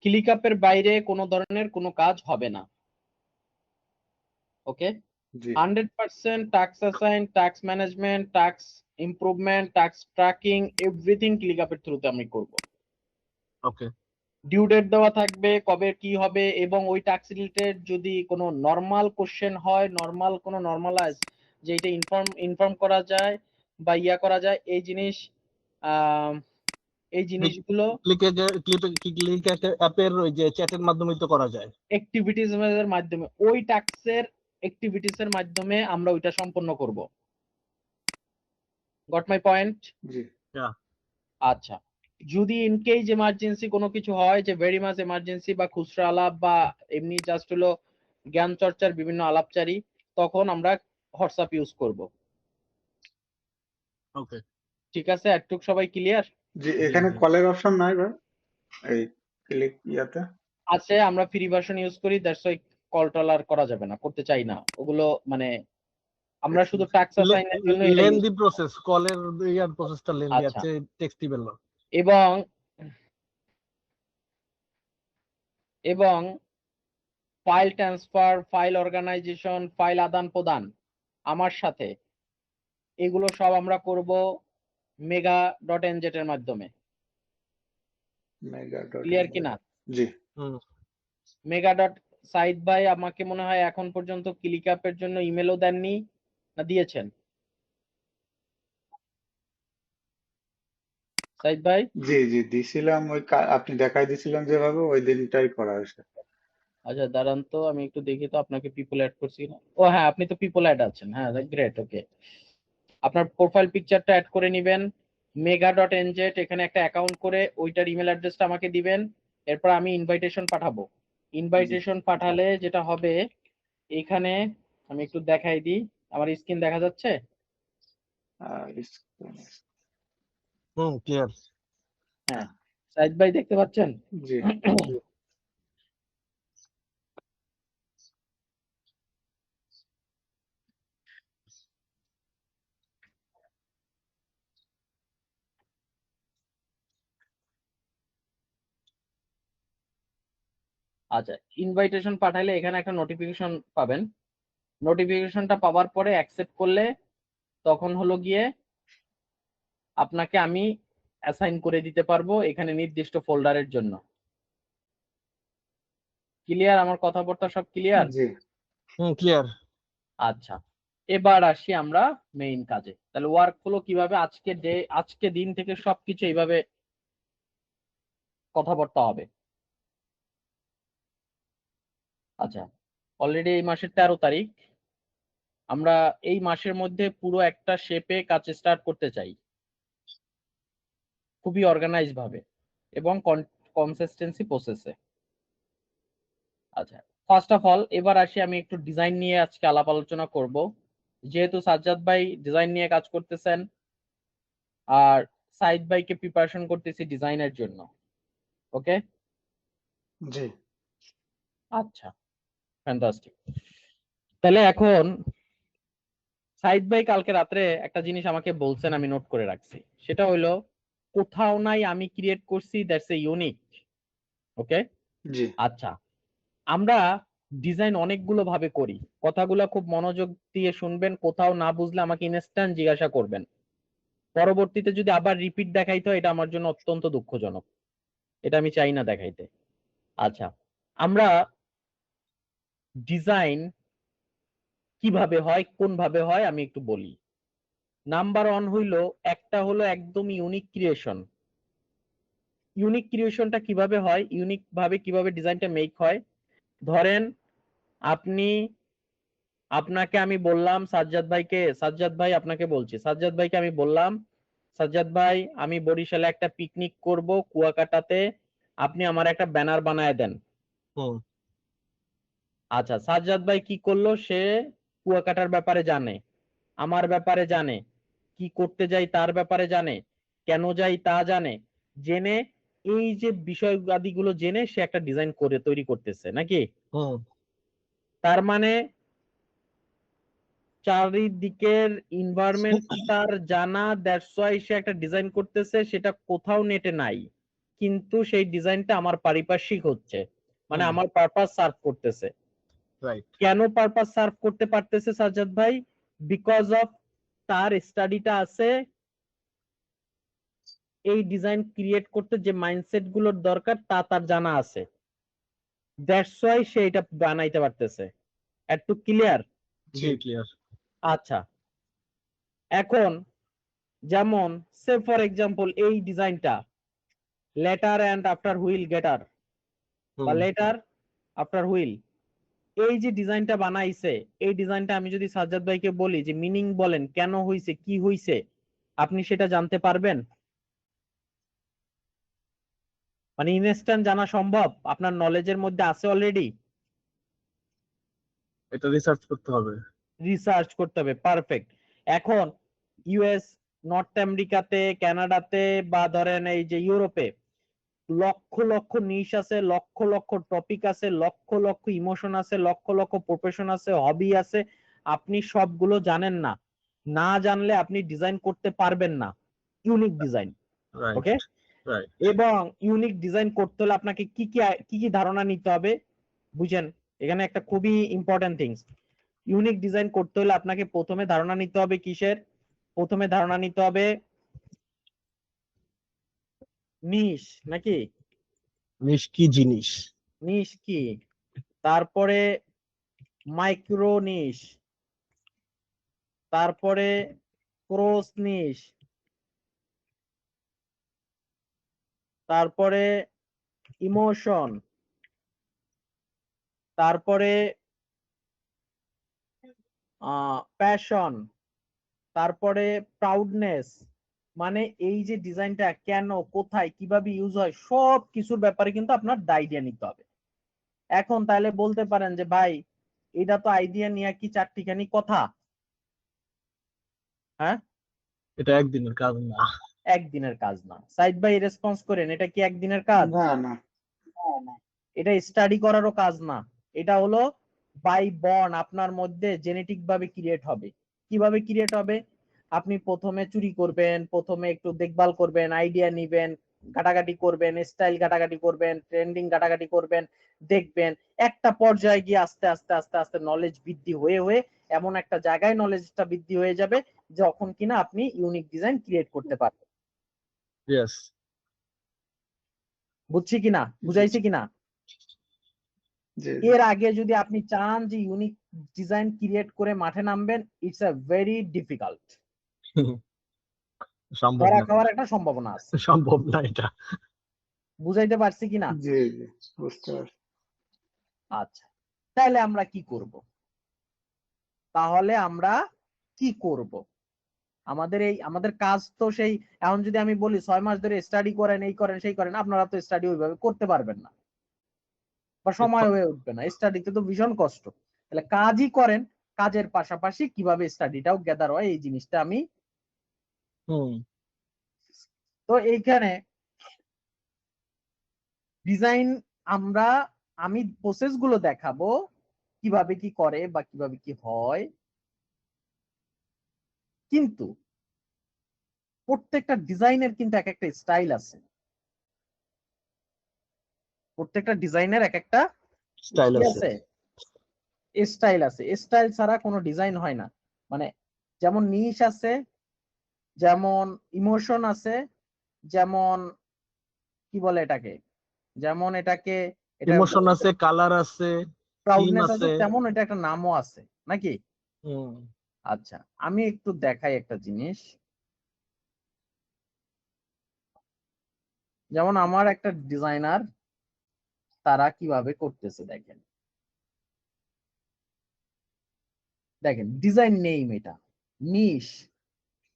ক্লিকআপের বাইরে কোনো ধরনের কোনো কাজ হবে না। Okay, 100% task assign, task management, task improvement, task tracking, everything ক্লিকআপের থ্রুতে আমি করব। ওকে, ডিউ ডেট দেওয়া থাকবে, কবে কি হবে, এবং ওই টাস্ক রিলেটেড যদি কোনো নরমাল কোশ্চেন হয়, নরমাল কোনো নরমালাইজ যে এটা ইনফর্ম করা যায় বা ইয়া করা যায়, এই জিনিস এই জিনিসগুলো অ্যাপের ওই যে চ্যাটের মাধ্যমে তো করা যায়, অ্যাক্টিভিটিস এর মাধ্যমে, ওই টাস্কের অ্যাক্টিভিটিস এর মাধ্যমে আমরা ওইটা সম্পন্ন করব। Got my point? জি। আচ্ছা, যদি ইন কেস এমার্জেন্সি কোনো কিছু হয়, যে ভেরি মাস এমার্জেন্সি বা খুচরা আলাপ বা এমনি জাস্ট হলো জ্ঞান চর্চার বিভিন্ন আলাপচারি, তখন আমরা হোয়াটসঅ্যাপ ইউজ করব। ওকে, ঠিক আছে, একটু সবাই ক্লিয়ার? জি, এখানে কলের অপশন নাই ভাই এই ক্লিক ইয়াতে? আছে, আমরা ফ্রি ভার্সন ইউজ করি, দ্যাটস ওয়াই কল টল আর করা যাবে না, করতে চাই না ওগুলো, মানে আমরা শুধু টাস্ক অ্যাসাইনের জন্য এটা লেন্দি প্রসেস, কলের ইয়ার প্রসেসটা লেন্দি আচ্ছা। আছে, টেক্সটেবল না। এবং file transfer, file organisation, file আদান প্রদান আমার সাথে, এগুলো সব আমরা করব mega.nz এর মাধ্যমে। ক্লিয়ার কিনা? জি। মেগা ডট সাইদ ভাই আমাকে মনে হয় এখন পর্যন্ত ক্লিকআপের জন্য ইমেলও দেননি, না দিয়েছেন সাইদ ভাই? জি জি দিছিলাম, ওই আপনি দেখাই দিছিলেন যেভাবে, ওই দিনটাই করা হয়েছে। আচ্ছা দাঁড়ান তো, আমি একটু দেখি তো আপনাকে পিপল অ্যাড করছি না। ও হ্যাঁ, আপনি তো পিপল অ্যাড আছেন, হ্যাঁ গ্রেট। ওকে, আপনার প্রোফাইল পিকচারটা অ্যাড করে নেবেন, mega.nz, এখানে একটা অ্যাকাউন্ট করে ওইটার ইমেল অ্যাড্রেসটা আমাকে দিবেন। এরপর আমি ইনভাইটেশন পাঠাবো। ইনভাইটেশন পাঠালে যেটা হবে, এখানে আমি একটু দেখাই দিই, আমার স্ক্রিন দেখা যাচ্ছে? ক্লিয়ার। হ্যাঁ, সাইদ ভাই দেখতে পাচ্ছেন? জি। আচ্ছা, ইনভাইটেশন পাঠাইলে এখানে একটা নোটিফিকেশন পাবেন। নোটিফিকেশনটা পাওয়ার পরে অ্যাকসেপ্ট করলে তখন হলো গিয়ে আপনাকে আমি অ্যাসাইন করে দিতে পারবো এখানে নির্দিষ্ট ফোল্ডারের জন্য। ক্লিয়ার? আমার কথাবার্তা সব ক্লিয়ার? জি। ক্লিয়ার। আচ্ছা, এবার আসি আমরা মেইন কাজে। তাহলে ওয়ার্ক ফ্লো কিভাবে, আজকে দিন থেকে সবকিছু এইভাবে কথাবার্তা হবে। আচ্ছা, অলরেডি এই মাসের 13 তারিখ, আমরা এই মাসের মধ্যে পুরো একটা শেপে কাজ স্টার্ট করতে চাই, খুবই অর্গানাইজ ভাবে এবং কনসিস্টেন্সি প্রসেসে। আচ্ছা, ফার্স্ট অফ অল এবার আসি, আমি একটু ডিজাইন নিয়ে আজকে আলাপ আলোচনা করব, যেহেতু সাজ্জাদ ভাই ডিজাইন নিয়ে কাজ করতেছেন আর সাইদ ভাইকে প্রিপারেশন করতেছি ডিজাইনের জন্য। ওকে, জি। আচ্ছা, ফ্যান্টাস্টিক। তাহলে এখন সাইদ ভাই কালকে রাত্রে একটা জিনিস আমাকে বলছেন, আমি নোট করে রাখছি, সেটা হলো কোথাও নাই আমি ক্রিয়েট করছি, দ্যাটস এ ইউনিক। ওকে, জি। আচ্ছা, আমরা ডিজাইন অনেকগুলো ভাবে করি, কথাগুলো খুব মনোযোগ দিয়ে শুনবেন, কোথাও না বুঝলে আমাকে ইনস্ট্যান্ট জিজ্ঞাসা করবেন, পরবর্তীতে যদি আবার রিপিট দেখাইতে হয় এটা আমার জন্য অত্যন্ত দুঃখজনক, এটা আমি চাই না দেখাইতে। আচ্ছা, আমরা ডিজাইন কিভাবে হয়, কোন ভাবে হয় আমি একটু বলি। নাম্বার 1 হইলো, একটা হলো একদম ইউনিক ক্রিয়েশন। ইউনিক ক্রিয়েশনটা কিভাবে হয়, ইউনিক ভাবে কিভাবে ডিজাইনটা মেক হয়, ধরেন আপনি, আপনাকে আমি বললাম, সাজ্জাদ ভাই আপনাকে বলছি, সাজ্জাদ ভাইকে আমি বললাম, সাজ্জাদ ভাই আমি বরিশালে একটা পিকনিক করব কুয়াকাটাতে, আপনি আমার একটা ব্যানার বানায় দেন। আচ্ছা, সাজ্জাদ ভাই কি করলো, সে কুয়াকাটার ব্যাপারে জানে, আমার ব্যাপারে জানে, কি করতে যাই তার ব্যাপারে জানে, কেন যাই তা জানে, জেনে এই যে বিষয়াদিগুলো জেনে সে একটা ডিজাইন করে তৈরি করতেছে নাকি? তার মানে চারিদিকের এনভায়রনমেন্ট তার জানা, দ্যাটস ওয়াই সে একটা ডিজাইন করতেছে, সেটা কোথাও নেটে নাই। কিন্তু সেই ডিজাইনটা আমার পারিপার্শ্বিক হচ্ছে, মানে হুম। আমার পারপাস সার্ভ করতেছে। রাইট। কেন পারপাস সার্ভ করতে পারতেছে সাজ্জাদ ভাই? বিকজ অফ তার স্টাডিটা আছে, এই ডিজাইন ক্রিয়েট করতে যে মাইন্ডসেট গুলোর দরকার তা তার জানা আছে, দ্যাটস ওয়াই সে এটা বানাইতে পারতেছে। একটু ক্লিয়ার? জি ক্লিয়ার। আচ্ছা, এখন যেমন সে ফর এক্সাম্পল এই ডিজাইনটা লেটার অ্যান্ড আফটার হুইল গেটার বা লেটার আফটার হুইল, এই যে ডিজাইনটা বানাইছে, এই ডিজাইনটা আমি যদি সাজ্জাদ ভাইকে বলি যে মিনিং বলেন, কেন হইছে, কি হইছে, আপনি সেটা জানতে পারবেন? মানে ইনস্ট্যান্ট জানা সম্ভব? আপনার নলেজের মধ্যে আছে অলরেডি? এটা রিসার্চ করতে হবে। রিসার্চ করতে হবে, পারফেক্ট। এখন ইউএস, নর্থ আমেরিকাতে, কানাডাতে বা ধরেন এই যে ইউরোপে লক্ষ লক্ষ নিশ আছে, লক্ষ লক্ষ টপিক আছে, লক্ষ লক্ষ ইমোশন আছে, লক্ষ লক্ষ প্রফেশন আছে, হবি আছে, আপনি সবগুলো জানেন না। না জানলে আপনি ডিজাইন করতে পারবেন না ইউনিক ডিজাইন। রাইট। ওকে, রাইট। এবং ইউনিক ডিজাইন করতে হলে আপনাকে কি কি ধারণা নিতে হবে বুঝেন? এখানে একটা খুবই ইম্পর্টেন্ট থিংস, ইউনিক ডিজাইন করতে হলে আপনাকে প্রথমে ধারণা নিতে হবে কিসের? প্রথমে ধারণা নিতে হবে নিশ, নাকি? নিশ কি জিনিস? নিশ কি, তারপরে মাইক্রো নিশ, তারপরে ক্রস নিশ, তারপরে ইমোশন, তারপরে প্যাশন, তারপরে প্রাউডনেস। মানে এই যে ডিজাইনটা কেন, কোথায়, কিভাবে ইউজ হয়, সব কিছুর ব্যাপারে কিন্তু আপনার আইডিয়া নিতে হবে। এখন তাহলে বলতে পারেন যে ভাই এটা তো আইডিয়া নিয়ে কি চারটিখানি কথা? হ্যাঁ, এটা একদিনের কাজ না। একদিনের কাজ না। সাইদ ভাই রেসপন্স করেন, এটা কি একদিনের কাজ? না না, এটা স্টাডি করারও কাজ না। এটা হলো বাই বর্ন আপনার মধ্যে জেনেটিক ভাবে ক্রিয়েট হবে। কিভাবে ক্রিয়েট হবে? আপনি প্রথমে চুরি করবেন, প্রথমে একটু দেখভাল করবেন, আইডিয়া নিবেন, ঘাটাঘাটি করবেন, স্টাইল ঘাটাঘাটি করবেন, ট্রেন্ডিং ঘাটাঘাটি করবেন, দেখবেন একটা পর্যায়ে গিয়ে আস্তে আস্তে আস্তে আস্তে নলেজ বৃদ্ধি হয়ে হয়ে এমন একটা জায়গায় নলেজটা বৃদ্ধি হয়ে যাবে যখন কিনা আপনি ইউনিক ডিজাইন ক্রিয়েট করতে পারবেন। ইয়েস। বুঝছি কিনা, বুঝাইছি কিনা? জি এর আগে যদি আপনি চান যে ইউনিক ডিজাইন ক্রিয়েট করে মাঠে নামবেন, ইটস আ ভেরি ডিফিকাল্ট। সম্ভব ধরা না। খাওয়ার একটা সম্ভাবনা আছে। সম্ভব না এটা। বুঝাইতে পারছি কিনা? জি জি, বুঝতে পারছি। আচ্ছা, তাহলে আমরা কি করব? তাহলে আমরা কি করব? আমাদের কাজ তো সেই, এখন যদি আমি বলি 6 মাস ধরে স্টাডি করেন, এই করেন, সেই করেন, আপনারা তো স্টাডি ওইভাবে করতে পারবেন না বা সময় হয়ে উঠবে না। স্টাডিতে তো ভীষণ কষ্ট। তাহলে কাজই করেন, কাজের পাশাপাশি কিভাবে স্টাডিটাও গ্যাদার হয় এই জিনিসটা আমি। তো এইখানে ডিজাইন আমি প্রসেস গুলো দেখাবো কিভাবে কি করে বা কিভাবে কি হয়, কিন্তু প্রত্যেকটা ডিজাইনের কিন্তু এক একটা স্টাইল আছে। প্রত্যেকটা ডিজাইনের এক একটা স্টাইল কি আছে। আছে? স্টাইল আছে। স্টাইল ছাড়া কোনো ডিজাইন হয় না। মানে যেমন নিশ আছে, যেমন ইমোশন আছে, যেমন কি বলে এটাকে, যেমন এটাকে এটা ইমোশন আছে, কালার আছে, থিম প্রাউডনেস আছে, আছে। তেমন এটা একটা নামও আছে, নাকি? হুম। আচ্ছা, আমি একটু দেখাই একটা জিনিস। যেমন আমার একটা ডিজাইনার, তারা কিভাবে করতেছে দেখেন। দেখেন ডিজাইন নেম, এটা নিশ,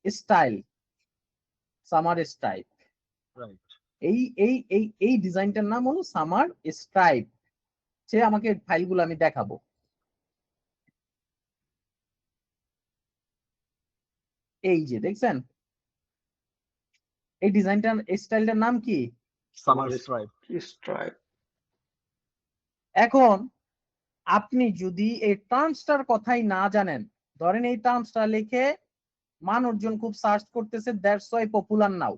স্টাইল, সামার স্ট্রাইপ। রাইট। এই এই এই এই ডিজাইনটার নাম হলো সামার স্ট্রাইপ। সে আমাকে ফাইলগুলো আমি দেখাবো। এই যে দেখছেন, এই ডিজাইনটার স্টাইলটার নাম কি? Summer stripe. স্ট্রাইপ। এখন আপনি যদি এই টার্মসটার কথাই না জানেন, ধরেন এই টার্মসটা লিখে মানুষজন খুব সার্চ করতেছে, that's why popular now,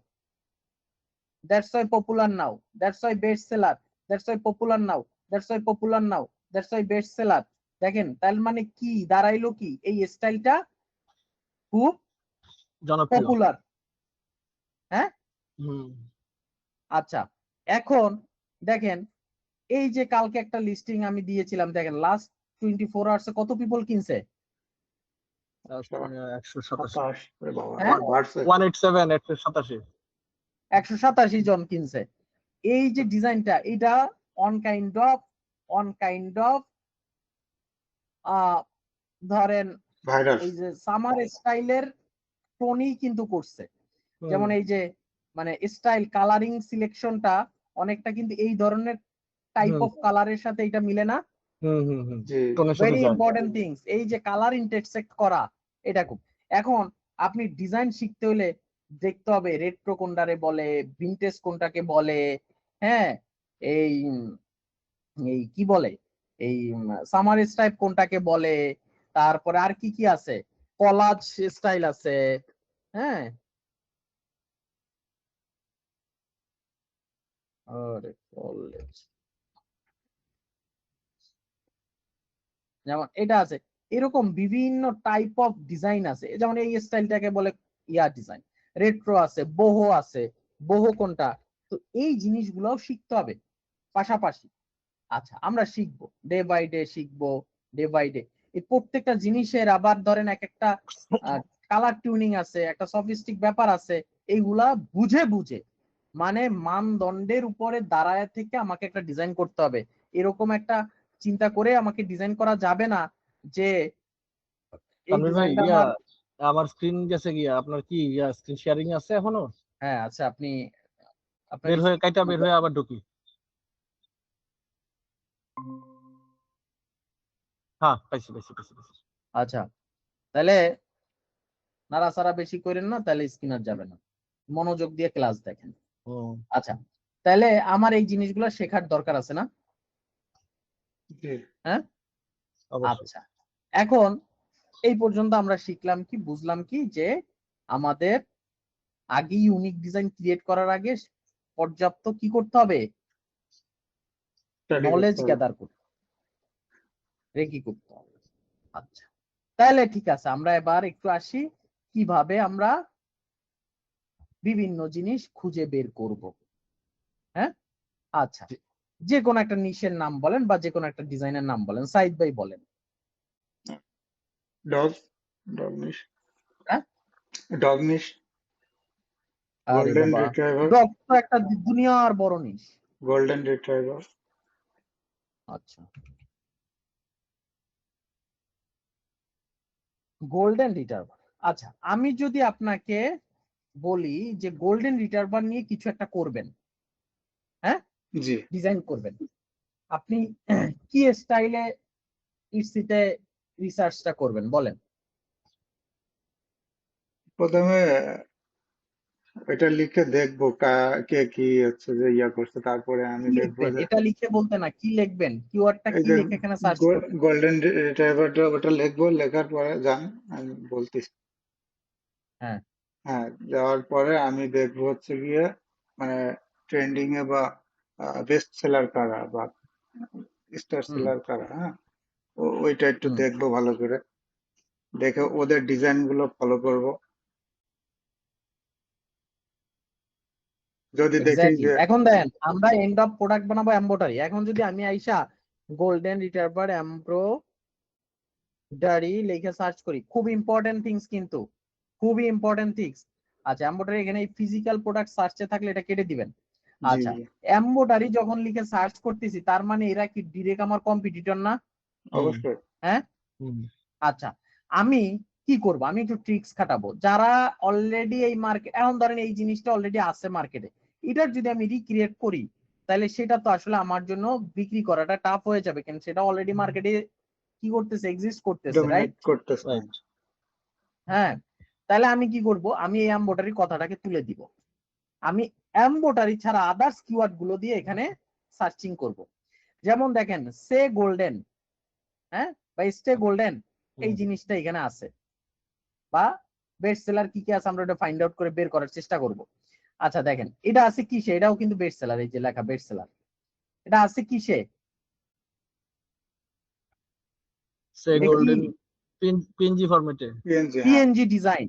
that's why popular now, that's why best seller, that's why popular now, that's why popular now, that's why best seller. দেখেন তার মানে কি দাঁড়াইলো, কি এই স্টাইলটা খুব জনপ্রিয়। পপুলার। হ্যাঁ, হুম। আচ্ছা এখন দেখেন এই যে কালকে একটা লিস্টিং আমি দিয়েছিলাম, দেখেন লাস্ট 24 আওয়ার্সে কত পিপল কিনছে? 187 27 ওরে বাবা, হ্যাঁ? আবার বাড়ছে। 187 187 187 জন কিনছে। এই যে ডিজাইনটা, এটা অন কাইন্ড অফ ধরেন ভাইরাল। এই যে সামার স্টাইলের টোনই কিন্তু করছে। যেমন এই যে মানে স্টাইল কালারিং সিলেকশনটা অনেকটা কিন্তু এই ধরনের টাইপ অফ কালারের সাথে এটা মিলে না? জি, টোনের সাথে ভেরি যায়। ইম্পর্টেন্ট থিংস, এই যে কালার ইন্টারসেক্ট করা, এটা খুব। এখন আপনি ডিজাইন শিখতে হলে দেখতে হবে রেট্রো কোনটারে বলে, ভিনটেজ কোনটাকে বলে, হ্যাঁ, এই এই কি বলে, এই সামার স্টাইল কোনটাকে বলে, তারপরে আর কি কি আছে, কলাজ স্টাইল আছে, হ্যাঁ। আরে কলেজ, যেমন এটা আছে, এরকম বিভিন্ন টাইপ অফ ডিজাইন আছে। যেমন এই স্টাইলটাকে বলে ইয়া ডিজাইন, রেট্রো আছে, boho আছে, boho কোনটা, তো এই জিনিসগুলোও শিখতে হবে পাশাপাশি। আচ্ছা আমরা শিখবো, ডে বাই ডে শিখবো, ডে বাই ডে। এই প্রত্যেকটা জিনিসের আবার ধরেন এক একটা কালার টিউনিং আছে, একটা সফিস্টিক ব্যাপার আছে, এইগুলা বুঝে বুঝে মানে মানদণ্ডের উপরে দাঁড়ায় থেকে আমাকে একটা ডিজাইন করতে হবে। এরকম একটা চিন্তা করে আমাকে ডিজাইন করা যাবে না যে এই তানভীর ভাই, ডিজাইনটা আমার। আমার স্ক্রিন গেছে গিয়া, আপনার কি স্ক্রিন শেয়ারিং আছে এখনো? হ্যাঁ আচ্ছা, আপনি আপনার বের হয়ে আবার ঢুকি। হ্যাঁ, পাইছি। আচ্ছা তাহলে নাড়াচাড়া বেশি করেন না, তাহলে স্ক্রিন আর যাবে না, মনোযোগ দিয়ে ক্লাস দেখেন। আচ্ছা তাহলে আমার এই জিনিসগুলো শেখার দরকার আছে না? জি, হ্যাঁ, অবশ্যই। আচ্ছা এখন এই পর্যন্ত আমরা শিখলাম কি, বুঝলাম কি, যে আমাদের আগে ইউনিক ডিজাইন ক্রিয়েট করার আগে পর্যাপ্ত কি করতে হবে, স্টাডি নলেজ করতে হবে। গ্যাদার করতে রেকি করতে হবে। আচ্ছা তাহলে ঠিক আছে, আমরা এবার একটু আসি কিভাবে আমরা বিভিন্ন জিনিস খুঁজে বের করব। হ্যাঁ, আচ্ছা যে কোনো একটা নিশের নাম বলেন বা যে কোনো একটা ডিজাইনের নাম বলেন, সাইদ ভাই বলেন। ডগ, ডগনিশ, হ্যাঁ, ডগনিশ, আরে গোল্ডেন বাবা, রিট্রাইভার, ডগ তো একটা দুনিয়ার বড় নিশ। গোল্ডেন রিট্রাইভার। আচ্ছা গোল্ডেন রিটার্ভার। আচ্ছা আমি যদি আপনাকে বলি যে গোল্ডেন রিটার্ভার নিয়ে কিছু একটা করবেন, হ্যাঁ, জি, ডিজাইন করবেন, আপনি কি স্টাইলে ইটসিতে রিসার্চটা করবেন বলেন? প্রথমে এটা লিখে দেখবো কে কি হচ্ছে যে ইয়া করছে, তারপরে আমি কি দেখবো লিখবেন যে এটা লিখে বলতে না, কি লিখবেন, কিওয়ার্ডটা এই কি যে লিখে এখানে সার্চ করবেন? গোল্ডেন রিট্রাইভারটা ওটা লিখবো, লেখার পরে যান, আমি বলতেছি। হ্যাঁ, হ্যাঁ, যাওয়ার পরে আমি দেখবো হচ্ছে গিয়ে মানে ট্রেন্ডিং এ বা বেস্ট সেলার কারা বা স্টার হুম সেলার কারা, হ্যাঁ, ওইটা একটু হুম, দেখবো ভালো করে, দেখে ওদের ডিজাইন গুলো ফলো করব। যদি দেখি এক্স্যাক্টলি। যে এখন দেখেন আমরা এন্ড অফ প্রোডাক্ট বানাবো এমব্রয়ডারি, এখন যদি আমি আইসা গোল্ডেন রিটার্ভার এমব্রয়ডারি লিখে সার্চ করি, খুব ইম্পর্টেন্ট থিংস কিন্তু, খুবই ইম্পর্টেন্ট থিংস। আচ্ছা এমব্রয়ডারি এখানে ফিজিক্যাল প্রোডাক্ট সার্চে থাকলে এটা কেটে দিবেন। জি আচ্ছা জি, এমব্রয়ডারি যখন লিখে সার্চ করতেছি, তার মানে এরা কি ডিরেক্ট আমার কম্পিটিটর না? অবশ্যই। হ্যাঁ, আচ্ছা আমি কি করব, আমি একটু ট্রিক্স খাটাবো। যারা অলরেডি এই মার্কেট, এখন ধরেন এই জিনিসটা অলরেডি আছে মার্কেটে, এটার যদি আমি রিক্রিয়েট করি, তাহলে সেটা তো আসলে আমার জন্য বিক্রি করাটা টাফ হয়ে যাবে, কেন সেটা অলরেডি মার্কেটে কি করতেছে, এক্সিস্ট করতেছে, ডমিনেট রাইট? করতেছে। হ্যাঁ, তাহলে আমি কি করব, আমি এই এমব্রয়ডারি কথাটাকে তুলে দিব, আমি এমব্রয়ডারি ছাড়া আদার্স কিওয়ার্ড গুলো দিয়ে এখানে সার্চিং করব। যেমন দেখেন সে গোল্ডেন, হ্যাঁ, বা স্টে গোল্ডেন, এই জিনিসটা এখানে আছে, বা বেস্ট সেলার কি কি আছে আমরা ওটা ফাইন্ড আউট করে বের করার চেষ্টা করব। আচ্ছা দেখেন এটা আছে কিসে, এটাও কিন্তু বেস্ট সেলার, এই যে লেখা বেস্ট সেলার, এটা আছে কিসে, সে এটা কি গোল্ডেন পিএনজি ফরম্যাটে। পিএনজি, হ্যাঁ পিএনজি ডিজাইন,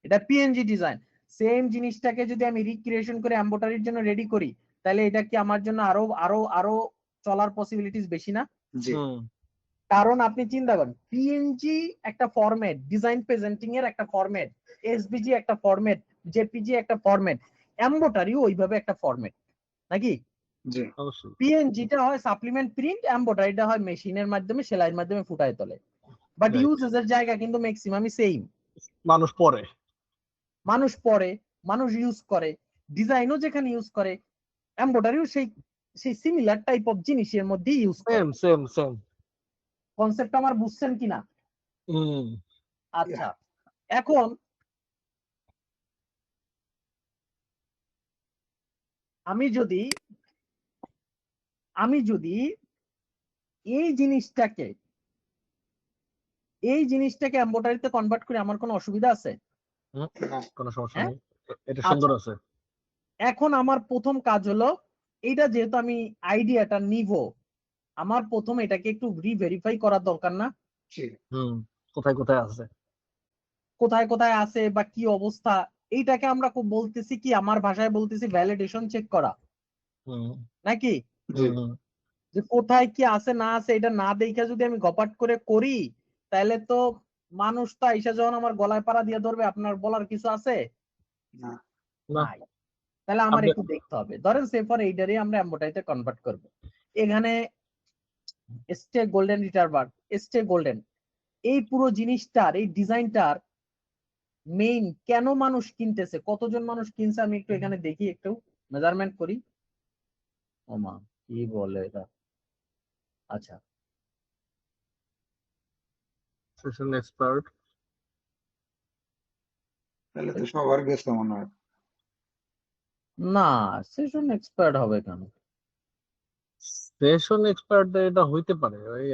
এটা পিএনজি ডিজাইন। সেম জিনিসটাকে যদি আমি রিক্রিয়েশন করে এমব্রয়ডারির জন্য রেডি করি, তাহলে এটা কি আমার জন্য আরো আরো আরো চলার পসিবিলিটিস বেশি না? জি হুম কারণ আপনি চিন্তা করেন পিএনজি একটা ফরম্যাট, ডিজাইন প্রেজেন্টিং এর একটা ফরম্যাট, এসভিজি একটা ফরম্যাট, জেপিজি একটা ফরম্যাট, এমব্রয়ডারিও ওইভাবে একটা ফরম্যাট নাকি? জি অবশ্যই। পিএনজিটা হয় সাপ্লিমেন্ট প্রিন্ট, এমব্রয়ডারিটা হয় মেশিনের মাধ্যমে সেলাইয়ের মাধ্যমে ফুটায় তোলে, বাট রাইট। ইউজেস এর জায়গা কিন্তু ম্যাক্সিমামই সেম। মানুষ পরে মানুষ পরে, মানুষ ইউজ করে, ডিজাইনও যেখানে ইউজ করে, এমব্রয়ডারিও সেই সেই সিমিলার টাইপ অফ জিনিসের মধ্যে ইউজ করে। Same same same. কনসেপ্ট আমার বুঝছেন কিনা? হুম আচ্ছা এখন আমি যদি আমি যদি এই জিনিসটাকে এমব্রয়ডারিতে কনভার্ট করি, আমার কোনো অসুবিধা আছে? হুম, না কোনো সমস্যা হ্যাঁ নেই, এটা আচ্ছা, সুন্দর আছে। এখন আমার প্রথম কাজ হলো, এইটা যেহেতু আমি আইডিয়াটা নিব, আমার প্রথম এটাকে একটু রিভেরিফাই করার দরকার না? জি হুম, কোথায় কোথায় আছে। কোথায় কোথায় আছে বা কি অবস্থা, এইটাকে আমরা খুব বলতেছি কি, আমার ভাষায় বলতেছি ভ্যালিডেশন চেক করা, হুম নাকি? জি হুম যে কোথায় কি আছে না আছে এটা না দেখে যদি আমি গপাট করে করি, তাহলে তো মানুষ তো আইসা যখন আমার গলায় পাড়া দিয়ে ধরবে, আপনার বলার কিছু আছে? না না নাই। তাহলে আমার আপনি একটু দেখতে হবে, ধরেন সেফর এইটারই আমরা এমব্রয়ডারিতে কনভার্ট করব। এখানে স্টে গোল্ডেন রিটার্ভার, স্টে গোল্ডেন, এই পুরো জিনিসটার, এই ডিজাইনটার মেইন কেন মানুষ কিনতেছে, কতজন মানুষ কিনছে, আমি একটু এখানে দেখি, একটু মেজারমেন্ট করি। ওমা, কি বলে এটা? আচ্ছা সেশন এক্সপার্ট। তাহলে তো সবার গেছে মনে হয়। না, সেশন এক্সপার্ট হবে কেন? সেশন এক্সপার্ট এটা হইতে পারে, ওই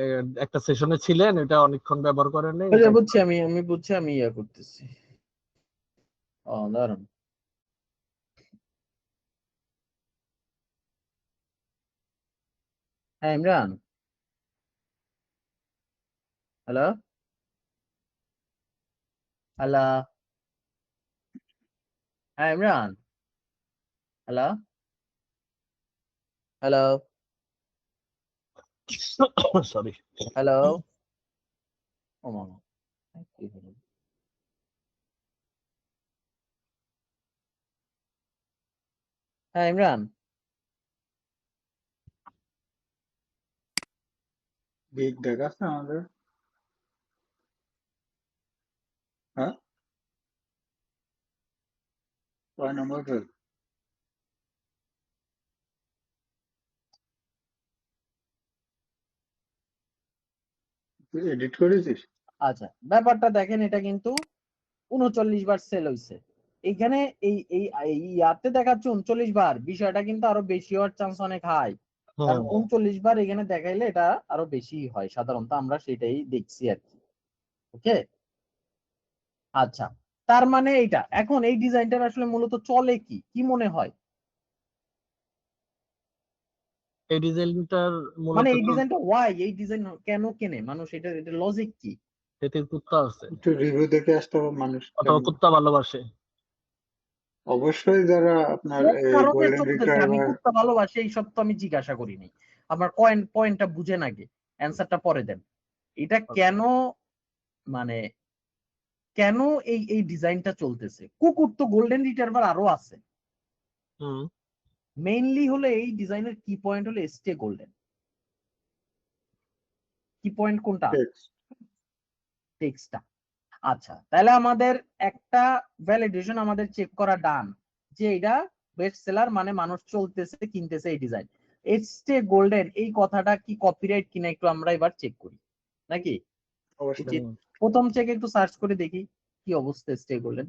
একটা সেশনে ছিলেন, এটা অনেকক্ষণ ব্যবহার করেন নাই, ওই যে এটা বুঝছি, আমি বুঝছি, আমি ইয়া করতেছি। ও দাঁড়ান, হ্যাঁ ইমরান, হ্যালো হ্যালো, হ্যাঁ Imran, hello hello sorry. Hello, ও মামা, কি হলো? হ্যাঁ ইমরান, বিগ দেখাচ্ছে আমাদের, হ্যাঁ 6 নম্বর পেজ, তুই এডিট করেছিস? আচ্ছা ব্যাপারটা দেখেন, এটা কিন্তু 39 বার সেল হয়েছে এখানে, এই এই এই ইয়াতে দেখাচ্ছে 39 বার, বিষয়টা কিন্তু আরো বেশি হওয়ার চান্স অনেক হাই। কারণ হুম 39 বার এখানে দেখাইলে এটা আরো বেশি হয় সাধারণত, আমরা সেটাই দেখছি আর কি। ওকে, আচ্ছা, তার মানে এইটা এখন এই ডিজাইনটার আসলে মূলত চলে কি, কি মনে হয়? এই ডিজাইনটার মানে মূলত এই তো ডিজাইনটা ওয়াই, এই ডিজাইন কেন কেনে মানুষ, এটা এটা লজিক কি? এটির কুত্তা আছে, একটু রিভিউ দেখে আসতে হবে মানুষ অথবা কেমন। কুত্তা ভালোবাসে। অবশ্যই যারা আপনার কোন এই কারণে গোল্ডেন চলতেছে, আমি রিট্রাইভার, কুত্তা ভালোবাসি এইসব তো আমি জিজ্ঞাসা করিনি। আমার পয়েন্টটা বুঝেন আগে, অ্যান্সারটা পরে দেন। এটা কেন, মানে কেন এই ডিজাইনটা চলতেছে? কুকুর তো গোল্ডেন রিট্রাইভার আরো আছে, হুম মেইনলি হলো এই ডিজাইনের কি পয়েন্ট হলো স্টে গোল্ডেন। কি পয়েন্ট কোনটা? টেক্সট, টেক্সটটা। আচ্ছা তাহলে আমাদের একটা ভ্যালিডেশন আমাদের চেক করা ডান, যে এটা বেস্ট সেলার, মানে মানুষ চলতেছে কিনতেছে এই ডিজাইন। স্টে গোল্ডেন এই কথাটা কি কপিরাইট কিনা একটু আমরা এবার চেক করি, নাকি? অবশ্যই উচিত। প্রথম চেক একটু সার্চ করে দেখি কি অবস্থা স্টে গোল্ডেন।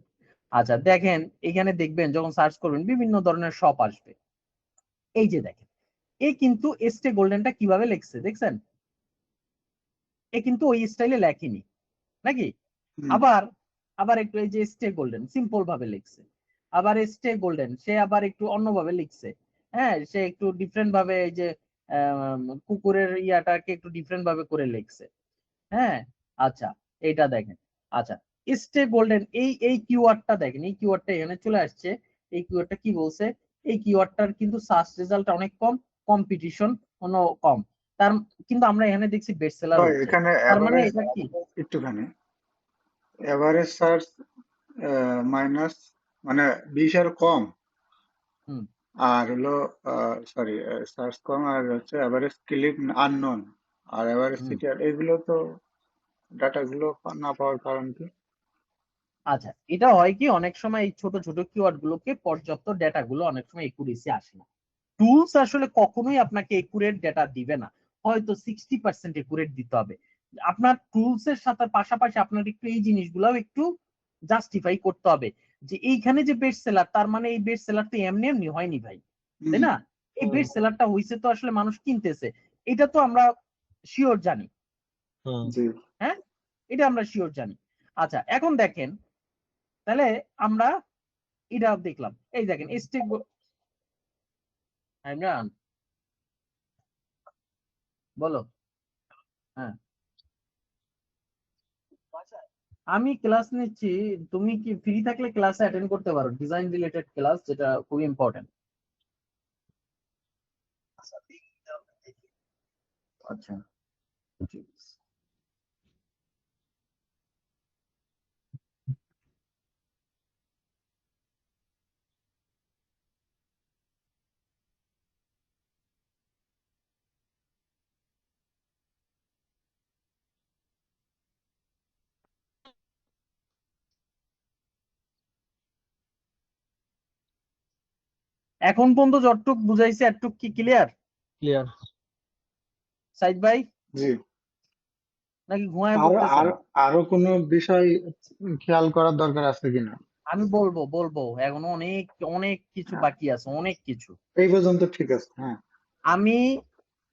আচ্ছা দেখেন, এখানে দেখবেন যখন সার্চ করবেন বিভিন্ন ধরনের শপ আসবে। এই যে দেখেন, এ কিন্তু স্টে গোল্ডেনটা কিভাবে লিখছে দেখছেন? এ কিন্তু ওই স্টাইলে লেখেনি, নাকি? হুম, আবার আবার একটু এই যে স্টে গোল্ডেন সিম্পল ভাবে লিখছে। আবার স্টে গোল্ডেন সে আবার একটু অন্যভাবে লিখছে। হ্যাঁ, সে একটু ডিফারেন্ট ভাবে এই যে কুকুরের ইয়াটাকে একটু ডিফারেন্ট ভাবে করে লিখছে। হ্যাঁ, আচ্ছা এইটা দেখেন। আচ্ছা, স্টে গোল্ডেন এই কিওয়ার্ডটা দেখেন, এই কিওয়ার্ডটা এখানে চলে আসছে। এই কিওয়ার্ডটা কি বলছে? এই কিওয়ার্ডটার কিন্তু সার্চ রেজাল্ট অনেক কম, কম্পিটিশন কম। তার কিন্তু আমরা এখানে দেখছি বেস্ট সেলার ভাই হচ্ছে। এখানে তার মানে এভারেজ এটা কি? একটুখানি এভারেজ সার্চ মাইনাস মানে 20 এর কম, হুম, আর হলো সরি সার্চ কম, আর হচ্ছে এভারেজ ক্লিক আননোন, আর এভারেজ হুম। সিটি, এগুলো তো ডাটাগুলো না পাওয়ার কারণ কি? আচ্ছা, এটা হয় কি অনেক সময় এই ছোট ছোট কিওয়ার্ড গুলোকে পর্যাপ্ত ডেটা গুলো অনেক সময় একুরেসি আসে না। টুলস আসলে কখনোই আপনাকে একুরেট ডেটা দিবে না, হয়তো 60% একুরেট দিতে হবে। আপনার টুলস এর সাথে পাশাপাশি আপনার একটু এই জিনিসগুলোও একটু জাস্টিফাই করতে হবে যে এইখানে যে বেস্ট সেলার, তার মানে এই বেস্ট সেলার তো এমনি এমনি হয়নি ভাই, তাই হুম, না? এই বেস্ট সেলারটা হইছে তো আসলে মানুষ কিনতেছে, এটা তো আমরা শিওর জানি। জি। হ্যাঁ, এটা আমরা শিওর জানি। আচ্ছা, এখন দেখেন তাহলে আমরা এটা দেখলাম। এই দেখেন স্টেক, ইমরান বলো। হ্যাঁ, আমি ক্লাস নিচ্ছি, তুমি কি ফ্রি থাকলে ক্লাসে অ্যাটেন্ড করতে পারো, ডিজাইন রিলেটেড ক্লাস, যেটা খুবই ইম্পর্টেন্ট। আচ্ছা, ঠিক আছে। এখন পর্যন্ত যতটুক বুঝাইছে এতটুক কি ক্লিয়ার? ক্লিয়ার। সাইদ ভাই, জি। নাকি ঘুমায় আরো পড়তেছেন? আরো আরো কোনো বিষয় খেয়াল করার দরকার আছে কিনা? আমি বলবো বলবো, এখনো অনেক অনেক কিছু হ্যাঁ, বাকি আছে, অনেক কিছু। এই পর্যন্ত ঠিক আছে। হ্যাঁ, আমি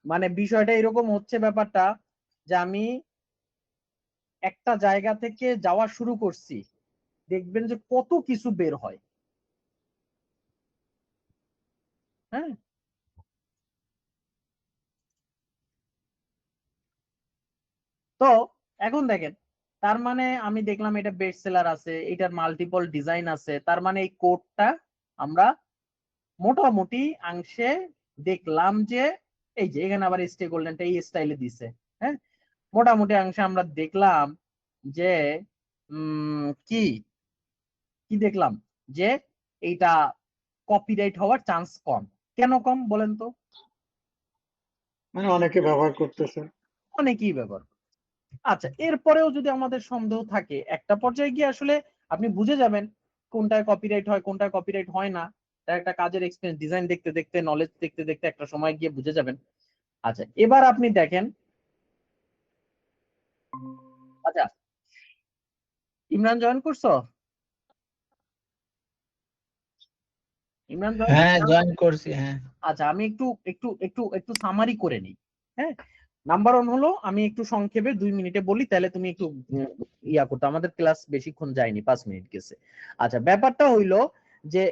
মানে বিষয়টা এরকম হচ্ছে ব্যাপারটা, যে আমি একটা জায়গা থেকে যাওয়া শুরু করছি, দেখবেন যে কত কিছু বের হয়। হ্যাঁ, তো এখন দেখেন, তার মানে আমি দেখলাম এটা বেস্ট সেলার আছে, এটার মাল্টিপল ডিজাইন আছে, তার মানে এই কোডটা আমরা মোটামুটি অংশে দেখলাম যে এই যে এখানে আবার স্টে গোল্ডেনটা এই স্টাইলে দিছে। হ্যাঁ, মোটামুটি অংশে আমরা দেখলাম যে কি কি দেখলাম, যে এইটা কপিরাইট হওয়ার চান্স কম। কেন কম বলেন তো? মানে অনেকে ব্যবহার করতেছে। অনেকেই ব্যবহার। আচ্ছা, এরপরেও যদি আমাদের সন্দেহ থাকে, একটা পর্যায়ে গিয়ে আসলে আপনি বুঝে যাবেন কোনটায় কপিরাইট হয় কোনটায় কপিরাইট হয় না। তার একটা কাজের এক্সপিরিয়েন্স, ডিজাইন দেখতে দেখতে, নলেজ দেখতে দেখতে একটা সময় গিয়ে বুঝে যাবেন। আচ্ছা, এবার আপনি দেখেন। আচ্ছা, ইমরান জয়েন করছো? ইমরান জয়েন? হ্যাঁ জয়েন করছি হ্যাঁ। আচ্ছা, আমি একটু একটু একটু একটু সামারি করে নিই। হ্যাঁ, নাম্বার ওয়ান হলো, আমি একটু সংক্ষেপে 2 মিনিটে বলি, তাহলে তুমি একটু ইয়া করতে, আমাদের ক্লাস বেশিক্ষণ যায়নি, 5 মিনিট গেছে। আচ্ছা, ব্যাপারটা হইলো যে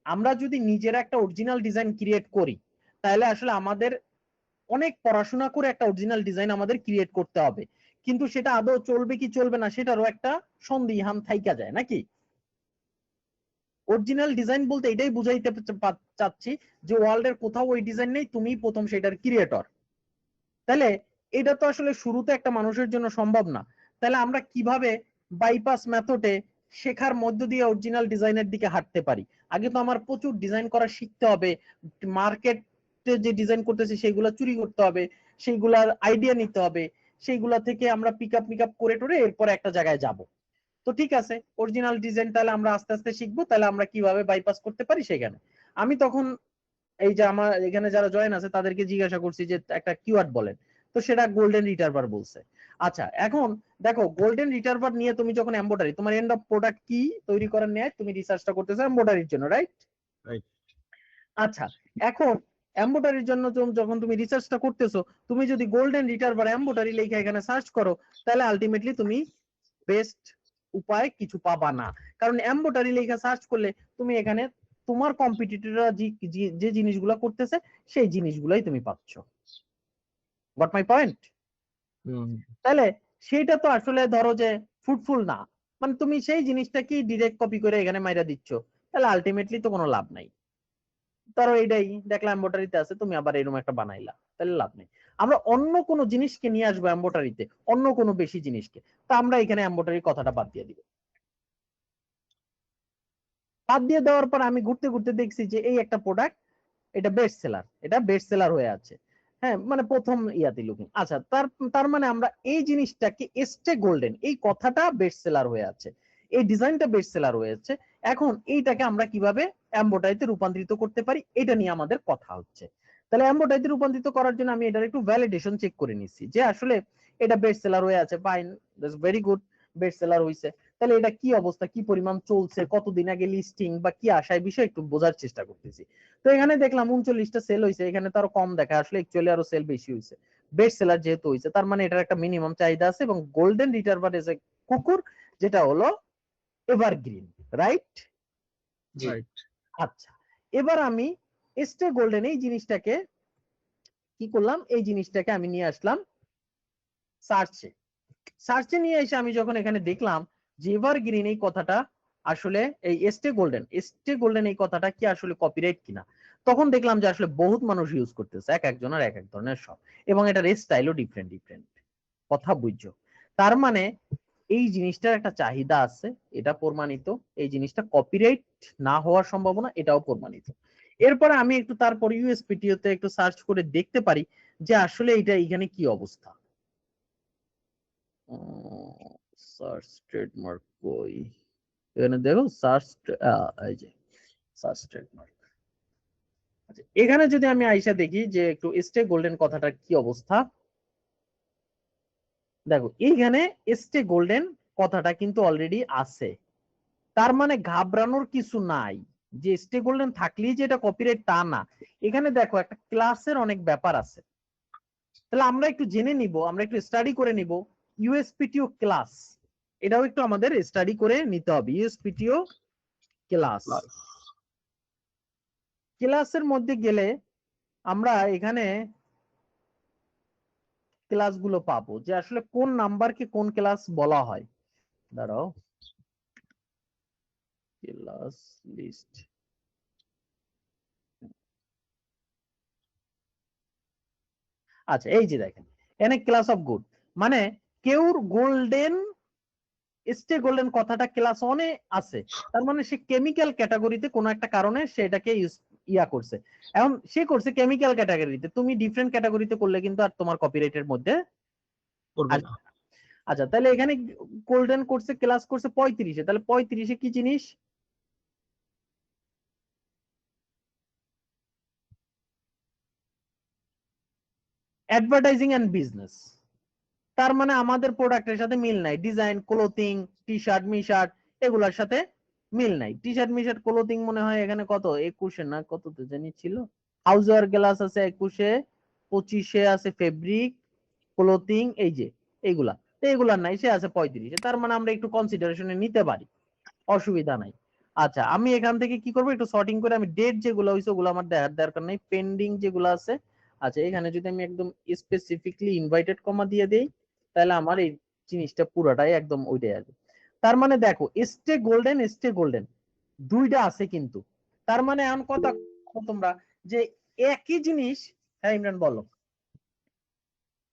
আমরা যদি নিজেরা একটা অরিজিনাল ডিজাইন ক্রিয়েট করি, তাহলে আসলে আমাদের অনেক পড়াশোনা করে একটা অরিজিনাল ডিজাইন আমাদের ক্রিয়েট করতে হবে, কিন্তু সেটা আদৌ চলবে কি চলবে না সেটারও একটা সন্দিহান থাইকা যায় নাকি। অরিজিনাল ডিজাইন বলতে এটাই বুঝাইতে চাচ্ছি যে ওয়ার্ল্ডের কোথাও ওই ডিজাইন নেই, তুমি প্রথম সেটার ক্রিয়েটর। তাহলে এটা তো আসলে শুরুতে একটা মানুষের জন্য সম্ভব না। তাহলে আমরা কিভাবে বাইপাস মেথডে শেখার মধ্য দিয়ে অরিজিনাল ডিজাইনের দিকে হাঁটতে পারি? আগে তো আমার প্রচুর ডিজাইন করা শিখতে হবে, মার্কেটে যে ডিজাইন করতেছে সেগুলো চুরি করতে হবে, সেইগুলার আইডিয়া নিতে হবে, সেইগুলা থেকে আমরা পিক আপ করে টোরে এরপর একটা জায়গায় যাব। তো ঠিক আছে, অরিজিনাল ডিজাইন তাহলে আমরা আস্তে আস্তে শিখবো, তাহলে আমরা কিভাবে বাইপাস করতে পারি সেখানে। আমি তখন এই যে আমার এখানে যারা জয়েন আছে তাদেরকে জিজ্ঞাসা করছি যে একটা কিওয়ার্ড বলেন, তো সেটা গোল্ডেন রিটার্ভার বলছে। আচ্ছা, এখন দেখো গোল্ডেন রিটার্ভার নিয়ে তুমি যখন এমব্রয়ডারি, তোমার এন্ড অফ প্রোডাক্ট কি তৈরি করার নিয়ে তুমি রিসার্চটা করতেছো এমব্রয়ডারির জন্য, রাইট? রাইট। আচ্ছা, এখন এমব্রয়ডারির জন্য যখন তুমি রিসার্চটা করতেছো, তুমি যদি গোল্ডেন রিটার্ভার এমব্রয়ডারি লেখা এখানে সার্চ করো, তাহলে আলটিমেটলি তুমি বেস্ট উপায় কিছু পাবা না, কারণ এমব্রয়ডারি লেখা সার্চ করলে তুমি এখানে তোমার কম্পিটিটররা যে জিনিসগুলো করতেছে সেই জিনিসগুলাই তুমি পাচ্ছ। Goat my point? তাহলে সেটা তো আসলে ধরো যে ফ্রুটফুল না, মানে তুমি সেই জিনিসটা কি ডিরেক্ট কপি করে এখানে মাইরা দিচ্ছ, তাহলে আলটিমেটলি তো কোনো লাভ নাই। ধরো এইটাই দেখলাম এমব্রয়ডারিতে আছে, তুমি আবার এরকম একটা বানাইলা, তাহলে লাভ নেই। আমরা অন্য কোনো জিনিসকে নিয়ে আসবো এমব্রয়ডারিতে, অন্য কোনো বেশি জিনিসকে, তা আমরা এখানে এমব্রয়ডারি কথাটা বাদ দিয়ে দিব। বাদ দিয়ে দেওয়ার পর আমি ঘুরতে ঘুরতে দেখছি যে এই একটা প্রোডাক্ট, এটা বেস্ট সেলার, এটা বেস্ট সেলার হয়ে আছে। হ্যাঁ, মানে প্রথম ইয়াতে লুকিং। আচ্ছা, তার মানে আমরা এই জিনিসটাকে এস্টে গোল্ডেন, এই কথাটা বেস্ট সেলার হয়ে আছে, এই ডিজাইনটা বেস্ট সেলার হয়েছে। এখন এইটাকে আমরা কিভাবে এমব্রয়ডারিতে রূপান্তরিত করতে পারি, এটা নিয়ে আমাদের কথা হচ্ছে। তাহলে এমব্রয়ডারিতে রূপান্তরিত করার জন্য আমি এটার একটু ভ্যালিডেশন চেক করে নিচ্ছি যে আসলে এটা বেস্ট সেলার হয়ে আছে, fine, that's very good, best seller হইছে। তাহলে এটা কি অবস্থা, কি পরিমাণ চলছে, কতদিন আগে লিস্টিং বা কি আশায়, বিষয় একটু বোঝার চেষ্টা করতেছি। তো এখানে দেখলাম 39টা সেল হয়েছে, এখানে তো আরো কম দেখা, আসলে অ্যাকচুয়ালি আরো সেল বেশি হয়েছে। বেস্ট সেলার যেহেতু হয়েছে, তার মানে এটার একটা মিনিমাম চাহিদা আছে, এবং গোল্ডেন রিটার্ভার এজ এ কুকুর, যেটা হলো এভারগ্রিন, রাইট? আচ্ছা, এবার আমি এস্টে গোল্ডেন এই জিনিসটাকে কি করলাম, এই জিনিসটাকে আমি নিয়ে আসলাম সার্চে। সার্চে নিয়ে এসে আমি যখন এখানে দেখলাম যে এভারগ্রিন এই কথাটা আসলে এই এস্টে গোল্ডেন এই কথাটা কি আসলে কপিরাইট কিনা, তখন দেখলাম যে আসলে বহুত মানুষ ইউজ করতেছে, এক একজনের এক এক ধরনের সব, এবং এটার স্টাইলও ডিফারেন্ট ডিফারেন্ট। কথা বুঝছো? তার মানে এই জিনিসটার একটা চাহিদা আছে, এটা প্রমাণিত। এই জিনিসটা কপিরাইট না হওয়ার সম্ভাবনা, এটাও প্রমাণিত। এরপরে আমি একটু তারপর ইউএসপিটিও তে একটু সার্চ করে দেখতে পারি যে আসলে এটা এখানে কি অবস্থা। সার্চ ট্রেডমার্ক কই, এখানে দেখো সার্চ, এই যে সার্চ ট্রেডমার্ক। আচ্ছা, এখানে যদি আমি আইসা দেখি যে একটু স্টে গোল্ডেন কথাটার কি অবস্থা, দেখো এইখানে স্টে গোল্ডেন কথাটা কিন্তু অলরেডি আছে। তার মানে ঘাবড়ানোর কিছু নাই যে স্টে গোল্ডেন থাকলেই যে এটা কপিরাইট তা না। এখানে দেখো একটা ক্লাসের অনেক ব্যাপার আছে, তাহলে আমরা একটু জেনে নিব, আমরা একটু স্টাডি করে নিব ইউএসপিটিও ক্লাস, এটাও একটু আমাদের স্টাডি করে নিতে হবে। ইউএসপিটিও ক্লাস, ক্লাসের মধ্যে গেলে আমরা এখানে ক্লাসগুলো পাবো যে আসলে কোন নাম্বারকে কোন ক্লাস বলা হয়। দাঁড়াও, ক্লাস লিস্ট, আচ্ছা এই যে দেখেন এখানে ক্লাস অফ গুড, মানে কেউর গোল্ডেন স্টে গোল্ডেন কথাটা ক্লাস ওয়ানে আছে, তার মানে সে কেমিক্যাল ক্যাটাগরিতে কোনো একটা কারণে সেটাকে ইয়া করছে। এখন সে করছে কেমিক্যাল ক্যাটাগরিতে, তুমি ডিফারেন্ট ক্যাটাগরিতে করলে কিন্তু আর তোমার কপিরাইটের মধ্যে আসবে না। আচ্ছা, তাহলে এখানে গোল্ডেন করছে, ক্লাস করছে 35-এ, তাহলে 35-এ কি জিনিস, অ্যাডভার্টাইজিং এন্ড বিজনেস। তার মানে আমাদের প্রোডাক্টের সাথে মিল নাই, design, clothing, T shirt me shirt এগুলোর সাথে মিল নাই। T shirt me shirt clothing মনে হয় এখানে কত 21-এ না কততে জানি ছিল, হাউস ওয়ার গ্লাস আছে 21-এ, 25-এ আছে ফেব্রিক ক্লোথিং, এই যে এইগুলা, তো এগুলা নাই, সে আছে 35-এ। তার মানে আমরা একটু কনসিডারেশনে নিতে পারি, অসুবিধা নাই। আচ্ছা, আমি এখান থেকে কি করবো, একটু সর্টিং করে আমি ডেট যেগুলো হইছে ওগুলো আমার দেখার দরকার নাই, পেন্ডিং যেগুলো আছে। আচ্ছা, এখানে যদি আমি একদম স্পেসিফিকলি ইনভাইটেড কমা দিয়ে দেই, তাহলে আমার এই জিনিসটা পুরোটাই একদম ওইটাই আছে। তার মানে দেখো স্টে গোল্ডেন দুইটা আছে কিন্তু, তার মানে এমন কথা তোমরা যে একই জিনিস। হ্যাঁ ইমরান বলো।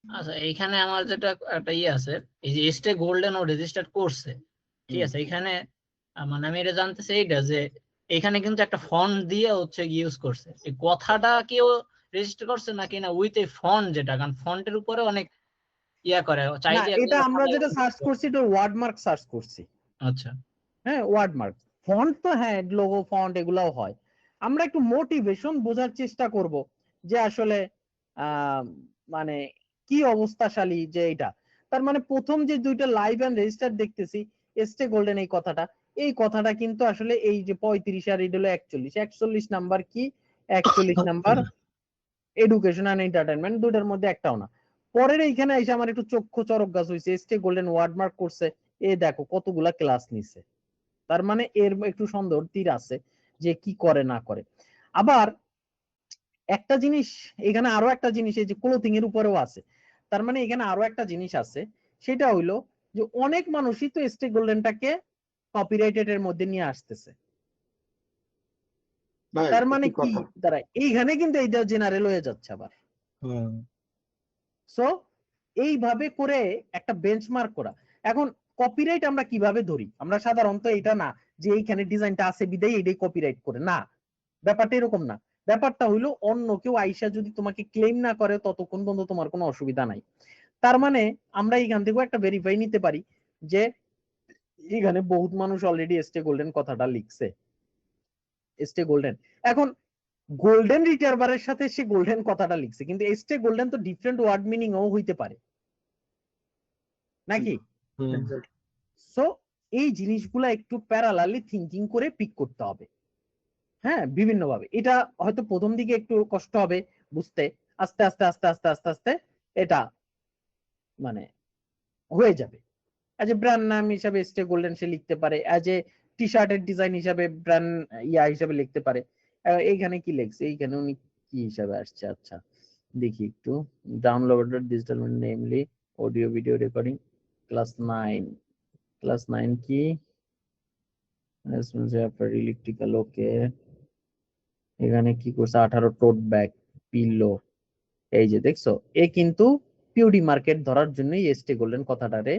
আচ্ছা, এইখানে আমার যেটা একটা ইয়ে আছে, এই যে স্টে গোল্ডেন ও রেজিস্টার করছে, ঠিক আছে, এখানে মানে আমি এটা জানতেছি এইটা যে এখানে কিন্তু একটা ফন্ট দিয়ে হচ্ছে ইউজ করছে, এই কথাটা কেউ রেজিস্টার করছে নাকি না উইথ এ ফন্ট, যেটা কারণ ফন্টের উপরে অনেক ইয়া করে না, চাইলে এটা আমরা যেটা সার্চ করছি এটা ওয়ার্ডমার্ক সার্চ করছি। আচ্ছা, হ্যাঁ ওয়ার্ডমার্ক, ফন্ট তো হ্যাঁ লোগো ফন্ট এগুলাও হয়। আমরা একটু মোটিভেশন বোঝার চেষ্টা করব যে আসলে মানে কি অবস্থাশালী যে এটা। তার মানে প্রথম যে দুইটা লাইভ এন্ড রেজিস্টার দেখতেছি এস্টে গোল্ডেন এই কথাটা কিন্তু আসলে এই যে 35 আর এটা হলো 41 নাম্বার কি, 41 নাম্বার এডুকেশন এন্ড এন্টারটেইনমেন্ট, দুইটার মধ্যে একটাও না। পরের এইখানে এসে আমার একটু চক্ষু চরক গাছ হয়েছে, এসকে গোল্ডেন ওয়ার্ডমার্ক করছে, এ দেখো কতগুলা ক্লাস নিছে, তার মানে এর একটু সন্দেহ তীর আছে যে কি করে না করে। আবার একটা জিনিস এখানে, আরো একটা জিনিস এই যে ক্লোথিং এর উপরেও আছে, তার মানে এখানে আরো একটা জিনিস আছে, সেটা হইলো যে অনেক মানুষই তো স্টেক গোল্ডেনটাকে কপিরাইটেড এর মধ্যে নিয়ে আসতেছে। ভাই তার মানে একটি কি কথা, দাঁড়ায়, এইখানে কিন্তু এইটা জেনারেল হয়ে যাচ্ছে আবার। হুম সো এইভাবে করে একটা বেঞ্চমার্ক করা। এখন কপিরাইট আমরা কিভাবে ধরি? আমরা সাধারণত এটা না যে এইখানে ডিজাইনটা আছে বিদায় এটাই কপিরাইট করে, না, ব্যাপারটা এরকম না। ব্যাপারটা হইলো অন্য কেউ আইসা যদি তোমাকে ক্লেম না করে ততক্ষণ পর্যন্ত তোমার কোনো অসুবিধা নাই। তার মানে আমরা এখান থেকেও একটা ভেরিফাই নিতে পারি যে এখানে বহুত মানুষ অলরেডি এসটে গোল্ডেন কথাটা লিখছে, এসটে গোল্ডেন। এখন গোল্ডেন রিটার্ভারের সাথে সে গোল্ডেন কথাটা লিখছে, কিন্তু এসটে গোল্ডেন তো ডিফারেন্ট ওয়ার্ড মিনিং ও হইতে পারে নাকি? হুম exactly. সো এই জিনিসগুলা একটু প্যারালালি থিঙ্কিং করে পিক করতে হবে। হ্যাঁ, বিভিন্ন ভাবে। এটা হয়তো প্রথম দিকে একটু কষ্ট হবে বুঝতে, আস্তে আস্তে আস্তে আস্তে আস্তে আস্তে এটা মানে হয়ে যাবে। অ্যাজ এ ব্র্যান্ড নাম হিসাবে স্টে গোল্ডেন সে লিখতে পারে, অ্যাজ এ টি শার্টের ডিজাইন হিসাবে ব্র্যান্ড ইয়া হিসাবে লিখতে পারে। এইখানে কি লিখছে, এইখানে উনি কি হিসাবে আসছে, আচ্ছা দেখি একটু। Downloaded digital namely audio video recording class 9, class 9 কি ইলেকট্রিক্যাল, ওকে। এখানে কি করছে, 18 টোট ব্যাগ পিলো, এই যে দেখছো, এ কিন্তু পিউডি মার্কেট ধরার জন্যই এসটি গোল্ডেন কথাটারে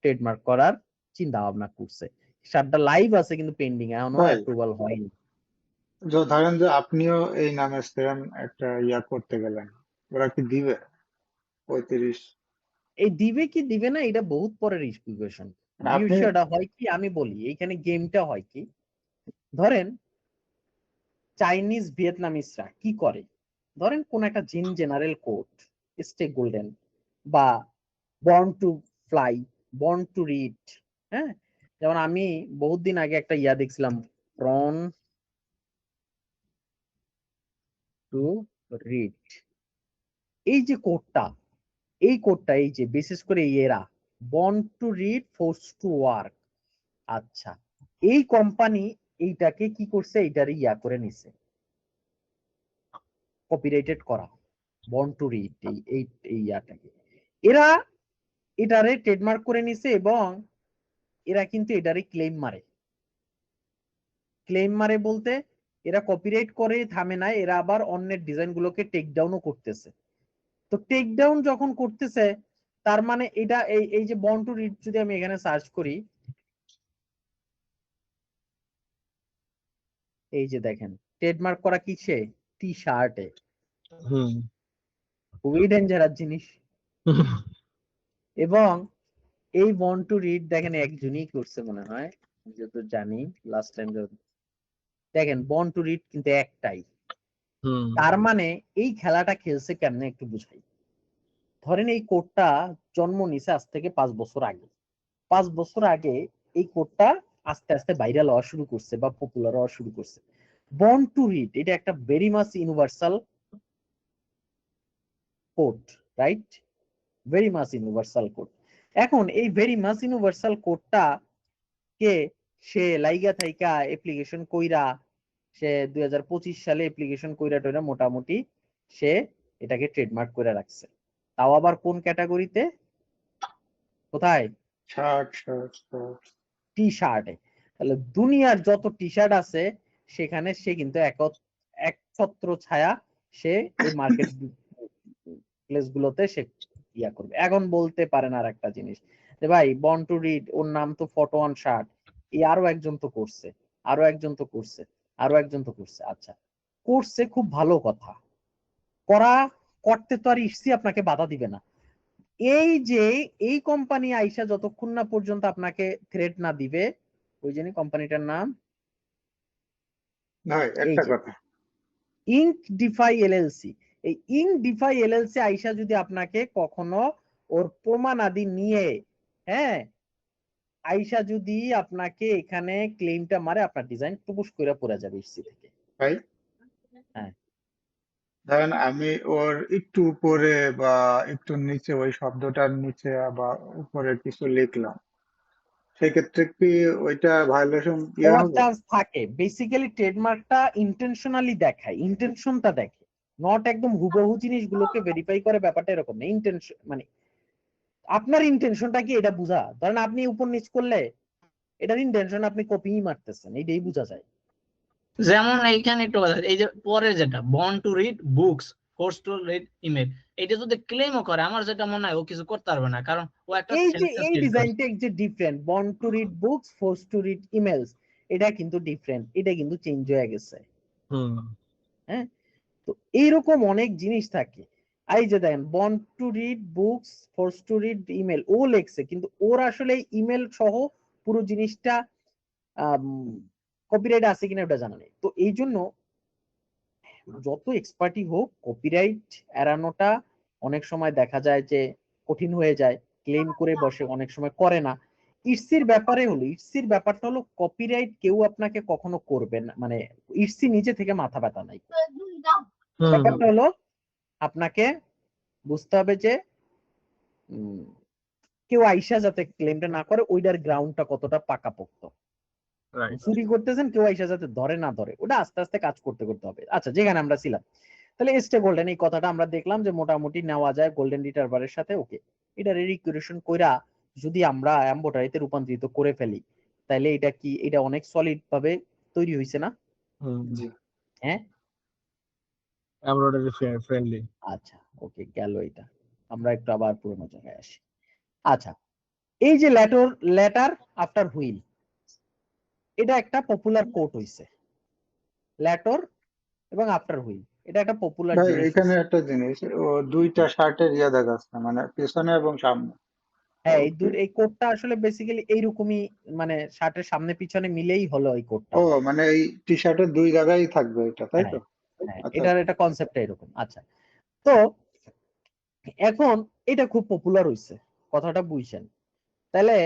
ট্রেডমার্ক করার চিন্তা ভাবনা করছে। শার্টটা লাইভ আছে কিন্তু পেন্ডিং, এখনো ভাই অ্যাপ্রুভাল হয়নি। ধরেন যে আপনিও এই নামে সেম একটা ইয়া করতে গেলেন, ওরা কি দিবে 35? এই দিবে কি দিবে না এটা বহুত পরের ইকুয়েশন। আপনি বিষয়টা হয় কি আমি বলি, এইখানে গেমটা হয় কি, ধরেন চাইনিজ ভিয়েতনামিজরা কি করে, ধরেন কোন একটা জিন জেনারেল কোড, স্টে গোল্ডেন বা born to fly, born to read, হ্যাঁ, যেমন আমি বহুত দিন আগে একটা ইয়া দেখছিলাম, বর্ন টু রিড, এই যে কোডটা, এই কোডটা এই যে বিশেষ করে এরা born to read force to work, আচ্ছা এই কোম্পানি এইটাকে কি করছে, এইটার ইয়া করে নিছে, কপিরাইটেড করা, বর্ন টু রিড এই ইয়াটাকে এরা এটারে ট্রেডমার্ক করে নিছে, এবং এরা কিন্তু এটারে ক্লেম মারে। ক্লেম মারে বলতে এরা কপিরাইট করে থামে না, এরা আবার অন্যের ডিজাইন গুলোকে টেক ডাউনও করতেছে। তো টেক ডাউন যখন করতেছে, তার মানে এটা এই যে বর্ন টু রিড যদি আমি এখানে সার্চ করি, এই যে দেখেন ট্রেডমার্ক করা কিসে, টি শার্টে, হুম খুবই ডেঞ্জারাস জিনিস। এবং এই বর্ন টু রিড দেখেন একজনই করছে মনে হয়, যত জানি লাস্ট টাইম দেখেন বর্ন টু রিড কিন্তু একটাই। হুম তার মানে এই খেলাটা খেলছে কেমনে একটু বুঝাই। ধরেন এই কোডটা জন্ম নিছে আজ থেকে 5 বছর আগে, 5 বছর আগে এই কোডটা আস্তে আস্তে ভাইরাল হওয়া শুরু করছে বা পপুলার হওয়া শুরু করছে। বর্ন টু রিড এটা একটা very much universal code, right, very much universal code. এখন এই ভেরি মাচ ইউনিভার্সাল কোডটা কে সে লাইগা থাইকা অ্যাপ্লিকেশন কইরা, সে 2025 সালে অ্যাপ্লিকেশন কইরা টইরা মোটামুটি সে এটাকে ট্রেডমার্ক করে রাখছে, তাও আবার কোন ক্যাটাগরিতে, কোথায়, শার্ট শার্ট শার্ট টি শার্টে। তাহলে দুনিয়ার যত টি শার্ট আছে সেখানে সে কিন্তু একছত্র ছায়া সে এই মার্কেট প্লেস গুলোতে সে ইয়া করবে। এখন বলতে পারেন আর একটা জিনিস যে ভাই বর্ন টু রিড ওর নাম তো ফটো অন শার্ট, এই আরো একজন তো করছে, আরো একজন তো করছে, আরো একজন তো করছে, আচ্ছা করছে খুব ভালো কথা, করা করতে তো আর ইসি আপনাকে বাধা দিবে না। এই যে এই কোম্পানি আইসা যতক্ষণ না পর্যন্ত আপনাকে থ্রেট না দিবে, ওই জন্য কোম্পানিটার নাম ভাই এই একটা যে কথা, ইঙ্ক ডিফাই এলএলসি। এই ইঙ্ক ডিফাই এলএলসি আইসা যদি আপনাকে কখনো ওর প্রমাণ আদি নিয়ে, হ্যাঁ, আইসা যদি আপনাকে এখানে ক্লেমটা মারে, আপনার ডিজাইন টুপুস করে পড়ে যাবে ইসি থেকে। ভাই হ্যাঁ, ধরেন আমি ওর একটু উপরে বা একটু নিচে, ওই শব্দটার নিচে বা উপরে কিছু লিখলাম, সেক্ষেত্রে কি ওইটা ভায়োলেশন ইয়ে হওয়ার হবে? চান্স থাকে। বেসিক্যালি ট্রেডমার্কটা ইন্টেনশনালি দেখায়, ইন্টেনশনটা দেখে, নট একদম হুবহু জিনিসগুলোকে ভেরিফাই করে, ব্যাপারটা এরকম না। ইন্টেনশন মানে আপনার ইন্টেনশনটা কি এটা বোঝা। ধরেন আপনি উপর নিচ করলে এটার ইন্টেনশন আপনি কপিই মারতেছেন, এইটাই বোঝা যায়। যেমন এইখানে একটু কথা, এই যে পরে যেটা bond to read books, force to read email, এটা যদি ক্লেমও করে আমার যেটা মনে হয় ও কিছু করতে পারবে না, কারণ ও একটা এই যে সেন্টেন্স এই রিড করছে। ডিজাইনটা যে different, bond to read books, force to read emails, এটা কিন্তু ডিফারেন্ট, এটা কিন্তু চেঞ্জ হয়ে গেছে। হুম হ্যাঁ, তো এইরকম অনেক জিনিস থাকে। এই যে দেখেন bound to read books, force to read email, ও লেখছে কিন্তু ওর আসলে ইমেল সহ পুরো জিনিসটা কপিরাইট আছে কিনা ওটা জানা নেই। তো এই জন্য যত এক্সপার্টই হোক, কপিরাইট এড়ানোটা অনেক সময় দেখা যায় যে কঠিন হয়ে যায়, ক্লেম করে বসে, অনেক সময় করে না। ইটসির ব্যাপারে হলো, ইটসির ব্যাপারটা হলো কপিরাইট কেউ আপনাকে কখনো করবে না, মানে ইটসি নিজে থেকে মাথা ব্যথা নাই। হুম ব্যাপারটা হলো আপনাকে বুঝতে হবে যে কেউ আইসা যাতে ক্লেমটা না করে, ওইটার গ্রাউন্ডটা কতটা পাকাপোক্ত। রাইট চুরি করতেছেন, কেউ আইসা যাতে ধরে না ধরে, ওটা আস্তে আস্তে কাজ করতে করতে হবে। আচ্ছা, যেখানে আমরা ছিলাম, তাহলে এস্টে গোল্ডেন এই কথাটা আমরা দেখলাম যে মোটামুটি নেওয়া যায় গোল্ডেন রিটার্ভারের সাথে। ওকে, এটা রিকুরেশন কইরা যদি আমরা এমব্রয়ডারিতে রূপান্তরিত করে ফেলি, তাহলে এটা কি, এটা অনেক সলিড ভাবে তৈরি হয়েছে না? হুম জি। হ্যাঁ, এমব্রয়ডারি ফ্রেন্ডলি। আচ্ছা, ওকে, গেল এটা। আমরা একটু আবার পুরোনো জায়গায় আসি। আচ্ছা, এই যে লেটার আফটার হুইল, এটা একটা পপুলার কোট হইছে। লেটর এবং আফটার হুইল, এটা একটা পপুলার ভাই জিনিস এখানে হইছে। একটা জিনিস, ও দুইটা শার্টের ইয়ে দেখাচ্ছে, মানে পিছনে এবং সামনে। হ্যাঁ, ও এই কোডটা আসলে বেসিক্যালি এইরকমই, মানে শার্টের সামনে পিছনে মিলেই হলো এই কোডটা। ও মানে এই টি শার্টের দুই জায়গায় থাকবে এটা, তাই হ্যাঁ, তো? হ্যাঁ, আচ্ছা এটার এটা কনসেপ্টটা এরকম। আচ্ছা, তো এখন এটা খুব পপুলার হইছে, কথাটা বুঝছেন। তাহলে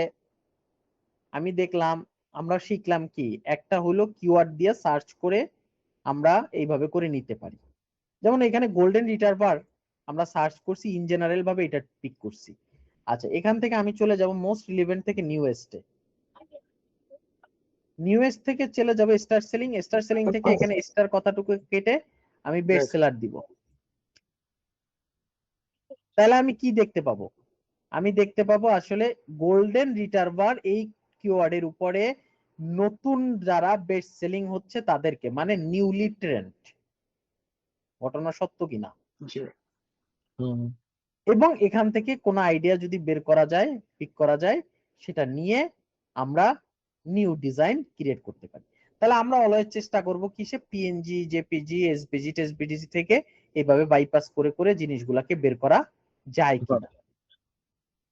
আমি দেখলাম, আমরা শিখলাম কি, একটা হলো কিওয়ার্ড দিয়ে সার্চ করে আমরা এইভাবে করে নিতে পারি। যেমন এখানে গোল্ডেন রিটার্ভার আমরা সার্চ করছি, ইন জেনারেল ভাবে এটা পিক করছি। আচ্ছা, এখান থেকে আমি চলে যাব মোস্ট রিলেভেন্ট থেকে নিউয়েস্টে, নিউয়েস্ট থেকে চলে যাবে স্টার সেলিং, স্টার সেলিং থেকে এখানে স্টার কথাটুকু কেটে আমি বেস্ট বেশ। সেলার দিব। তাহলে আমি কি দেখতে পাবো? আমি দেখতে পাবো আসলে গোল্ডেন রিটার্ভার এই কিওয়ার্ডের উপরে নতুন যারা বেস্ট সেলিং হচ্ছে তাদেরকে, মানে নিউলি ট্রেন্ড। ঘটনা সত্য কিনা? জি। হুম এবং এখান থেকে কোন আইডিয়া যদি বের করা যায়, পিক করা যায়, সেটা নিয়ে আমরা নিউ ডিজাইন ক্রিয়েট করতে পারি। তাহলে আমরা অলওয়েজ চেষ্টা করব কিসে, পিএনজি, জেপিজি, এসপিজি, টেসপিডিজি থেকে এইভাবে বাইপাস করে করে জিনিসগুলাকে বের করা যায় কিনা।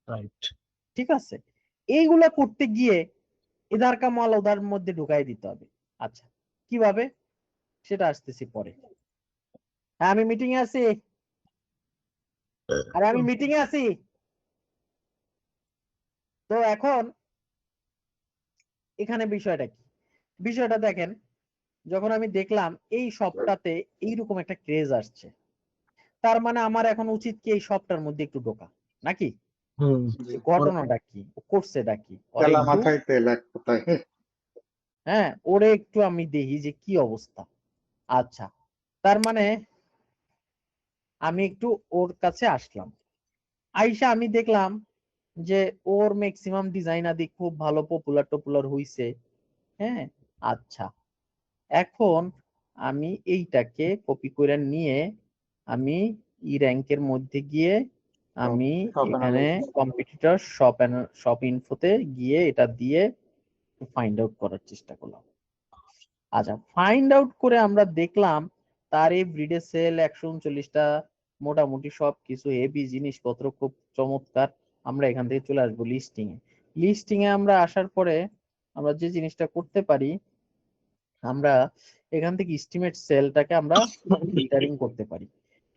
রাইট। ঠিক আছে, এইগুলা করতে গিয়ে এদার কামাল ওদার মধ্যে ঢুকাই দিতে হবে। আচ্ছা, কিভাবে সেটা আসতেছি পরে। হ্যাঁ, আমি মিটিং এ আছি, আরে আমি মিটিং এ আছি। তো এখন এখানে বিষয়টা কি, বিষয়টা দেখেন, যখন আমি দেখলাম এই শপটাতে এইরকম একটা ক্রেজ আসছে, তার মানে আমার এখন উচিত কি এই শপটার মধ্যে একটু ঢোকা, নাকি? হুম জি। ঘটনাটা কি, ও করছেটা কি, ওরে তেলা একটু, মাথায় তেল এক কথায়। হ্যাঁ, ওরে একটু আমি দেখি যে কি অবস্থা। আচ্ছা, তার মানে আমি একটু ওর কাছে আসলাম, আইসা আমি দেখলাম যে ওর ম্যাক্সিমাম ডিজাইন আদি খুব ভালো পপুলার টপুলার হইছে। হ্যাঁ, আচ্ছা, এখন আমি এইটাকে কপি করে নিয়ে আমি ই র্যাঙ্কের মধ্যে গিয়ে আমি শপ এখানে অ্যানালাইসিস। কম্পিটিটর শপ ইনফোতে গিয়ে এটা দিয়ে ফাইন্ড আউট করার চেষ্টা করলাম। আচ্ছা, ফাইন্ড আউট করে আমরা দেখলাম তার এই ব্রিডে সেল 139টা, মোটামুটি সব কিছু হেভি জিনিসপত্র, খুব চমৎকার। আমরা এখান থেকে চলে আসবো লিস্টিং এ। লিস্টিং এ আমরা আসার পরে আমরা যে জিনিসটা করতে পারি, আমরা এখান থেকে এস্টিমেট সেলটাকে আমরা ফিল্টারিং করতে পারি।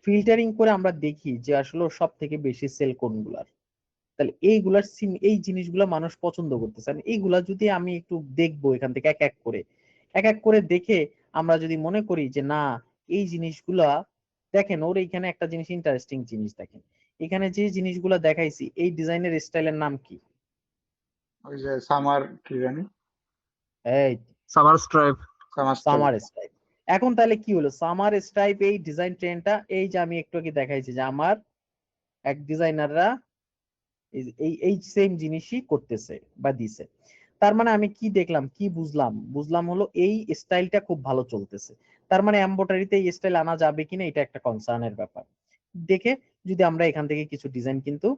ফিল্টারিং করে আমরা দেখি যে আসলে সব থেকে বেশি সেল কোনগুলার। তাহলে এইগুলার এই জিনিসগুলা মানুষ পছন্দ করতেছে, এইগুলা যদি আমি একটু দেখবো এখান থেকে এক এক করে, এক এক করে দেখে আমরা যদি মনে করি যে না, এই জিনিসগুলা, দেখেন ওর এইখানে একটা জিনিস, ইন্টারেস্টিং জিনিস দেখেন, এখানে যে জিনিসগুলা দেখাইছি এই ডিজাইনের স্টাইলের নাম কি? ওই যে সামার কি জানি, এই summer stripe. Summer summer stripe. এখন তাহলে কি হলো সামার স্ট্রাইপ এই ডিজাইন ট্রেন্ডটা, এই যে আমি একটু আগে দেখাইছি যে আমার এক ডিজাইনাররা এই এই সেম জিনিসই করতেছে বা দিছে। তার মানে আমি কি দেখলাম, কি বুঝলাম হলো এই স্টাইলটা খুব ভালো চলতেছে। তার মানে এমব্রয়ডারিতে এই স্টাইল আনা যাবে কিনা এটা একটা কনসার্নের ব্যাপার। দেখে যদি আমরা এখান থেকে কিছু ডিজাইন কিন্তু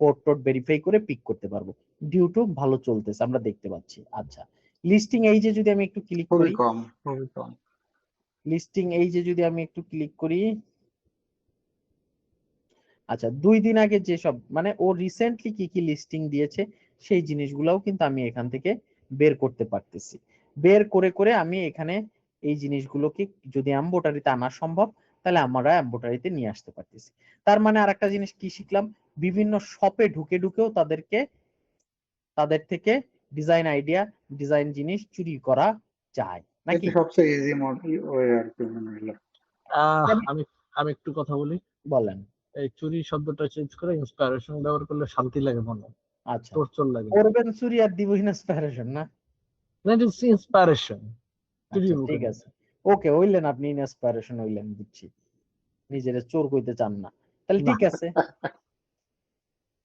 কোড টোড ভেরিফাই করে পিক করতে পারবো। ডিউটুব ভালো চলতেছে আমরা দেখতে পাচ্ছি। আচ্ছা, লিস্টিং এই যে যদি আমি একটু ক্লিক খুবই করি, কম, খুবই কম। লিস্টিং এই যে যদি আমি একটু ক্লিক করি, আচ্ছা 2 দিন আগে যেসব মানে ও রিসেন্টলি কি কি লিস্টিং দিয়েছে সেই জিনিসগুলোও কিন্তু আমি এখান থেকে বের করতে পারতেছি। বের করে আমি এখানে এই জিনিসগুলোকে যদি এমব্রয়ডারিতে আনা সম্ভব তাহলে আমরা এমব্রয়ডারিতে নিয়ে আসতে পারতেছি। তার মানে আরেকটা জিনিস কি শিখলাম, বিভিন্ন শপে ঢুকেও তাদের থেকে ডিজাইন আইডিয়া, ডিজাইন জিনিস চুরি করা যায় নাকি? এটা সবচেয়ে ইজি ওয়ে আর কি মনে হলো। আমি আমি একটু কথা বলি। বলেন। এই চুরি শব্দটা চেঞ্জ করে ইন্সপিরেশন ব্যবহার করলে শান্তি লাগে মনে, আচ্ছা, তোর লাগে। করবেন চুরি আর দিব ইন্সপিরেশন না? ইন্সপিরেশন আচ্ছা ঠিক আছে, ওকে হইলেন, আপনি ইন্সপিরেশন হইলেন, বুঝছি। নিজের চোর কইতে চান না, তাহলে ঠিক আছে।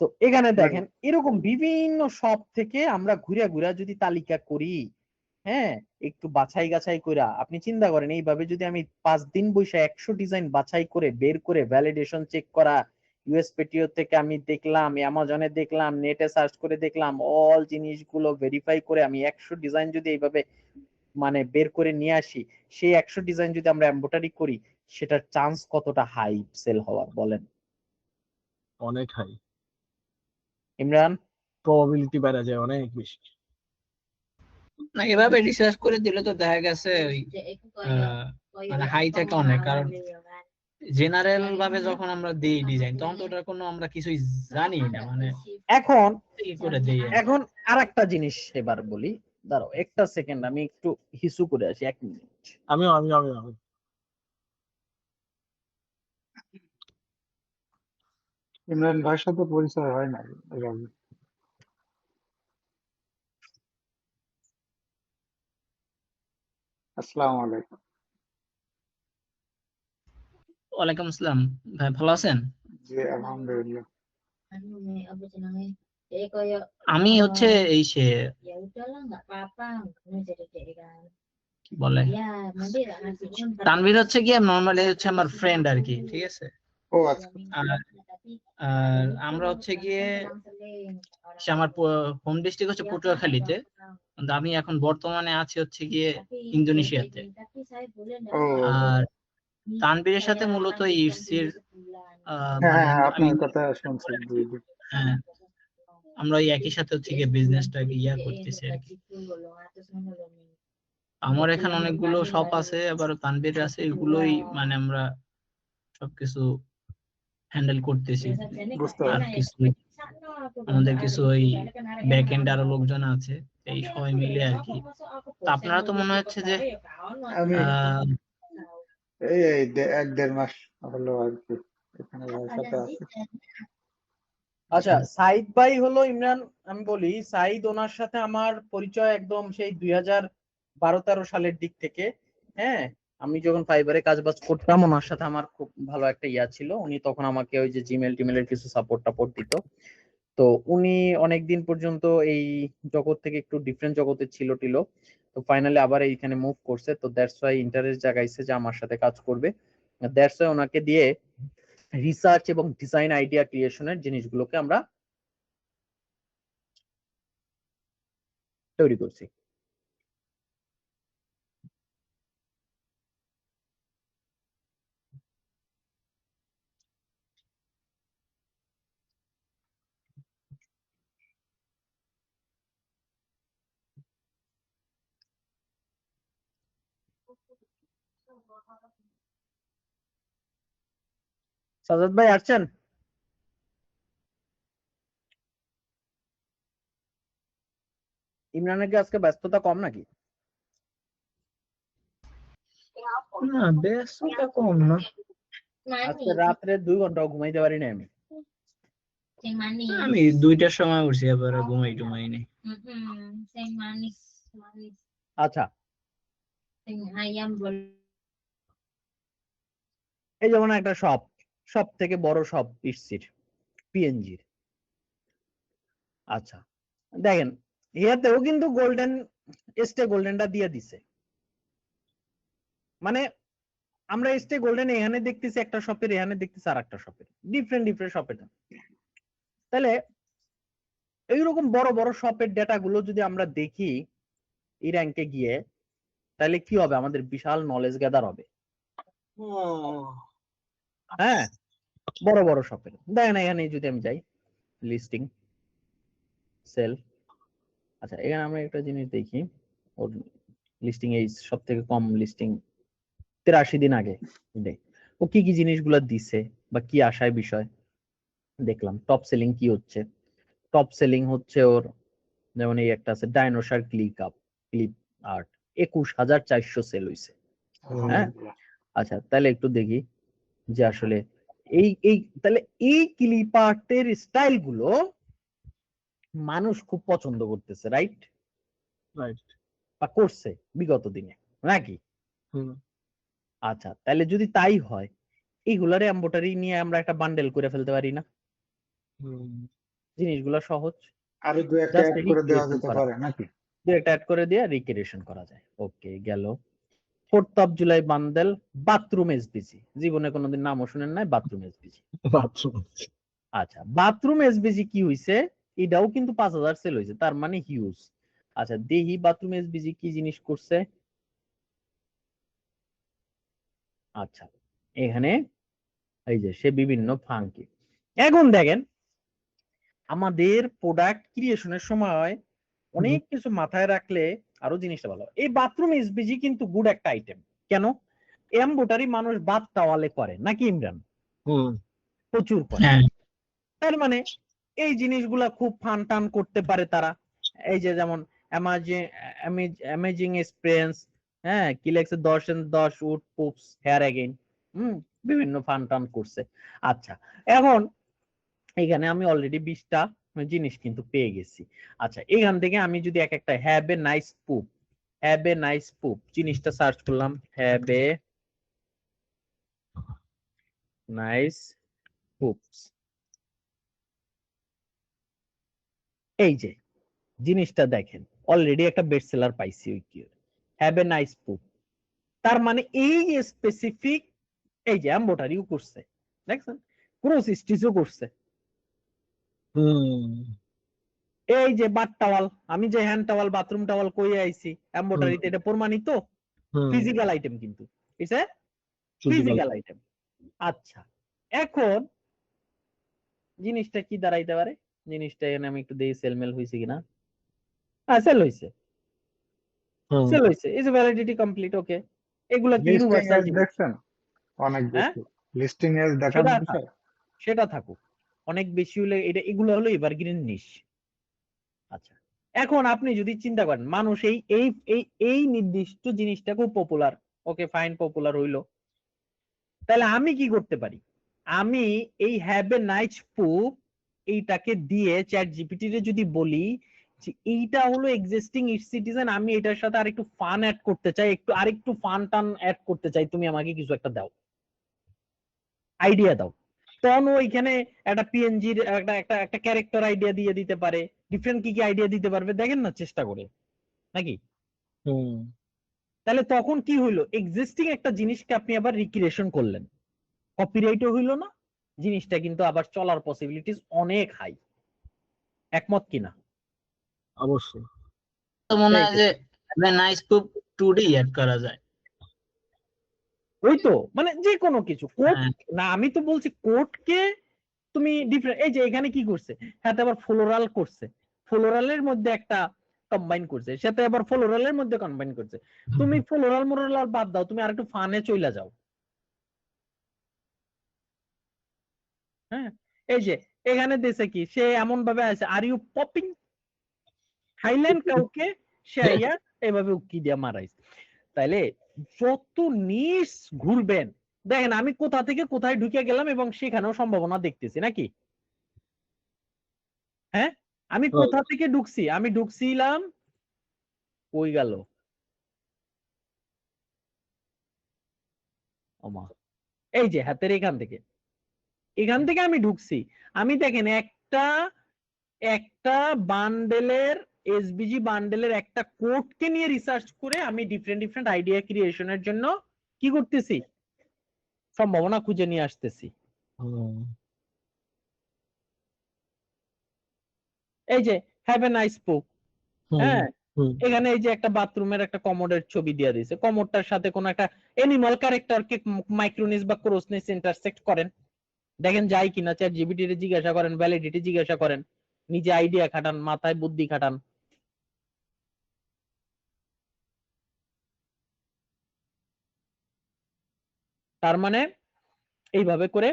তো এখানে দেখেন এরকম বিভিন্ন শপ থেকে আমরা ঘুরে যদি তালিকা করি, হ্যাঁ, একটু বাছাই গাছাই কইরা, আপনি চিন্তা করেন এইভাবে যদি আমি 5 দিন বসে 100 ডিজাইন বাছাই করে বের করে ভ্যালিডেশন চেক করা, ইউএসপিটিও থেকে আমি দেখলাম, অ্যামাজনে দেখলাম, নেটে সার্চ করে দেখলাম, অল জিনিসগুলো ভেরিফাই করে আমি 100 ডিজাইন যদি এইভাবে মানে বের করে নিয়ে আসি, সেই 100 ডিজাইন যদি আমরা এমব্রয়ডারি করি সেটার চান্স কতটা হাই সেল হওয়ার বলেন? অনেক হাই, ইমরান? প্রবাবিলিটি বেড়ে যায় অনেক বেশি। না এভাবে রিসার্চ করে দিলে তো দেখা গেছে ওই মানে হাই থাকে অনেক, কারণ জেনারেল ভাবে যখন আমরা দিই ডিজাইন তখন তো ওটার কোনো আমরা কিছুই জানি না, মানে এখন কি করে দিই। এখন আরেকটা জিনিস এবার বলি, দাঁড়াও একটা সেকেন্ড আমি একটু হিসু করে আসি, 1 মিনিট। আমিও আমিও আমিও আমিও ইমরান ভাইয়ের সাথে পরিচয় হয় না এভাবে। আসসালামু আলাইকুম। ওয়ালাইকুম আসসালাম ভাই, ভালো আছেন? জি আলহামদুলিল্লাহ। আমি হচ্ছে এই সে কি বলে তানভীর হচ্ছে গিয়ে নরমালি হচ্ছে আমার ফ্রেন্ড আর কি, ঠিক আছে। ও আচ্ছা, আর আমরা হচ্ছে গিয়ে সে আমার হোম ডিস্ট্রিক্ট হচ্ছে পটুয়াখালীতে, কিন্তু আমি এখন বর্তমানে আছি হচ্ছে গিয়ে ইন্দোনেশিয়াতে। ও আর তানভীরের সাথে মূলত ইটসির হ্যাঁ মানে হ্যাঁ, আমি আপনার কথা শুনছি। জি জি। হ্যাঁ, আমরা ওই একই সাথে হচ্ছে গিয়ে বিজনেসটাকে ইয়া করতেছি আর কি। আমার এখানে অনেকগুলো শপ আছে, আবার তানভীর আছে, এগুলোই মানে আমরা সবকিছু হ্যান্ডেল করতেছি। বুঝতে আর পারছি। কিছু আমাদের কিছু ওই ব্যাক এন্ড আরো লোকজন আছে, এই সবাই মিলে আর কি। তো আপনারা তো মনে হচ্ছে যে আমি আহ, এই এই 1-1.5 মাস হলো আর কি এখানে ভাইয়ের সাথে আছি। আচ্ছা, সাইদ ভাই হলো ইমরান, আমি বলি সাইদ, ওনার সাথে আমার পরিচয় একদম সেই 2012-13 সালের দিক থেকে। হ্যাঁ, আমি যখন ফাইবারে কাজ বাজ করতাম ওনার সাথে আমার খুব ভালো একটা ইয়া ছিল। উনি তখন আমাকে ওই যে জিমেল টিমেলের কিছু সাপোর্ট টাপোর্ট দিত। তো উনি অনেকদিন পর্যন্ত এই জগৎ থেকে একটু ডিফারেন্ট জগতে ছিল। তো ফাইনালি আবার এইখানে মুভ করছে, তো দ্যাটস ওয়াই ইন্টারেস্ট জাগাইছে যে আমার সাথে কাজ করবে। দ্যাটস ওয়াই ওনাকে দিয়ে রিসার্চ এবং ডিজাইন আইডিয়া ক্রিয়েশনের জিনিসগুলোকে আমরা তৈরি করছি। সাজাদ ভাই আসছেন? ইমরানের কি আজকে ব্যস্ততা কম নাকি? না ব্যস্ততা কম না, আজকে রাত্রে 2 ঘন্টাও ঘুমাইতে পারি না আমি। আমি 2টার সময় উঠছি, আবার ঘুমাই টুমাই নেই। Saya manis, manis. আচ্ছা, Saya ayam bol. এই যেমন একটা শপ, সব থেকে বড় শপ ইটসির পিএনজির। আচ্ছা, দেখেন ইয়াতেও কিন্তু গোল্ডেন স্টে গোল্ডেনটা দিয়ে দিছে। মানে আমরা স্টে গোল্ডেন এখানে দেখতেছি একটা শপের, এখানে দেখতেছি আর একটা শপের, ডিফারেন্ট ডিফারেন্ট শপের। তাহলে এইরকম বড় বড় শপের ডেটা গুলো যদি আমরা দেখি এই র্যাঙ্কে গিয়ে, তাহলে কি হবে? আমাদের বিশাল নলেজ গ্যাদার হবে। হ্যাঁ, বড় বড় শপের দেখেন এখানে যদি আমি যাই লিস্টিং সেল, আচ্ছা এখানে আমরা একটা জিনিস দেখি, ওর লিস্টিং এই সব থেকে কম লিস্টিং 83 দিন আগে দেখ ও কি কি জিনিসগুলো দিছে বা কি আশায় বিষয় দেখলাম। টপ সেলিং কি হচ্ছে? টপ সেলিং হচ্ছে ওর যেমন এই একটা আছে ডাইনোসর ক্লিপ আর্ট 21,400 সেল হইছে। হ্যাঁ, আচ্ছা তাহলে একটু দেখি যে আসলে এই তাহলে এই ক্লিপ আর্টের স্টাইল গুলো মানুষ খুব পছন্দ করতেছে, রাইট? রাইট। বা করছে বিগত দিনে নাকি? আচ্ছা, তাহলে যদি তাই হয় এইগুলার এমব্রয়ডারি নিয়ে আমরা একটা বান্ডেল করে ফেলতে পারি না? জিনিসগুলো সহজ, আরো দু একটা জাস্ট অ্যাড করে দেওয়া রিক্রিয়েশন যেতে করা, পারে নাকি? দু একটা অ্যাড করে দিয়ে রিক্রিয়েশন করা যায়। ওকে, গেল 4th of July bundle bathroom SBG, জীবনে কোনোদিন নামও শুনেন নাই বাথরুম এসবিজি। আচ্ছা, বাথরুম এসবিজি কি হইছে? এটাও কিন্তু 5,000 সেল হইছে, তার মানে হিউজ। আচ্ছা দেখি বাথরুম এসবিজি কি জিনিস করছে। আচ্ছা এখানে এই যে সে বিভিন্ন ফাঙ্কি। এখন দেখেন আমাদের প্রোডাক্ট ক্রিয়েশনের সময় অনেক কিছু মাথায় রাখলে আরো জিনিসটা ভালো। এই বাথরুম এসবিজি কিন্তু গুড একটা আইটেম। কেন? এমব্রয়ডারি মানুষ বাথ টাওয়ালে করে নাকি ইমরান? প্রচুর করে। তার মানে এই জিনিসগুলা খুব ফান টান করতে পারে তারা। এই যে যেমন অ্যামেজিং এক্সপিরিয়েন্স, হ্যাঁ কি লেখছে 10 উড পুপস হেয়ার এগেইন, বিভিন্ন ফান টান করছে। আচ্ছা এখন এখানে আমি অলরেডি 20টা জিনিস কিন্তু পেয়ে গেছি। আচ্ছা এখান থেকে আমি যদি এক একটা হ্যাভ এ নাইস পুপ জিনিসটা সার্চ করলাম, হ্যাভ এ নাইস পুপস, এই যে জিনিসটা দেখেন অলরেডি একটা বেস্ট সেলার পাইছি উইকির, হ্যাভ এ নাইস পুপ। তার মানে এই স্পেসিফিক এই যে এমব্রয়ডারিও করছে, দেখছেন ক্রস স্টিচও করছে। এই যে বাথ টাওয়াল, আমি যে হ্যান্ড টাওয়াল বাথরুম টাওয়াল কই আইছি এমব্রয়ডারিতে, এটা প্রমাণিত ফিজিক্যাল আইটেম, কিন্তু এটা ফিজিক্যাল আইটেম। আচ্ছা এখন জিনিসটা কি দাঁড়াইতে পারে? জিনিসটা এখানে আমি একটু দেখি সেলমেল হইছে কিনা। হ্যাঁ সেল হইছে, সেল হইছে, ইজ ভ্যালিডিটি কমপ্লিট। ওকে, এগুলা কি লিস্টিং ইউনিভার্সাল এজ জিনিস? দেখছেন অনেক হ্যাঁ বেশি, লিস্টিং এজ দেখার বিষয়। সেটা থাকুক, অনেক বেশি হলে এটা এগুলো হলো এভারগ্রিন নিশ। আচ্ছা এখন আপনি যদি চিন্তা করেন মানুষ এই এই এই এই নির্দিষ্ট জিনিসটা খুব পপুলার, ওকে ফাইন পপুলার হইলো, তাহলে আমি কি করতে পারি? আমি এই হ্যাভ এ নাইস পুপ এইটাকে দিয়ে চ্যাট জিপিটি রে যদি বলি যে এইটা হলো এক্সিস্টিং সিটিজেন, আমি এটার সাথে আরেকটু ফান অ্যাড করতে চাই, আরেকটু ফান টান অ্যাড করতে চাই, তুমি আমাকে কিছু একটা দাও, আইডিয়া দাও। তখন ওইখানে একটা পিএনজির একটা একটা একটা ক্যারেক্টার আইডিয়া দিয়ে দিতে পারে, ডিফারেন্ট কি কি আইডিয়া দিতে পারবে দেখেন না চেষ্টা করে নাকি? তাহলে তখন কি হইলো? এক্সিস্টিং একটা জিনিসকে আপনি আবার রিক্রিয়েশন করলেন, কপিরাইটও হইলো না, জিনিসটা কিন্তু আবার চলার পসিবিলিটিস অনেক হাই। একমত কিনা? অবশ্যই। তো মনে হয় যে নাইস পুপ 2D অ্যাড করা যায়। ওই তো মানে যে কোনো কিছু কোড না, আমি তো বলছি কোডকে তুমি ডিফারেন্ট। এই যে এখানে কি করছে, সাথে আবার ফ্লোরাল করছে, ফ্লোরালের মধ্যে একটা কম্বাইন করছে, সাথে আবার ফ্লোরালের মধ্যে কম্বাইন করছে। তুমি ফ্লোরাল মোরাল বাদ দাও, তুমি আরেকটু ফানে চলে যাও। হ্যাঁ এই যে এখানে দেশে কি সে এমন ভাবে আছে, আর ইউ পপিং থাইল্যান্ড কাউকে সে আইয়া এভাবে উকি দিয়া মারাইছে। তাইলে যত নিস ঘুরবেন দেখেন আমি কোথা থেকে কোথায় ঢুকে গেলাম এবং সেখানেও সম্ভাবনা দেখতেছি নাকি? হ্যাঁ আমি কোথা থেকে ঢুকছি? আমি ঢুকছিলাম কই গেল? ওমা, এই যে হাতের এখান থেকে আমি ঢুকছি। আমি দেখেন একটা বান্ডেলের এসবিজি বান্ডেলের একটা কোডকে নিয়ে রিসার্চ করে আমি ডিফারেন্ট আইডিয়া ক্রিয়েশনের জন্য কি করতেছি, সম্ভাবনা খুঁজে নিয়ে আসতেছি। হুম, এই যে হ্যাভ এ নাইস বুক, হুম, হ্যাঁ, হুম, এখানে এই যে একটা বাথরুমের একটা কমোডের ছবি দিয়ে দিয়েছে, কমোডটার সাথে কোন একটা এনিমাল ক্যারেক্টারকে মাইক্রোনিস বা ক্রোসনিস ইন্টারসেক্ট করেন, দেখেন যায় কিনা। চ্যাট জিপিটি জিজ্ঞাসা করেন, ভ্যালিডিটি জিজ্ঞাসা করেন, নিজে আইডিয়া খাটান, মাথায় বুদ্ধি খাটান। তার মানে এইভাবে করে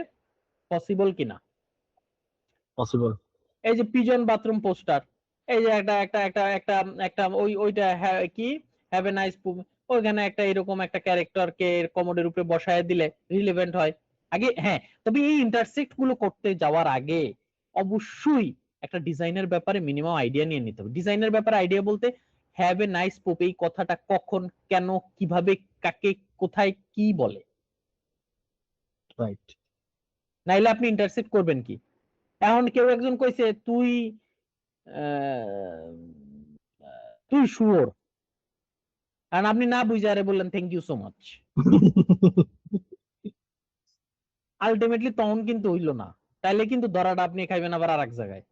পসিবল কিনা। পসিবল। এই যে পিজন বাথরুম পোস্টার, এই যে একটা একটা একটা একটা একটা ওইটা কি হ্যাভ এ নাইস, ওইখানে একটা এরকম একটা ক্যারেক্টারকে কমোডের উপরে বসায় দিলে রিলেভেন্ট হয়। আগে হ্যাঁ, তবে এই ইন্টারসেক্ট গুলো করতে যাওয়ার আগে অবশ্যই একটা ডিজাইনের ব্যাপারে মিনিমাম আইডিয়া নিয়ে নিতে হবে। ডিজাইনের ব্যাপারে আইডিয়া বলতে হ্যাভ এ নাইস পোপ এই কথাটা কখন, কেন, কিভাবে, কাকে, কোথায়, কি বলে, রাইট। নাইলে আপনি ইন্টারসেক্ট করবেন কি? এখন কেউ একজন কইছে তুই শুয়োর, কারণ আপনি না বুঝারে বললেন thank you so much, ultimately তখন কিন্তু হইলো না। তাইলে কিন্তু ধরাটা আপনি খাইবেন আবার আর এক জায়গায়।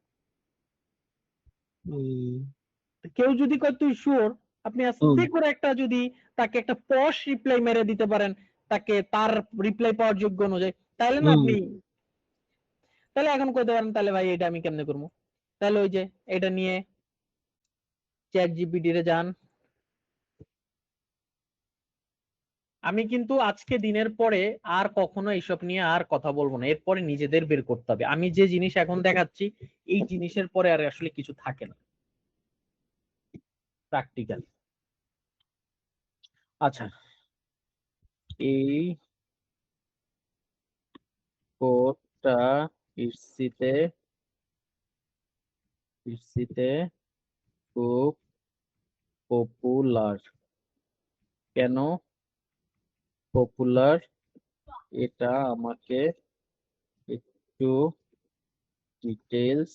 কেউ যদি কয় তুই শুয়োর, আপনি আস্তে করে একটা যদি তাকে একটা পশ রিপ্লাই মেরে দিতে পারেন, তাকে তার রিপ্লাই পাওয়ার যোগ্য অনুযায়ী, তাইলে না আপনি, তাহলে এখন কইতে পারেন তাহলে ভাই এটা আমি কেমনে করবো? তাহলে ওই যে এটা নিয়ে চ্যাট জিপিটি রে যান। আমি কিন্তু আজকে দিনের পরে আর কখনো এইসব নিয়ে আর কথা বলবো না, এরপরে নিজেদের বের করতে হবে। আমি যে জিনিস এখন দেখাচ্ছি এই জিনিসের পরে আর আসলে কিছু থাকে না প্র্যাকটিক্যাল। আচ্ছা, এই কোডটা ইসিতে খুব পপুলার। কেন পপুলার এটা আমাকে একটু ডিটেলস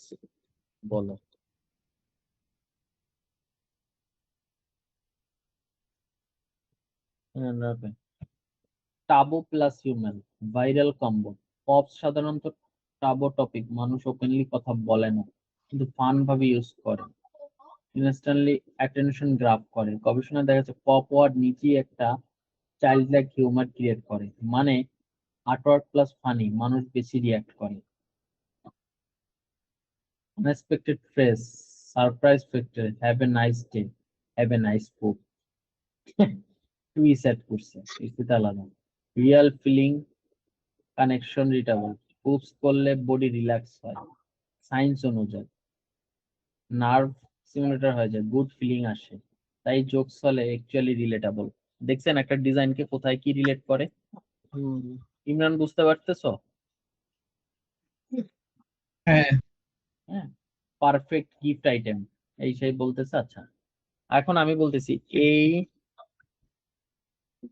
বলো। Taboo plus human viral combo. Poop সাধারণত টাবু টপিক মানুষ ওপেনলি কথা বলে না, কিন্তু ফান ভাবে ইউজ করে, ইনস্ট্যান্টলি অ্যাটেনশন গ্রাফ করে। গবেষণায় দেখা যাচ্ছে পপ ওয়ার্ড নিজেই একটা চাইল্ড লাইক হিউমার ক্রিয়েট করে, মানে আর্টওয়ার্ক প্লাস ফানি মানুষ বেশি রিয়াক্ট করে। Unexpected phrase, surprise factor, have a nice day, have a nice book, টুই সেট করছে, এটা আলাদা। Real feeling, connection relatable, poops করলে বডি রিল্যাক্স হয়, সায়েন্স অনুযায়ী নার্ভ সিমুলেটর হয়ে যায়, গুড ফিলিং আসে, তাই জোকস হলে অ্যাকচুয়ালি রিলেটেবল। দেখছেন একটা ডিজাইনকে কোথায় কি রিলেট করে? ইমরান বুঝতে পারতেছো? হ্যাঁ, হ্যাঁ, পারফেক্ট গিফট আইটেম এই সেই বলতেছে। আচ্ছা, এখন আমি বলতেছি এই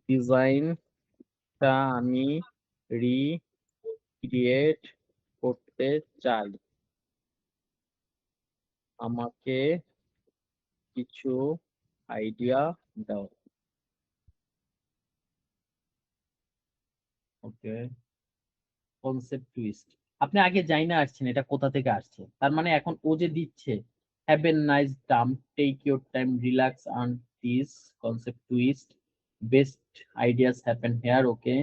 ডিজাইনটা আমি রিক্রিয়েট করতে চাই, আমাকে কিছু আইডিয়া দাও। ওকে, কনসেপ্ট টুইস্ট। আপনি আগে যাই না আসছেন এটা কোথা থেকে আসছে, তার মানে এখন ও যে দিচ্ছে have a nice dump, take your time, relax on this concept twist, best ideas happen here. Okay,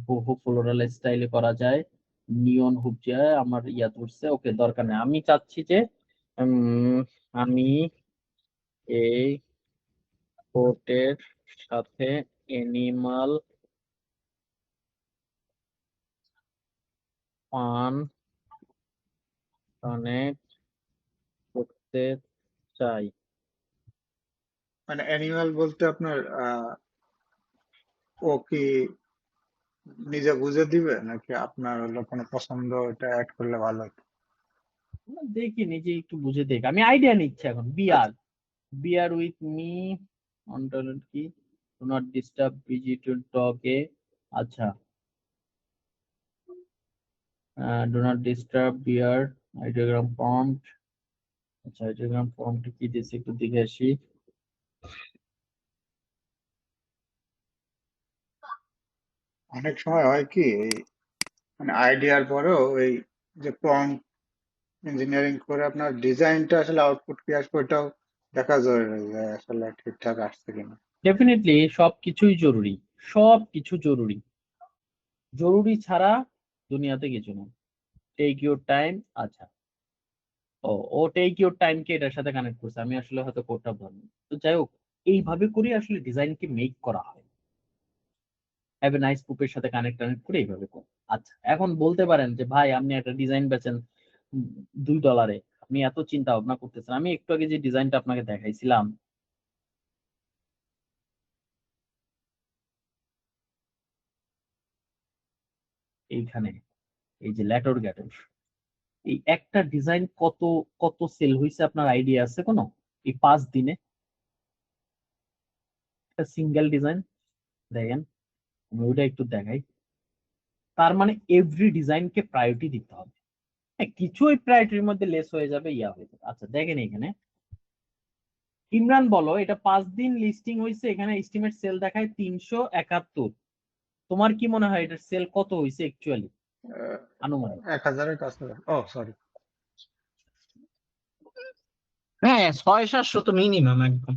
বহু ফ্লোরাল স্টাইলে করা যায়, নিয়ন হুপ যায়, আমার ইয়া ধরছে। ওকে, দরকার নেই। আমি চাচ্ছি যে আমি এই কোটের সাথে এনিমাল ফান কানেক্ট করতে চাই। মানে অ্যানিমাল বলতে আপনার ও কি নিজে বুঝে দিবে নাকি আপনার হলো কোনো পছন্দ এটা অ্যাড করলে ভালো হতো? দেখি নিজে একটু বুঝে দেখ, আমি আইডিয়া নিচ্ছি এখন। বিয়ার, bear with me on কি do not disturb busy to talk এ আচ্ছা do not disturb bear ideogram prompt আচ্ছা ideogram prompt কি দিয়েছে একটু দেখে আসি অনেক সময় হয় কি এই মানে আইডিয়ার পরেও এই যে প্রম্পট ইঞ্জিনিয়ারিং করে আপনার ডিজাইনটা আসলে আউটপুট কি আসবে ওটাও দেখা জরুরি যে আসলে ঠিকঠাক আসছে কিনা। ডেফিনেটলি সবকিছুই জরুরি, সবকিছু জরুরি, জরুরি ছাড়া দুনিয়াতে কিছু না। Take your time. আচ্ছা ও টেক ইউর টাইম কে এটার সাথে কানেক্ট করছে, আমি আসলে হয়তো কোডটা বলবো। তো যাই হোক, এইভাবে করে আসলে ডিজাইনকে মেক করা হয়। হ্যাভ এ নাইস পুপের সাথে কানেক্ট করে এইভাবে করে। আচ্ছা এখন বলতে পারেন যে ভাই আপনি একটা ডিজাইন বেচেন $2, আপনি এত চিন্তা ভাবনা করতেছেন। আমি একটু আগে যে ডিজাইনটা আপনাকে দেখাইছিলাম এইখানে, এই যে ল্যাটর গ্যাটর, এই একটা ডিজাইন কত কত সেল হয়েছে আপনার আইডিয়া আছে কোনো? এই 5 দিনে একটা সিঙ্গেল ডিজাইন দেখেন, আমি ওইটা একটু দেখাই। তার মানে এভরি ডিজাইনকে প্রায়োরিটি দিতে হবে। হ্যাঁ, কিছু ওই প্রায়োরিটির মধ্যে লেস হয়ে যাবে, ইয়া হয়ে যাবে। আচ্ছা দেখেন এখানে ইমরান বলো, এটা 5 দিন লিস্টিং হয়েছে, এখানে এস্টিমেট সেল দেখায় 371। তোমার কি মনে হয় এটার সেল কত হয়েছে অ্যাকচুয়ালি আনুমানিক? 1000-এর কাছে। ও সরি, হ্যাঁ 600-700 তো মিনিমাম একদম।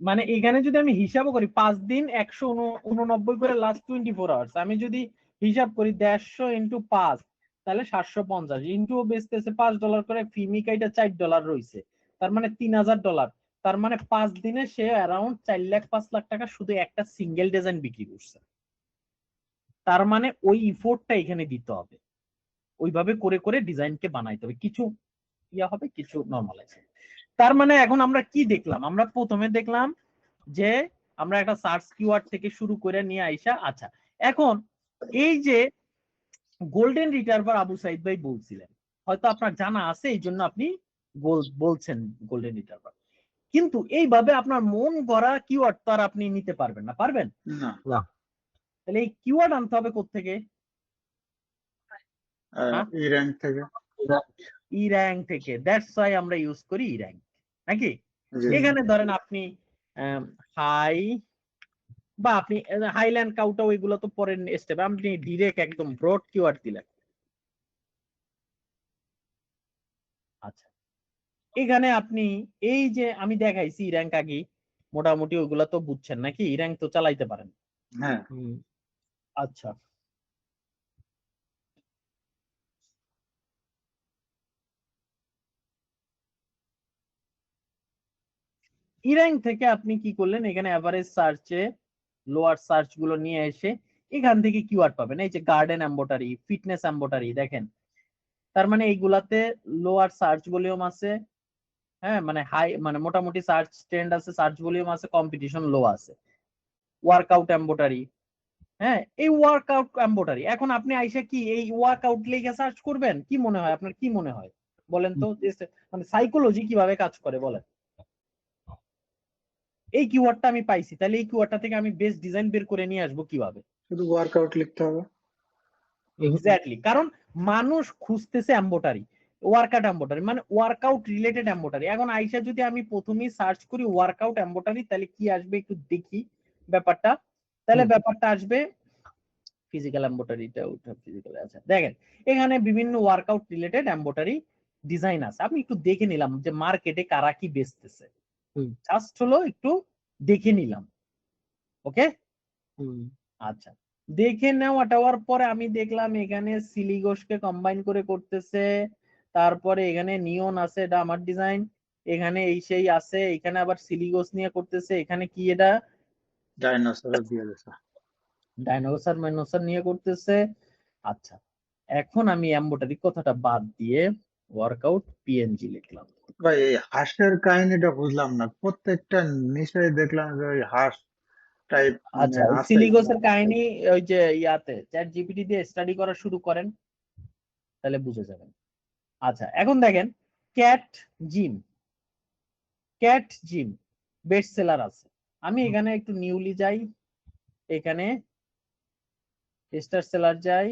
মানে এখানে যদি আমি হিসাব করি 5 দিন 189 করে লাস্ট 24 আওয়ার্স, আমি যদি হিসাব করি 150 ইন্টু 5 তাহলে 750 ইন্টু বেচতেছে $5 করে, ফিমিকাইটা $4 রয়েছে, তার মানে $3000। তার মানে 5 দিনে সে অ্যারাউন্ড 4,05,00,000 টাকা শুধু একটা সিঙ্গেল ডিজাইন বিক্রি করছে। তার মানে ওই ইফোর্টটা এখানে দিতে হবে, ওইভাবে করে করে ডিজাইনকে বানাইতে হবে, কিছু ইয়া হবে কিছু নর্মালাইজ। তার মানে এখন আমরা কি দেখলাম? আমরা প্রথমে দেখলাম যে আমরা একটা সার্চ কিওয়ার্ড থেকে শুরু করে নিয়ে আইসা। আচ্ছা এখন এই যে গোল্ডেন রিট্রাইভার আবু সাইদ ভাই বলছিলেন, হয়তো আপনার জানা আছে এই জন্য আপনি বলছেন গোল্ডেন রিট্রাইভার, কিন্তু এইভাবে আপনার মন গড়া কিওয়ার্ড তো আর আপনি নিতে পারবেন না, পারবেন? না না। তাহলে এই কিওয়ার্ড আনতে হবে কোত্থেকে? ই র্যাঙ্ক থেকে। ই র্যাঙ্ক থেকে। দ্যাটস ওয়াই আমরা ইউজ করি ই র্যাঙ্ক, নাকি? জি। এখানে ধরেন আপনি হাই বা আপনি হাইল্যান্ড কাউটা ওইগুলো তো পরের স্টেপ, আপনি ডিরেক্ট একদম ব্রড কিওয়ার্ড দিলেন। আচ্ছা এখানে আপনি এই যে আমি দেখাইছি ই র্যাঙ্ক আগে, মোটামুটি ওইগুলা তো বুঝছেন নাকি? ই র্যাঙ্ক তো চালাইতে পারেন। হ্যাঁ আচ্ছা ই র্যাঙ্ক থেকে আপনি কি করলেন? এখানে এভারেজ সার্চে লোয়ার সার্চ গুলো নিয়ে এসে এখান থেকে কিওয়ার্ড পাবেন। এই যে গার্ডেন এম্বোটারি, ফিটনেস এম্বোটারি, দেখেন তার মানে এইগুলাতে লোয়ার সার্চ ভলিউম আছে, হ্যাঁ মানে হাই মানে মোটামুটি সার্চ ট্রেন্ড আছে, সার্চ ভলিউম আছে, কম্পিটিশন লো আছে। ওয়ার্কআউট এম্বোটারি, হ্যাঁ এই ওয়ার্কআউট এম্বোটারি, এখন আপনি আইসা কি এই ওয়ার্কআউট লিখে সার্চ করবেন? কি মনে হয় আপনার, কি মনে হয় বলেন তো? মানে সাইকোলজি কিভাবে কাজ করে বলেন? এই কিওয়ার্ডটা আমি পাইছি, তাহলে এই কিওয়ার্ডটা থেকে আমি বেস্ট ডিজাইন বের করে নিয়ে আসবো কিভাবে? শুধু ওয়ার্কআউট লিখতে হবে। এক্স্যাক্টলি, কারণ মানুষ খুঁজতেছে এম্বোটারি, ওয়ার্কআউট এম্বোটারি মানে ওয়ার্কআউট রিলেটেড এম্বোটারি। এখন আইসা যদি আমি প্রথমেই সার্চ করি ওয়ার্কআউট এম্বোটারি, তাহলে কি আসবে একটু দেখি ব্যাপারটা। তাহলে ব্যাপারটা আসবে ফিজিক্যাল এম্বোটারিটা, ওটা ফিজিক্যাল আছে। দেখেন এখানে বিভিন্ন ওয়ার্কআউট রিলেটেড এম্বোটারি ডিজাইন আছে, আমি একটু দেখে নিলাম যে মার্কেটে কারা কি বেচতেছে, জাস্ট হলো একটু দেখে নিলাম। ওকে আচ্ছা দেখে নেওয়ার পরে আমি দেখলাম এখানে সিলিগোসকে কম্বাইন করে করতেছে, তারপরে এখানে নিয়ন আছে, এটা আমার ডিজাইন, এখানে এই সেই আছে, এখানে আবার সিলিগোস নিয়ে করতেছে, এখানে কি এটা ডাইনোসর দিয়ে দিছে, ডাইনোসর মাইনোসর নিয়ে করতেছে। আচ্ছা এখন আমি এম্বোটারি কথাটা বাদ দিয়ে ওয়ার্কআউট পিএনজি লিখলাম। ভাই এই হাঁসের কাহিনীটা বুঝলাম না, প্রত্যেকটা নিশ্চয়ই দেখলাম যে ওই হাঁস টাইপ আচ্ছা আছে। সিলিগোসের কাহিনী ওই যে ইয়াতে চ্যাট জিপিটি দিয়ে স্টাডি করা শুরু করেন, তাহলে বুঝে যাবেন। আচ্ছা এখন দেখেন cat gym, cat gym best seller আছে। আমি এখানে একটু নিউলি যাই, এখানে স্টার সেলার যাই,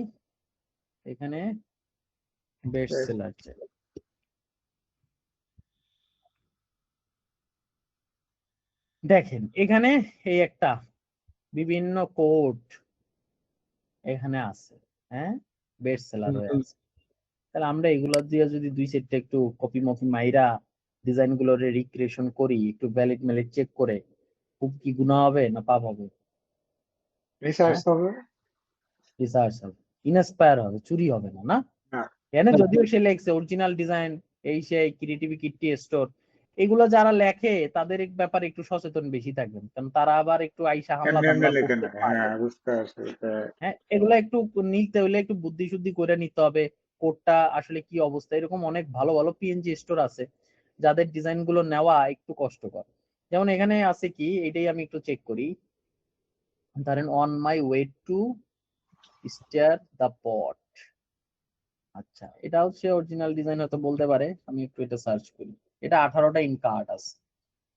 এখানে বেস্ট সেলার যাই। দেখেন এখানে এই একটা বিভিন্ন কোড এখানে আছে, হ্যাঁ বেস্ট সেলার হয়ে আছে। তাহলে আমরা এগুলো দিয়ে যদি দুই সেটটা একটু কপি মপি মাইরা ডিজাইন গুলো রিক্রিয়েশন করি, একটু ভ্যালিড ম্যালিড চেক করে, খুব কি গুণা হবে না পাপ হবে? রিসার্চ হবে রিসার্চ হবে, ইনস্পায়ার হবে, চুরি হবে না, না? না। এখানে যদিও সে লেখছে অরিজিনাল ডিজাইন এই সেই ক্রিয়েটিভিটি কিটি স্টোর, এগুলো যারা লেখে তাদের ব্যাপারে একটু সচেতন বেশি থাকবেন, কারণ তারা আবার একটু আইসা হামলা এমনি টামলা লেখে করতে না, পারে। হ্যাঁ বুঝতে পারছি। হ্যাঁ এগুলো একটু নিতে হলে একটু বুদ্ধি শুদ্ধি করে নিতে হবে, কোডটা আসলে কি অবস্থা। এরকম অনেক ভালো ভালো পিএনজি স্টোর আছে যাদের ডিজাইন গুলো নেওয়া একটু কষ্টকর। যেমন এখানে আছে কি, এটাই আমি একটু চেক করি, ধরেন on my way to star the পট। আচ্ছা এটা হচ্ছে অরিজিনাল ডিজাইন হয়তো বলতে পারে, আমি একটু এটা সার্চ করি। এটা 18টা ইনকা আর্ট আছে।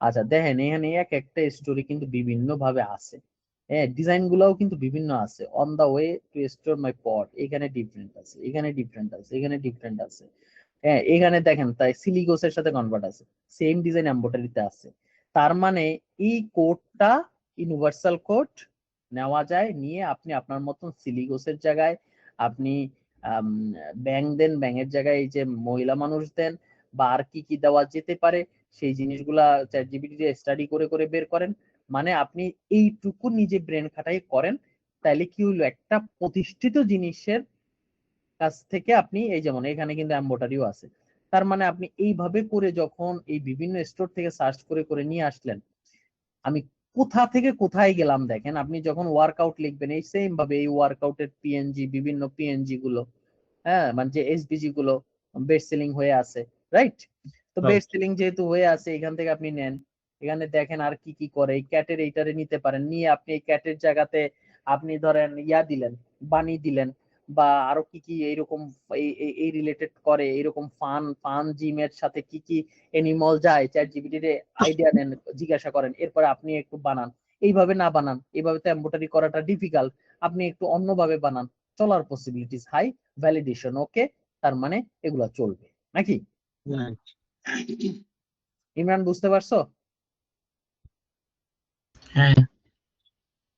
আচ্ছা দেখেন এখানে এক একটা স্টোরি কিন্তু বিভিন্ন ভাবে আছে, হ্যাঁ ডিজাইন গুলাও কিন্তু বিভিন্ন আছে। On the way to store my pot, এখানে ডিফারেন্ট আছে, এখানে ডিফারেন্ট আছে, এখানে ডিফারেন্ট আছে। হ্যাঁ এখানে দেখেন তাই সিলিগোসের সাথে কনভার্ট আছে, সেম ডিজাইন এমব্রয়ডারিতে আছে। তার মানে এই কোডটা ইউনিভার্সাল কোড, নেওয়া যায়, নিয়ে আপনি আপনার মতন সিলিগোসের জায়গায় আপনি ব্যাং দেন, ব্যাঙের জায়গায় এই যে মহিলা মানুষ দেন, বা আর কি কি দেওয়া যেতে পারে সেই জিনিসগুলা চ্যাটজিপিটি দিয়ে স্টাডি করে করে বের করেন। মানে আপনি এইটুকু নিজে ব্রেন খাটাই করেন, তাইলে কি হইলো, একটা প্রতিষ্ঠিত জিনিসের কাছ থেকে আপনি এই যেমন এখানে কিন্তু এমব্রয়ডারিও আছে। তার মানে আপনি এইভাবে করে যখন এই বিভিন্ন স্টোর থেকে সার্চ করে করে নিয়ে আসলেন, আমি কোথা থেকে কোথায় গেলাম দেখেন। আপনি যখন ওয়ার্কআউট লিখবেন এই সেম ভাবে এই ওয়ার্কআউটের পিএনজি, বিভিন্ন পিএনজি গুলো, হ্যাঁ মানে যে এসবিজি গুলো বেস্ট সেলিং হয়ে আছে, রাইট? তো বেস্ট সেলিং যেহেতু হয়ে আছে এখান থেকে আপনি নেন। এখানে দেখেন আর কি কি করে, এই ক্যাটের এইটারে নিতে পারেন, নিয়ে আপনি এই ক্যাটের জায়গাতে আপনি ধরেন ইয়া দিলেন, বানি দিলেন, বা আরো কি কি এইরকম এই রিলেটেড করে, এইরকম ফান ফান জিমের সাথে কি কি এনিমল যায়, চ্যাট জিপিটি তে আইডিয়া নেন, জিজ্ঞাসা করেন, এরপরে আপনি একটু বানান। এইভাবে না বানান, এইভাবে তো এমব্রয়ডারি করাটা ডিফিকাল্ট, আপনি একটু অন্যভাবে বানান, চলার পসিবিলিটিস হাই, ভ্যালিডেশন ওকে, তার মানে এগুলা চলবে নাকি? ইমরান বুঝতে পারছো? হ্যাঁ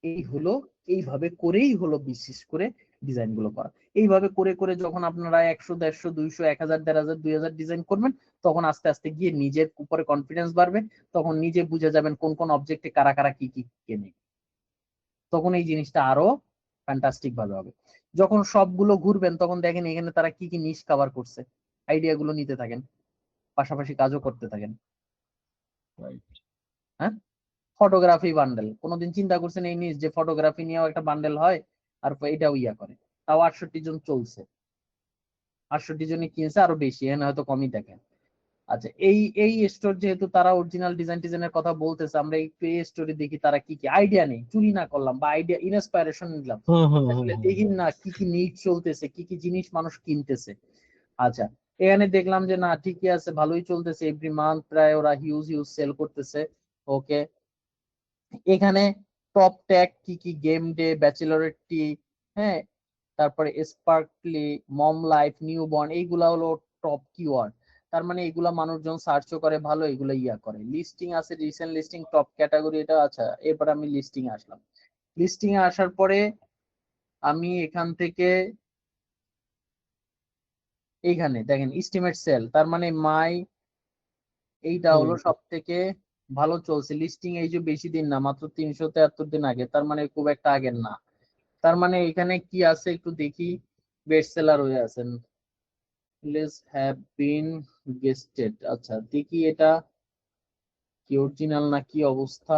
এই হলো, এইভাবে করেই হলো বিশেষ করে ডিজাইন গুলো করা। এইভাবে করে করে যখন আপনারা 100 150 200 1000 1500 2000 ডিজাইন করবেন, তখন আস্তে আস্তে গিয়ে নিজের উপরে কনফিডেন্স বাড়বে, তখন নিজে বুঝে যাবেন কোন কোন অবজেক্টে কারা কারা কি কি কেনে, তখন এই জিনিসটা আরো ফ্যান্টাস্টিক ভাবে হবে। যখন সবগুলো ঘুরবেন তখন দেখেন এখানে তারা কি কি নিশ কভার করছে, আইডিয়া গুলো নিতে থাকেন, পাশাপাশি কাজও করতে থাকেন। হ্যাঁ ফটোগ্রাফি বান্ডেল, কোনোদিন চিন্তা করছেন এই নিউজ যে ফটোগ্রাফি নিয়েও একটা বান্ডেল হয়, আর এটাও ইয়া করে, তাও 68 জন চলছে, 68 জনই কিনছে, আরো বেশি এখানে হয়তো কমই দেখেন। আচ্ছা এই এই স্টোর যেহেতু তারা অরিজিনাল ডিজাইন ডিজাইনের কথা বলতেছে, আমরা একটু এই স্টোরি দেখি তারা কি কি আইডিয়া নেই, চুরি না করলাম বা আইডিয়া ইনস্পাইরেশন নিলাম, আসলে দেখি না কি কি নিড চলতেছে, কি কি জিনিস মানুষ কিনতেছে। আচ্ছা এখানে দেখলাম যে না ঠিকই আছে, ভালোই চলতেছে, এভরি মান্থ প্রায় ওরা হিউজ হিউজ সেল করতেছে। ওকে এখানে টপ ট্যাগ কি কি, গেম ডে, ব্যাচেলরেট টি, হ্যাঁ তারপরে স্পার্কলি, মম লাইফ, নিউ বর্ন, এইগুলা হলো টপ কিওয়ার্ড। তার মানে এগুলা মানুষজন সার্চও করে ভালো, এগুলা ইয়া করে। লিস্টিং আছে, রিসেন্ট লিস্টিং, টপ ক্যাটাগরি এটা। আচ্ছা এরপর আমি লিস্টিং এ আসলাম। লিস্টিং এ আসার পরে আমি এখান থেকে এইখানে দেখেন এস্টিমেট সেল, তার মানে মাই এইটা হলো সব থেকে ভালো চলছে লিস্টিং, এই যে বেশি দিন না, মাত্র 373 দিন আগে, তার মানে খুব একটা আগের না। তার মানে এখানে কি আছে একটু দেখি, বেস্ট সেলার হয়ে আছেন, প্লেস হ্যাভ বিন গেস্টেড। আচ্ছা দেখি এটা কি অরিজিনাল না কি অবস্থা।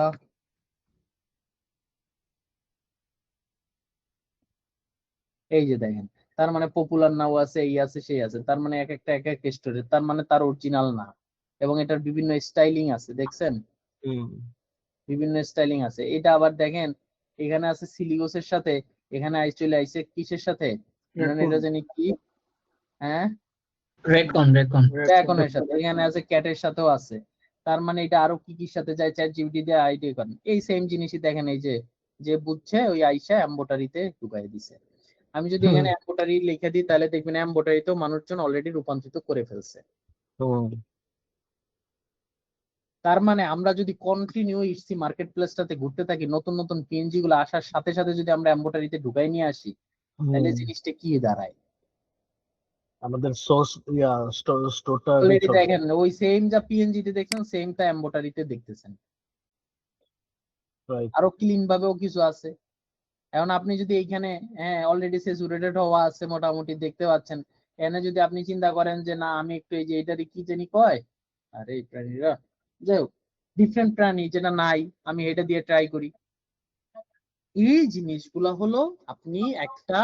এই যে দেখেন, তার মানে পপুলার নাও আছে, এই আছে সেই আছে, তার মানে এক একটা এক এক স্টোরে, তার মানে তার অরিজিনাল না। এবং এটার বিভিন্ন স্টাইলিং আছে, দেখছেন বিভিন্ন স্টাইলিং আছে। এটা আবার দেখেন এখানে আছে সিলিগোসের সাথে, এখানে চলে আইছে কিসের সাথে, এটা জানি কি, হ্যাঁ রেডকন ড্রাগনের সাথে, এখানে আছে ক্যাটের সাথেও আছে। তার মানে এটা আরো কি কি সাথে যায়, চ্যাট জিপিটি দিয়ে আইডিয়া করেন। এই সেম জিনিসই দেখেন, এই যে যে বুঝছে ওই আইসা এম্বোটারিতে ঢুকাই দিছে। আমি যদি এখানে এম্বোটারি লিখে দিই তাহলে দেখবেন এম্বোটারিতেও মানুষজন অলরেডি রূপান্তরিত করে ফেলছে। তার মানে আমরা যদি কন্টিনিউ ইসি মার্কেট প্লেসটাতে ঘুরতে থাকি, নতুন নতুন পিএনজি গুলো আসার সাথে সাথে যদি আমরা এম্বোটারিতে ঢুকাই নিয়ে আসি, তাহলে জিনিসটা কি দাঁড়ায়? আমাদের সোর্স স্টোরটা অলরেডি দেখেন ওই সেম যা পিএনজি তে দেখছেন সেমটা এম্বোটারিতে দেখতেছেন, আরো ক্লিন ভাবেও কিছু আছে। এখন আপনি যদি এইখানে হ্যাঁ অলরেডি স্যাচুরেটেড হওয়া আছে মোটামুটি দেখতে পাচ্ছেন, এখানে যদি আপনি চিন্তা করেন যে না আমি একটু এই যে এটারই কি জানি কয়, আরে এই প্রাণীরা যাই হোক ডিফারেন্ট প্রাণী যেটা নাই, আমি এটা দিয়ে ট্রাই করি। এই জিনিসগুলা হলো আপনি একটা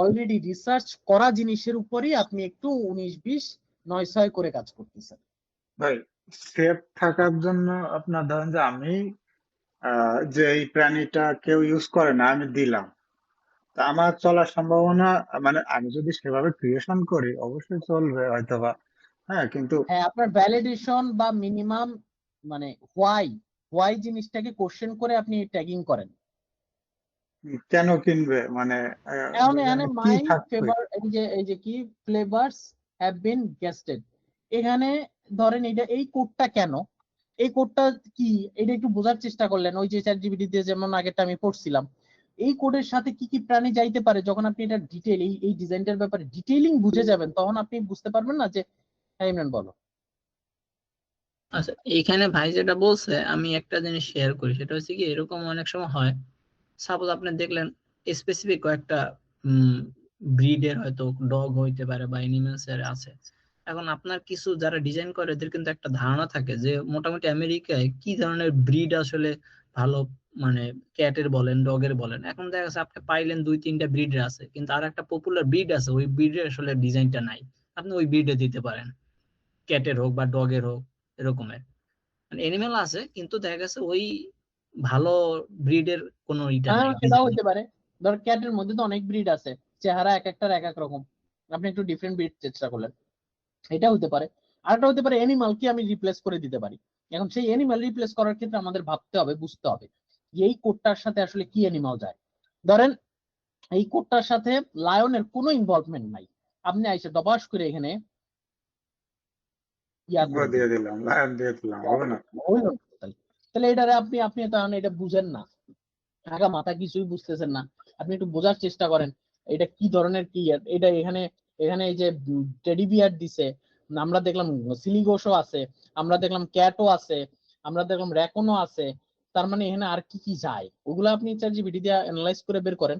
অলরেডি রিসার্চ করা জিনিসের উপরই আপনি একটু 19-20 9-6 করে কাজ করতেছেন। ভাই সেফ থাকার জন্য আপনার ধরেন যে আমি যে এই প্রাণীটা কেউ ইউজ করে না আমি দিলাম, তা আমার চলার সম্ভাবনা, মানে আমি যদি সেভাবে ক্রিয়েশন করি অবশ্যই চলবে হয়তোবা, হ্যাঁ, কিন্তু হ্যাঁ আপনার ভ্যালিডেশন বা মিনিমাম মানে হোয়াই জিনিসটাকে কোশ্চেন করে আপনি ট্যাগিং করেন। কেন কিনবে, মানে এখন এখানে এখানে কি মাই থাকবে? ফেভার এই যে কি ফ্লেভারস হ্যাভ বিন গেস্টেড, এখানে ধরেন এটা এই কোডটা কেন, এই কোডটা কি এটা একটু বোঝার চেষ্টা করলেন। ওই যে চ্যাট জিপিটি দিয়ে যেমন আগেরটা আমি পড়ছিলাম, এই কোডের সাথে কি কি প্রাণী যাইতে পারে, যখন আপনি এটা ডিটেইল এই ডিজাইনটার ব্যাপারে ডিটেইলিং বুঝে যাবেন তখন আপনি বুঝতে পারবেন না যে হ্যাঁ ইমরান বলো। আচ্ছা এইখানে ভাই যেটা বলছে আমি একটা জিনিস শেয়ার করি, সেটা হচ্ছে কি এরকম অনেক সময় হয়, সাপোজ আপনি দেখলেন স্পেসিফিক কয়েকটা ব্রিডের হয়তো ডগ হইতে পারে বা অ্যানিমেলস এর আছে। এখন আপনার কিছু যারা ডিজাইন করে এদের কিন্তু একটা ধারণা থাকে যে মোটামুটি আমেরিকায় কি ধরনের ব্রিড আসলে ভালো, মানে ক্যাটের বলেন ডগের বলেন। এখন দেখা যাচ্ছে আপনি পাইলেন 2-3টা ব্রিডের আছে, কিন্তু আর একটা পপুলার ব্রিড আছে ওই ব্রিডের আসলে ডিজাইনটা নাই, আপনি ওই ব্রিডে দিতে পারেন, ক্যাটের হোক বা ডগের হোক এরকমের। মানে এনিমেল আছে কিন্তু দেখা গেছে ওই ভালো ব্রিডের কোনো ইটা হ্যাঁ নাই, এটাও ডিজাইন। হতে পারে, ধর ক্যাটের মধ্যে তো অনেক ব্রিড আছে, চেহারা এক একটার এক এক রকম, আপনি একটু ডিফারেন্ট ব্রিড চেষ্টা করলেন, এটা হতে পারে। আরেকটা হতে পারে অ্যানিমাল কি আমি রিপ্লেস করে দিতে পারি। এখন সেই অ্যানিমাল রিপ্লেস করার ক্ষেত্রে আমাদের ভাবতে হবে, বুঝতে হবে যে এই কোডটার সাথে আসলে কি অ্যানিমাল যায়। ধরেন এই কোডটার সাথে লায়নের কোনো ইনভলভমেন্ট নাই, আপনি আইসে দবাস করে এখানে ইয়া করে দিয়ে দিলাম, লায়ন দিয়ে দিলাম, হবে না? হইলো না। তাহলে এটারে আপনি আপনি তাহলে এটা বুঝেন না, আগা মাথা কিছুই বুঝতেছেন না। আপনি একটু বোঝার চেষ্টা করেন এটা কি ধরনের কি এটা। এখানে এখানে এই যে টেডি বিয়ার দিছে, আমরা দেখলাম সিলিগোসও আছে, আমরা দেখলাম ক্যাটও আছে, আমরা দেখলাম র্যাকনও আছে। তার মানে এখানে আর কি কি যায় ওগুলো আপনি চ্যাট জিপিটি দিয়ে অ্যানালাইজ করে বের করেন।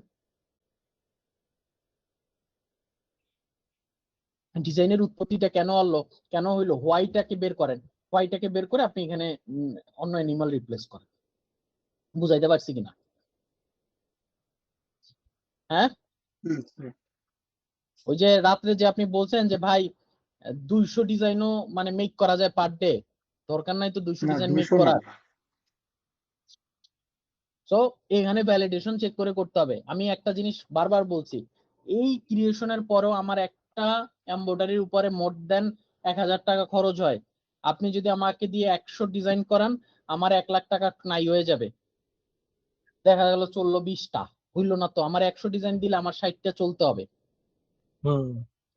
ডিজাইনের উৎপত্তিটা কেন হলো, কেন হইলো, হোয়াইটাকে বের করেন, হোয়াইটাকে বের করে আপনি এখানে অন্য অ্যানিমাল রিপ্লেস করেন। বুঝাইতে পারছি কিনা? হ্যাঁ ওই যে রাত্রে যে আপনি বলছেন যে ভাই 200 ডিজাইনও মানে মেক করা যায় পার ডে, দরকার নাই তো 200 না, ডিজাইন মেক 200 না। করার। তো এখানে ভ্যালিডেশন চেক করে করতে হবে। আমি একটা জিনিস বারবার বলছি, এই ক্রিয়েশনের পরেও আমার একটা এমব্রয়ডারির উপরে মোর দেন 1000 টাকা খরচ হয়। আপনি যদি আমাকে দিয়ে 100 ডিজাইন করান আমার 1 লাখ টাকা নাই হয়ে যাবে। দেখা গেল চললো 20টা, হইলো না তো, আমার 100 ডিজাইন দিলে আমার 60টা চলতে হবে।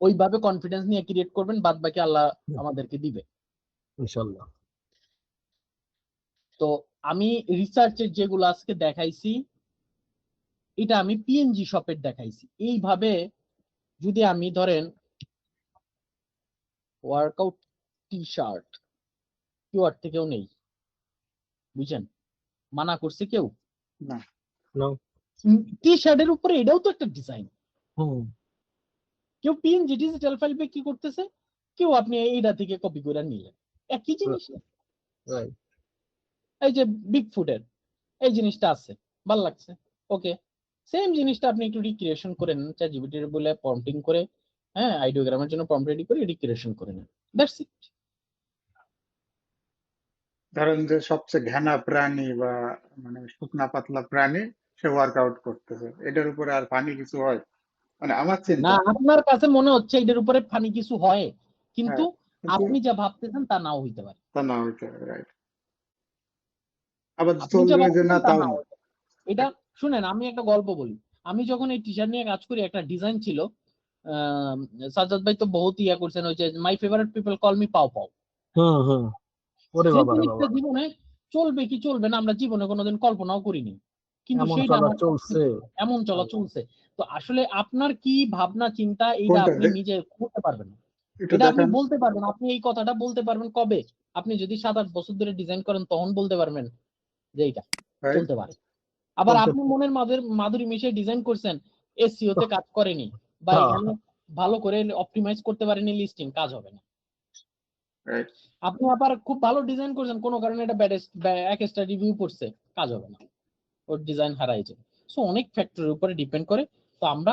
ওইভাবে কনফিডেন্স নিয়ে ক্রিয়েট করবেন, বাদ বাকি আল্লাহ আমাদেরকে দিবে ইনশাআল্লাহ। তো আমি রিসার্চের যেগুলো আজকে দেখাইছি এটা আমি পিএনজি শপের দেখাইছি। এইভাবে যদি আমি ধরেন ওয়ার্কআউট টি শার্ট কিওয়ার্ড থেকেও নেই, বুঝছেন, মানা করছে কেউ না, টি শার্টের উপরে এটাও তো একটা ডিজাইন। হুম কেউ পিএনজি ডিজিটাল ফাইল কি করতেছে, কেউ আপনি এইটা থেকে কপি করে নিলেন, একই জিনিস। রাইট। এই যে বিগ ফুডের এই জিনিসটা আছে, ভাল লাগছে, ওকে, সেম জিনিসটা আপনি একটু রিক্রিয়েশন করে নেন, চ্যাট জিপিটি বলে প্রম্পটিং করে, হ্যাঁ আইডিওগ্রামের জন্য প্রম্পট রেডি করে রিক্রিয়েশন করে নেন, দ্যাটস ইট। ধরেন যে সবচেয়ে ঘেনা প্রাণী বা মানে শুকনা পাতলা প্রাণী সে ওয়ার্কআউট করতেছে, এটার উপরে আর পানি কিছু হয়, মানে আমার না চিন্তা। আপনার কাছে মনে হচ্ছে এটার উপরে ফানি কিছু হয়, কিন্তু হ্যাঁ, কিন্তু আপনি যা ভাবতেছেন তা নাও হইতে পারে। তা না হইতে পারে, রাইট। আবার আপনি যা চলবে যে না ভাবতেছেন তা তাও নাও না। হইতে পারে। এটা শুনেন, আমি একটা গল্প বলি। আমি যখন এই টি শার্ট নিয়ে কাজ করি, একটা ডিজাইন ছিল, সাজ্জাদ ভাই তো বহুত ইয়া করছেন, ওই যে মাই ফেভারিট পিপল কল মি পাও পাও। হুম। ওরে সেই বাবা রে জিনিসটা বাবা, জীবনে চলবে কি চলবে না আমরা জীবনে কোনোদিন কল্পনাও করিনি, কিন্তু এমন সেইটা চলা আমার চলছে। এমন চলা চলছে। তো আসলে আপনার কি ভাবনা চিন্তা, এইটা কোনটা আপনি নিজে করতে পারবেন না। একটু এটা আপনি দেখান। বলতে পারবেন, আপনি এই কথাটা বলতে পারবেন কবে? আপনি যদি 7-8 বছর ধরে ডিজাইন করেন তখন বলতে পারবেন যে এইটা রাইট। চলতে পারে। আবার চলতে আপনি মনের মাধুরী মিশিয়ে ডিজাইন করছেন, এসইও তে কাজ করেনি, বা হ্যাঁ, এখানে ভালো করে অপটিমাইজ করতে পারেনি, লিস্টিং কাজ হবে না। রাইট। আপনি আবার খুব ভালো ডিজাইন করছেন, কোনো কারণে এটা এক স্টার রিভিউ পড়ছে, কাজ হবে না, ওর ডিজাইন হারাই যাবে। সো অনেক ফ্যাক্টরের উপরে ডিপেন্ড করে। তো আমরা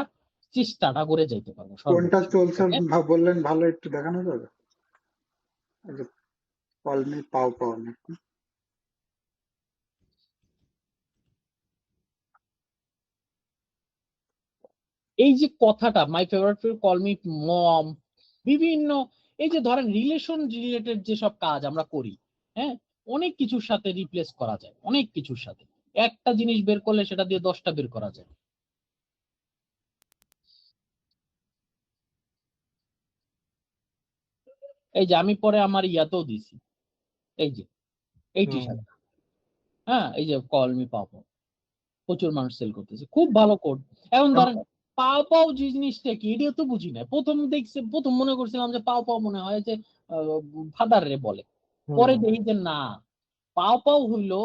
চেষ্টাটা করে যাইতে পারবো কোনটা সর্বোচ্চ। চলছে Okay? বললেন, ভালো একটু দেখানো যাবে? কল মি পাও পাও নাকি? এই যে কথাটা my favourite call me mom, বিভিন্ন এই যে ধরেন রিলেশন রিলেটেড যেসব কাজ আমরা করি, হ্যাঁ, অনেক কিছুর সাথে রিপ্লেস করা যায়, অনেক কিছুর সাথে। একটা জিনিস বের করলে সেটা দিয়ে 10টা বের করা যায়। এই যে আমি পরে আমার ইয়াতেও দিছি, এই যে এই টি হুম। শার্ট, হ্যাঁ, এই যে কল মি পাও পাও, প্রচুর মানুষ সেল করতেছে, খুব ভালো কোড। এখন ধরেন পাও পাও জিনিসটা কি, এটা তো বুঝি না। প্রথম মনে করছিলাম যে পাও পাও মনে হয় যে ফাদার রে বলে, পরে দেখি যে না, পাও পাও হইলো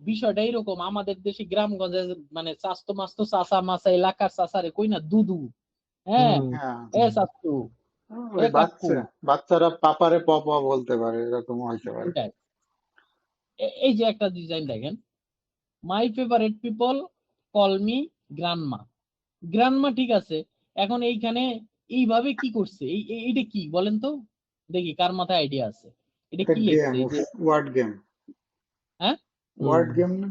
বিষয়টা এরকম। আমাদের দেশে গ্রামগঞ্জে মানে স্বাস্থ্য মাস্তো চাষা মাসা এলাকার চাষারে কই না দুদু, হ্যাঁ, হ্যাঁ, এ শাস্তু, এ ওই কাকু, বাচ্চারা পাপারে পপা বলতে পারে, এরকম হইতে পারে। ওইটাই। এই যে একটা ডিজাইন দেখেন, my favourite people call me grandma. Grandma ঠিক আছে, এখন এইখানে এইভাবে কি করছে, এইটা কি বলেন তো, দেখি কার মাথায় আইডিয়া আছে, এটা এটা কি গেম, লিখছে এই যে, ওয়ার্ড গেম। হ্যাঁ, ওয়ার্ড গেম না?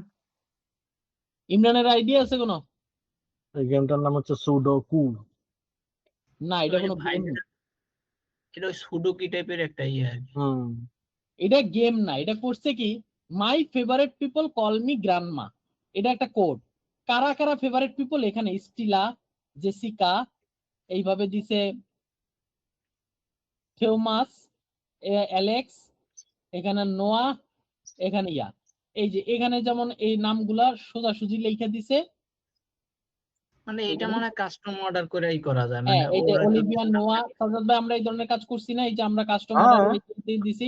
ইমরানের আইডিয়া আছে কোনো? এই গেমটার নাম হচ্ছে সুডোকু। না, তো এটা এই যে কোনো ভাই গেম না। এটা ওই সুডুকি টাইপের একটা ইয়ে আর কি। হুম। এটা গেম না, এটা করছে কি, my favourite people call me grandma, এটা একটা কোড। কারা কারা ফেভারিট পিপল, এখানে স্টিলা, জেসিকা, এইভাবে দিছে, থেওমাস, অ্যালেক্স, এখানে নোয়া, এখানে ইয়া, এই যে এখানে যেমন এই নামগুলা সোজাসুজি লিখে দিছে। মানে এটা মনে হয় কাস্টম অর্ডার করেই করা যায়, হ্যাঁ, মানে এটা ওরা অলিভিয়া নোয়া, সাজ্জাদ ভাই আমরা এই ধরনের কাজ করছি না, এই যে আমরা কাস্টম হ্যাঁ, অর্ডার দিছি।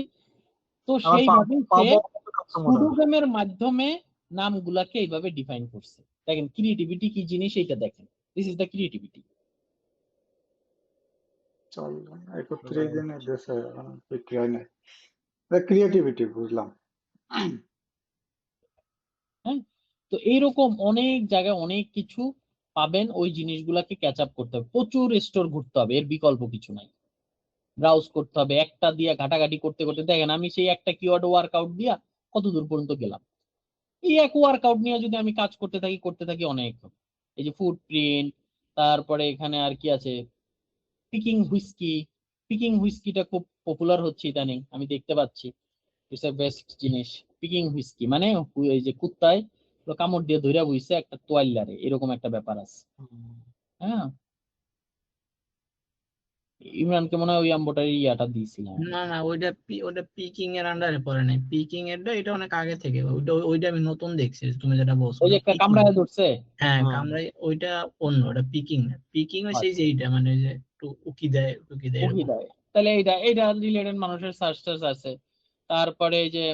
তো আমার সেইভাবেই সে পাবো কাস্টমার। সুডো গেমের মাধ্যমে নামগুলাকে এইভাবে ডিফাইন করছে। দেখেন ক্রিয়েটিভিটি কি জিনিস, এইটা দেখেন, দিস ইজ দ্য ক্রিয়েটিভিটি। চল, 31 দিনে দেশে এখন বিক্রি হয় নাই। ক্রিয়েটিভিটি বুঝলাম। হ্যাঁ, তো এইরকম অনেক জায়গায় অনেক কিছু পাবেন, ওই জিনিসগুলাকে ক্যাচ আপ করতে হবে, প্রচুর স্টোর ঘুরতে হবে, এর বিকল্প কিছু নাই। ব্রাউজ করতে হবে, একটা দিয়ে ঘাটাঘাটি করতে করতে দেখেন আমি সেই একটা কিওয়ার্ড ওয়ার্কআউট দিয়া কত দূর পর্যন্ত গেলাম। এই এক ওয়ার্কআউট নিয়ে যদি আমি কাজ করতে থাকি অনেক। এই যে ফুটপ্রিন্ট, তারপরে এখানে আর কি আছে, পিকিং হুইস্কি। পিকিং হুইস্কিটা খুব পপুলার হচ্ছে ইদানিং, আমি দেখতে পাচ্ছি, ইটস এ বেস্ট জিনিস। পিকিং হুইস্কি মানে এই যে কুত্তায় কামড় দিয়ে ধইরা বইছে একটা তোয়াইলারে, এরকম একটা ব্যাপার আছে। হ্যাঁ, ইমরানকে মনে হয় ওই আম্বটার ইয়াটা দিয়েছিলাম। না না, ওইটা পিকিং এর আন্ডারে পড়ে নাই। পিকিং এরটা এটা অনেক আগে থেকে, ওইটা আমি নতুন দেখছি, তুমি যেটা বলছো ওই যে না একটা পিকিং। কামড়ায় ধরছে। হ্যাঁ, হুম। কামরাই ওইটা অন্য, ওটা পিকিং না। পিকিং হচ্ছে এই যে আচ্ছা, এইটা, মানে ওই যে একটু উকি দেয় টুকি দেয় উহি এরকম। দেয়, তাহলে এইটা এইটা রিলেটেড মানুষের সার্চ টার্চ আছে। তারপরে এই যে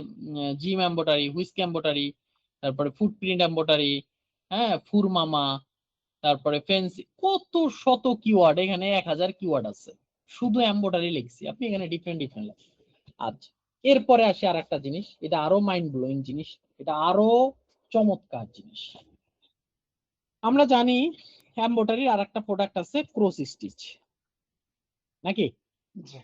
জিম এম্বোটারি, হুইস্কি এম্বোটারি, তারপরে ফুটপ্রিন্ট এম্বোটারি, হ্যাঁ, ফুরমামা, তারপরে ফেন্সি, কত শত কিওয়ার্ড, এখানে 1000 কিওয়ার্ড আছে, শুধু এম্বোটারি লিখছি, আপনি এখানে ডিফারেন্ট ডিফারেন্ট। আচ্ছা, এরপরে আসি আর একটা জিনিস, এটা আরো মাইন্ড ব্লোয়িং জিনিস, এটা আরো চমৎকার জিনিস। আমরা জানি এম্বোটারির আর একটা প্রোডাক্ট আছে ক্রস স্টিচ, নাকি? জি।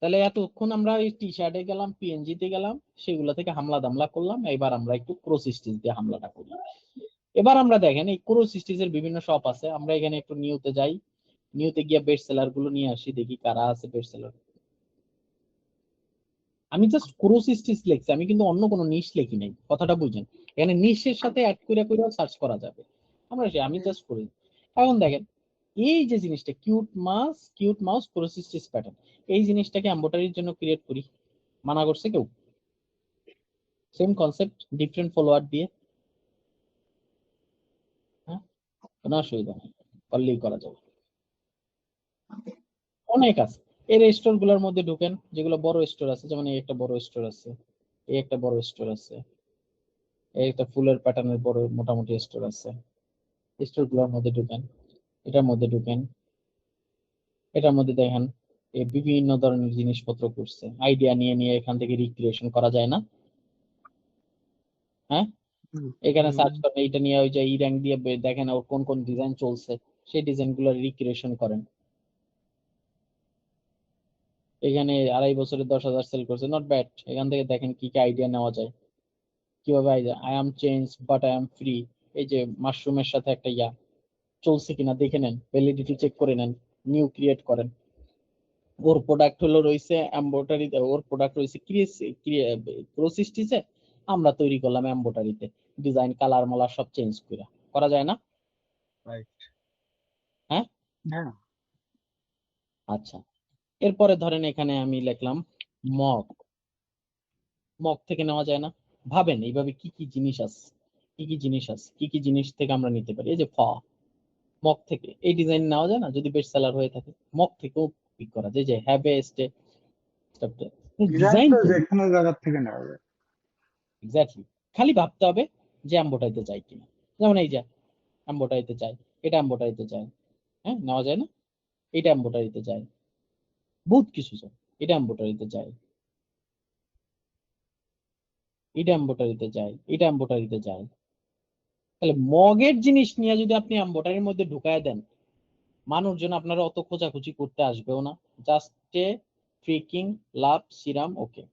তাহলে এতক্ষণ আমরা এই টি শার্টে গেলাম, পিএনজি তে গেলাম, সেগুলো থেকে হামলা দামলা করলাম, এবার আমরা একটু ক্রস স্টিচ দিয়ে হামলাটা করি। এবার আমরা দেখেন এই ক্রস স্টিচের বিভিন্ন শপ আছে, আমরা এখানে একটু নিউতে যাই, নিউতে গিয়ে বেস্ট সেলার গুলো নিয়ে আসি, দেখি কারা আছে বেস্ট সেলার। আমি জাস্ট ক্রোসিস্টিস লিখছি, আমি কিন্তু অন্য কোনো নিশ লিখি নাই, কথাটা বুঝেন। এখানে নিশের সাথে অ্যাড করে সার্চ করা যাবে, আমি জাস্ট করি। এখন দেখেন এই যে জিনিসটা কিউট মাউস ক্রোসিস্টিস প্যাটার্ন, এই জিনিসটাকে এমব্রয়ডারির জন্য ক্রিয়েট করি, মানা করছে কেউ? সেম কনসেপ্ট, ডিফারেন্ট ফলোয়ার দিয়ে, হ্যাঁ, কোনো অসুবিধা নেই, করলেই করা যাবে, অনেক আছে। এর স্টোর গুলোর মধ্যে ঢুকেন, যেগুলো বড় স্টোর আছে, যেমন এই একটা বড় স্টোর আছে, এই একটা বড় স্টোর আছে, এই একটা ফুলের প্যাটার্নের বড় মোটামুটি স্টোর আছে, স্টোর গুলোর মধ্যে ঢুকেন, এটার মধ্যে ঢুকেন, এটার মধ্যে দেখেন এই বিভিন্ন ধরনের জিনিসপত্র করছে, আইডিয়া নিয়ে নিয়ে এখান থেকে রিক্রিয়েশন করা যায় না? হ্যাঁ, এখানে সার্চ করেন, এইটা নিয়ে ওই যে ই র্যাঙ্ক দিয়ে দেখেন ওর কোন কোন ডিজাইন চলছে, সেই ডিজাইন গুলো রিক্রিয়েশন করেন। এখানে 2.5 বছরে 10,000 সেল করছে, নট ব্যাড। এখান থেকে দেখেন কি কি আইডিয়া নেওয়া যায়, কিভাবে idea. I am change but I am free, এই যে মাশরুমের সাথে একটা ইয়া চলছে কিনা দেখে নেন, ভ্যালিডিটি চেক করে নেন, নিউ ক্রিয়েট করেন। ওর প্রোডাক্ট হলো রয়েছে এমব্রয়ডারিতে, ওর প্রোডাক্ট রয়েছে ক্রোসিস্টিসে, আমরা তৈরি করলাম এমব্রয়ডারিতে, ডিজাইন কালার মালার সব চেঞ্জ করে করা যায় না? রাইট। হ্যাঁ, হ্যাঁ, আচ্ছা। এরপরে ধরেন এখানে আমি লিখলাম মগ, মগ থেকে নেওয়া যায় না? ভাবেন এইভাবে কি কি জিনিস আছে, কি কি জিনিস আছে, কি কি জিনিস থেকে আমরা নিতে পারি। এই যে মগ থেকে এই ডিজাইন নেওয়া যায় না? যদি বেস্ট সেলার হয়ে থাকে মগ থেকেও পিক করা যায়, যে have a stay design design তো তো যে কোনো জায়গা থেকে নেওয়া যায়। এক্স্যাক্টলি, খালি ভাবতে হবে যে এমব্রয়ডারিতে চাই কিনা। যেমন এই যে এমব্রয়ডারিতে চাই, এটা এমব্রয়ডারিতে চাই, হ্যাঁ নেওয়া যায় না? এটা এমব্রয়ডারিতে চাই, বহুত কিছু চাই, এটা এমব্রয়ডারিতে চাই, এটা এমব্রয়ডারিতে চাই, এটা এমব্রয়ডারিতে চাই। তাহলে মগের জিনিস নিয়ে যদি আপনি এমব্রয়ডারির মধ্যে ঢুকায় দেন, মানুষজন আপনারা অত খোঁজাখুঁজি করতে আসবেও না, just a freaking love serum, ওকে।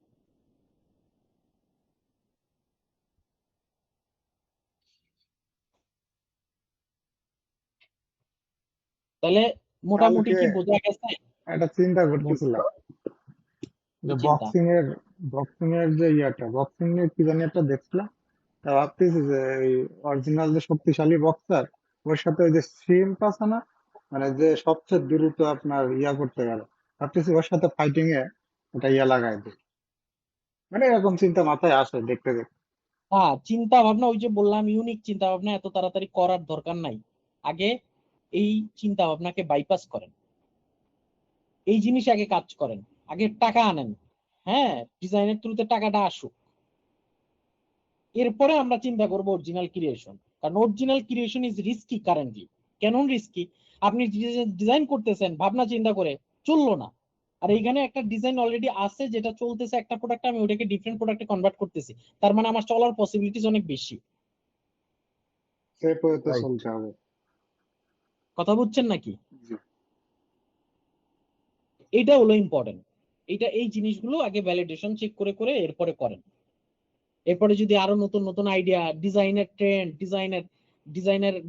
তাহলে মোটামুটি কালকে কি বোঝা গেছে? একটা চিন্তা করতেছিলাম যে কি চিন্তা? বক্সিং এর যে বক্সিং এর কি জানি একটা দেখছিলাম, তা ভাবতেছি যে এই অরিজিনাল যে শক্তিশালী বক্সার, ওর সাথে ওই যে স্ট্রিমপ আছে না, মানে যে সবচেয়ে দ্রুত আপনার করতে গেলে, ভাবতেছি ওর সাথে ফাইটিং এ একটা লাগাই দিই। মানে এরকম চিন্তা মাথায় আসে দেখতে দেখতে। হ্যাঁ, চিন্তা ভাবনা ওই যে বললাম, ইউনিক চিন্তা ভাবনা এত তাড়াতাড়ি করার দরকার নাই। আগে এই চিন্তা ভাবনাকে বাইপাস করেন, এই জিনিস আগে কাজ করেন, আগে টাকা আনেন, হ্যাঁ, ডিজাইনের থ্রুতে টাকাটা আসুক, এরপরে আমরা চিন্তা করবো অরিজিনাল ক্রিয়েশন। কারণ original creation is risky currently. কেন রিস্কি? আপনি ডিজাইন করতেছেন ভাবনা চিন্তা করে, চললো না, আর এইখানে একটা ডিজাইন অলরেডি আছে যেটা চলতেছে একটা প্রোডাক্ট, আমি ওটাকে ডিফারেন্ট প্রোডাক্টে কনভার্ট করতেছি, তার মানে আমার চলার পসিবিলিটিস অনেক বেশি। সে তো রাইট। চলতে হবে। কথা বুঝছেন নাকি? জি। এটা হলো ইম্পর্টেন্ট। এই জিনিসগুলো আগে ভ্যালিডেশন চেক করে করে এরপরে করেন। এরপরে যদি আরো নতুন নতুন আইডিয়া, ডিজাইনের ট্রেন্ড,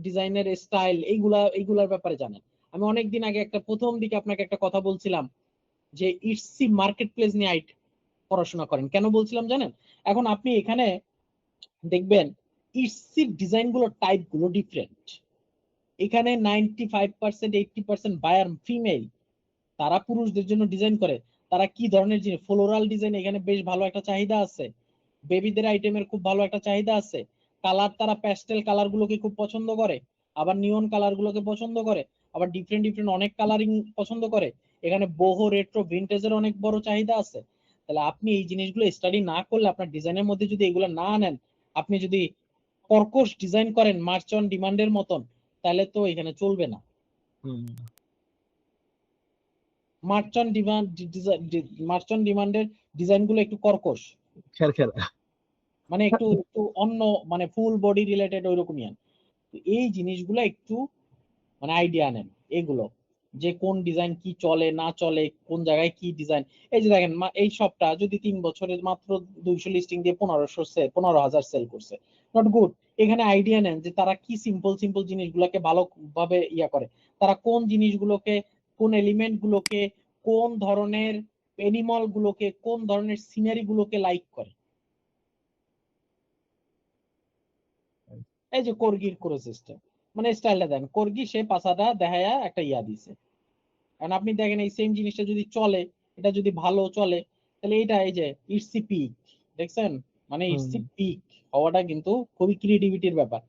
ডিজাইনের স্টাইল, এইগুলার ব্যাপারে জানেন। আমি অনেকদিন আগে প্রথম দিকে আপনাকে একটা কথা বলছিলাম যে ইটসি মার্কেট প্লেস নিয়ে পড়াশোনা করেন। কেন বলছিলাম জানেন? এখন আপনি এখানে দেখবেন ইটসির ডিজাইন গুলো, টাইপ গুলো ডিফারেন্ট। এখানে 95% 80% বায়ার ফিমেল, তারা পুরুষদের জন্য ডিজাইন করে। তারা কি ধরনের জিনিস, ফ্লোরাল ডিজাইন এখানে বেশ ভালো একটা চাহিদা আছে, বেবিদের আইটেমের খুব ভালো একটা চাহিদা আছে, কালার তারা প্যাস্টেল কালার গুলোকে খুব পছন্দ করে, আবার নিয়ন কালার গুলোকে পছন্দ করে, আবার ডিফারেন্ট ডিফারেন্ট অনেক কালারিং পছন্দ করে। এখানে বহু রেট্রো ভিন্টেজের অনেক বড় চাহিদা আছে। তাহলে আপনি এই জিনিসগুলো স্টাডি না করলে, আপনার ডিজাইনের মধ্যে যদি এগুলো না আনেন, আপনি যদি কর্কশ ডিজাইন করেন মার্চ অন ডিমান্ডের মতন, তাহলে তো এখানে চলবে না। মার্চ অন ডিমান্ডের ডিজাইন গুলো একটু কর্কশ, মানে একটু একটু অন্য, মানে ফুল বডি রিলেটেড ওইরকমই। এই জিনিসগুলো একটু মানে আইডিয়া নেন এগুলো, যে কোন ডিজাইন কি চলে না চলে, কোন জায়গায় কি ডিজাইন। এই যে দেখেন এই সবটা যদি 3 বছরের মাত্র 200 লিস্টিং দিয়ে 15,000 সেল করছে, নট গুড। এখানে আইডিয়া নেন যে তারা কি সিম্পল সিম্পল জিনিসগুলোকে ভালোভাবে করে, তারা কোন জিনিসগুলোকে, কোন এলিমেন্ট গুলোকে কোন ধরনের অ্যানিমাল গুলোকে, কোন ধরনের সিনারি গুলোকে লাইক করে। এই যে কর্গির ক্রো সিস্টেম, মানে স্টাইলটা দেন, কর্গি সে পাছাটা দেখায়া একটা ইয়া দিছে। কারণ আপনি দেখেন এই সেম জিনিসটা যদি চলে, এটা যদি ভালো চলে, তাহলে এটা এই যে ইটসি পিক, দেখছেন, মানে ইটসি পিক হওয়াটা কিন্তু খুবই ক্রিয়েটিভিটির ব্যাপার।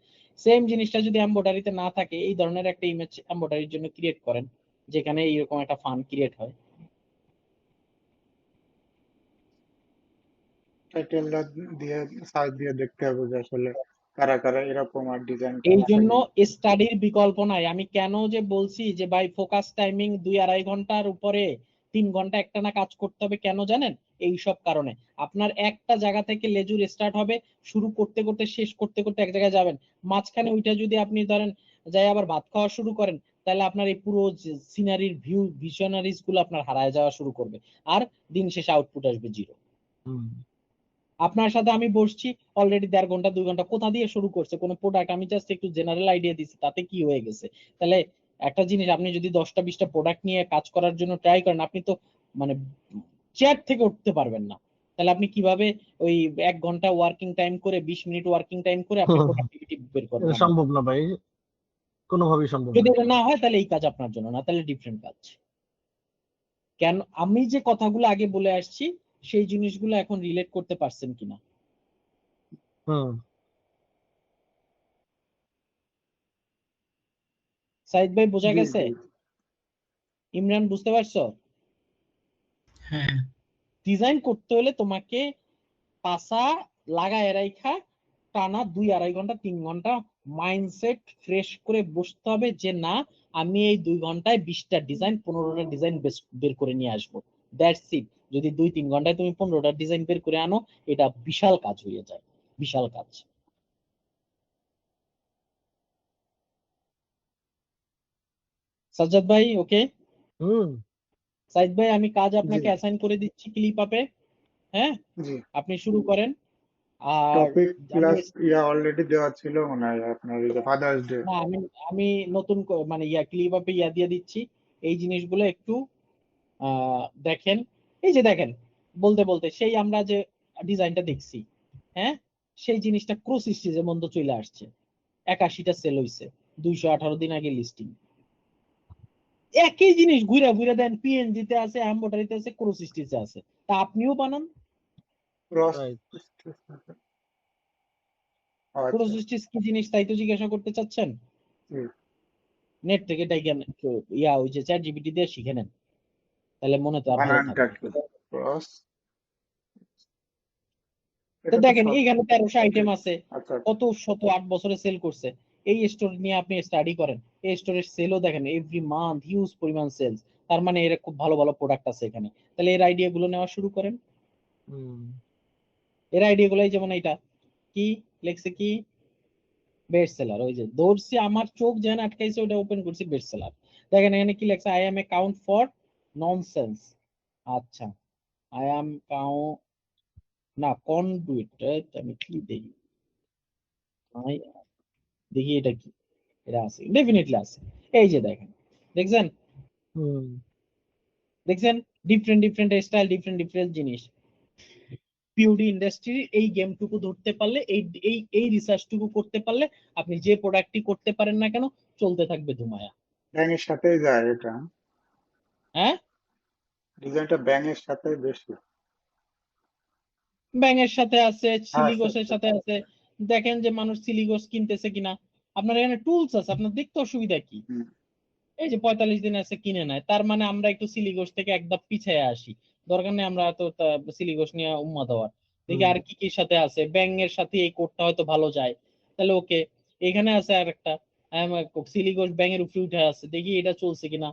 সেম জিনিসটা যদি এমব্রয়ডারিতে না থাকে, এই ধরনের একটা ইমেজ এমব্রয়ডারির জন্য ক্রিয়েট করেন, যেখানে এইরকম একটা ফান ক্রিয়েট হয়। টাইটেলটা দিয়ে সার্চ দিয়ে দেখতে হবে যে আসলে কারা কারা এরকম আর ডিজাইনটা এই আছে জন্য কিনা। স্টাডির বিকল্প নাই। আমি কেন যে বলছি যে ভাই ফোকাস টাইমিং 2-2.5 ঘন্টার উপরে 3 ঘন্টা একটানা কাজ করতে হবে, কেন জানেন? এই সব কারণে। আপনার একটা জায়গা থেকে লেজুর স্টার্ট হবে, শুরু করতে করতে শেষ করতে করতে এক জায়গায় যাবেন, মাঝখানে ওইটা যদি আপনি ধরেন যাই আবার ভাত খাওয়া শুরু করেন, তাহলে আপনার এই পুরো সিনারির ভিউ ভিশনারিজ গুলো আপনার হারায় যাওয়া শুরু করবে, আর দিন শেষে আউটপুট আসবে জিরো। আপনার সাথে আমি বসছি অলরেডি 1.5 ঘন্টা 2 ঘন্টা, কোথা দিয়ে শুরু করছে কোনো প্রোডাক্ট, আমি জাস্ট একটু জেনারেল আইডিয়া দিচ্ছি, তাতে কি হয়ে গেছে? তাহলে একটা জিনিস, আপনি যদি 10টা 20টা প্রোডাক্ট নিয়ে কাজ করার জন্য ট্রাই করেন, আপনি তো মানে চেয়ার থেকে উঠতে পারবেন না। তাহলে আপনি কিভাবে ওই 1 ঘন্টা ওয়ার্কিং টাইম করে 20 মিনিট ওয়ার্কিং টাইম করে আপনি প্রোডাক্টিভিটি বের এটা করবেন? সম্ভব না ভাই, কোনোভাবেই সম্ভব যদি না। এটা না হয় তাহলে এই কাজ আপনার জন্য না, তাহলে ডিফারেন্ট কাজ। কেন আমি যে কথাগুলো আগে বলে আসছি সেই জিনিসগুলো এখন রিলেট করতে পারছেন কিনা? হুম সাইদ ভাই বোঝা জি গেছে? জি ইমরান বুঝতে পারছো? হ্যাঁ ডিজাইন করতে হলে তোমাকে পাশা লাগায় রাইখা টানা 2-2.5 ঘন্টা 3 ঘন্টা মাইন্ডসেট ফ্রেশ করে বসতে হবে যে না, আমি এই 2 ঘন্টায় 20টা ডিজাইন 15টা ডিজাইন বের করে নিয়ে আসবো। That's it. যদি 2-3 ঘন্টায় তুমি 15টা ডিজাইন বের করে আনো, এটা বিশাল কাজ হয়ে যায়, বিশাল কাজ। সাজ্জাদ ভাই ওকে? হুম সাইদ ভাই আমি কাজ জি আপনাকে অ্যাসাইন করে দিচ্ছি ক্লিপ আপে, হ্যাঁ, জি আপনি শুরু করেন। আর টপিক আমি প্লাস ইয়া অলরেডি দেওয়া ছিল মনে হয় আপনার এই যে ফাদার্স ডে। না আমি আমি নতুন মানে ইয়া ক্লিপ আপে ইয়া দিয়ে দিচ্ছি। এই জিনিসগুলো একটু দেখেন। এই যে দেখেন, বলতে বলতে সেই আমরা যে ডিজাইনটা দেখছি, হ্যাঁ, সেই জিনিসটা ক্রস স্টেজে মন্দ চলে আসছে, 81টা সেল হইছে, 218 দিন আগে লিস্টিং। একই জিনিস ঘুরে ঘুরে দেন, পিএনজি তে আছে, এমব্রয়ডারিতে আছে, ক্রস স্টেজে আছে, তা আপনিও বানান। Cross right. ক্রস আচ্ছা স্টেজ কি জিনিস তাই তো জিজ্ঞাসা করতে চাচ্ছেন? জি নেট থেকে ডাইকেন ইয়া ওই যে চ্যাট জিপিটি দিয়ে শিখে নেন, তাহলে মনে তো আর ভালো বানানটা থাকবে। কি ক্রস? তো এটা তো দেখেন শর্ট। এইখানে 1300 আইটেম আছে, আচ্ছা আচ্ছা কত শত 8 বছরে সেল করছে। এই স্টোর নিয়ে আপনি স্টাডি করেন, এই স্টোরের সেলও দেখেন, এভরি মান্থ হিউজ পরিমাণ সেলস, তার মানে এর খুব ভালো ভালো প্রোডাক্ট আছে এখানে। তাহলে এর আইডিয়া গুলো নেওয়া শুরু করেন। হুম এর আইডিয়া গুলাই যেমন এটা কি লেখছে, কি বেস্ট সেলার, ওই যে দৌড়ছি আমার চোখ যেন আটকাইছে ওটা ওপেন করছি বেস্ট সেলার। দেখেন এখানে কি লেখছে, I M A count for nonsense. আচ্ছা, আই এম কাউন্ট না কন্ডুইট, আমি কি দেখি, আই দেখি এটা কি, এটা আছে, ডেফিনেটলি আছে। এই যে দেখেন, দেখছেন, হুম দেখছেন, different different style, different different জিনিস। পিউডি ইন্ডাস্ট্রি এই গেমটুকু ধরতে পারলে, এই এই এই রিসার্চটুকু করতে পারলে, আপনি যে প্রোডাক্টই করতে পারেন না কেন চলতে থাকবে ধুমায়া। ব্যাঙের সাথেই যায় এটা, হ্যাঁ, ডিজাইনটা ব্যাঙের সাথে বেশি। ব্যাঙের সাথে আছে, আচ্ছা সিলিগোসের আচ্ছা সাথে আছে। দেখেন যে মানুষ সিলিগোস কিনতেছে কিনা। আপনার এখানে টুলস আছে, আপনার দেখতে অসুবিধা কি? হুম এই যে 45 দিন আছে কিনে নেয়, তার মানে আমরা একটু সিলিগোস থেকে একদম পিছিয়ে আসি। দরকার নেই আমরা তো সিলিগোস নিয়ে উম্মা দেওয়ার। দেখি হুম আর কি কি সাথে আছে, ব্যাঙের সাথে এই কোডটা হয়তো ভালো যায়, তাহলে ওকে। এখানে আছে আর একটা সিলিগোস ব্যাঙের উপরে উঠে আছে, দেখি এটা চলছে কিনা,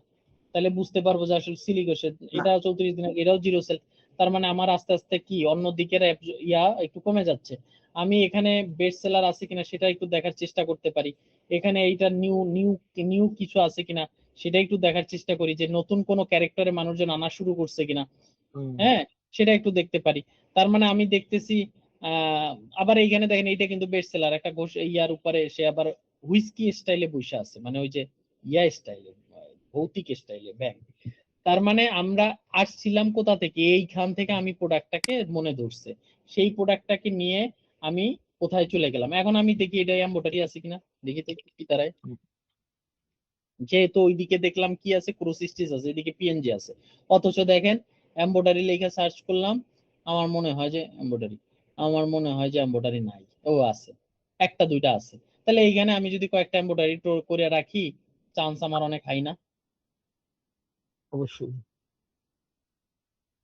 তাহলে বুঝতে পারবো যে আসলে সিলিগোসের না এটা 34 দিন আগে এটাও জিরো সেল। তার মানে আমার আস্তে আস্তে কি অন্য দিকের ইয়া একটু কমে যাচ্ছে। আমি এখানে বেস্ট সেলার আছে কিনা সেটা একটু দেখার চেষ্টা করতে পারি। এখানে এইটা নিউ নিউ নিউ কিছু আছে কিনা সেটা একটু দেখার চেষ্টা করি, যে নতুন কোনো ক্যারেক্টারে মানুষজন আনা শুরু করছে কিনা, হুম হ্যাঁ, সেটা একটু দেখতে পারি। তার মানে আমি দেখতেছি আহ আবার এইখানে দেখেন এইটা কিন্তু বেস্ট সেলার, একটা ইয়ার উপরে সে আবার হুইস্কি স্টাইলে বসে আছে, মানে ওই যে ইয়া স্টাইলে, ভৌতিক স্টাইলে ব্যাগ। তার মানে আমরা আসছিলাম কোথা থেকে, এইখান থেকে আমি প্রোডাক্টটাকে মনে ধরছে, সেই প্রোডাক্টটাকে নিয়ে আমি কোথায় চলে গেলাম। এখন আমি দেখি এটা এমব্রয়ডারি আছে কিনা, দেখি তো কি তারায়। যেহেতু ওইদিকে দেখলাম কি আছে, ক্রস স্টিচ আছে, এদিকে পিএনজি আছে, অথচ দেখেন এমব্রয়ডারি লেখা সার্চ করলাম, আমার মনে হয় যে এমব্রয়ডারি নাই। ও আছে, একটা দুইটা আছে। তাহলে এইখানে আমি যদি কয়েকটা এমব্রয়ডারি করে রাখি, চান্স আমার অনেক হাই না? অবশ্যই।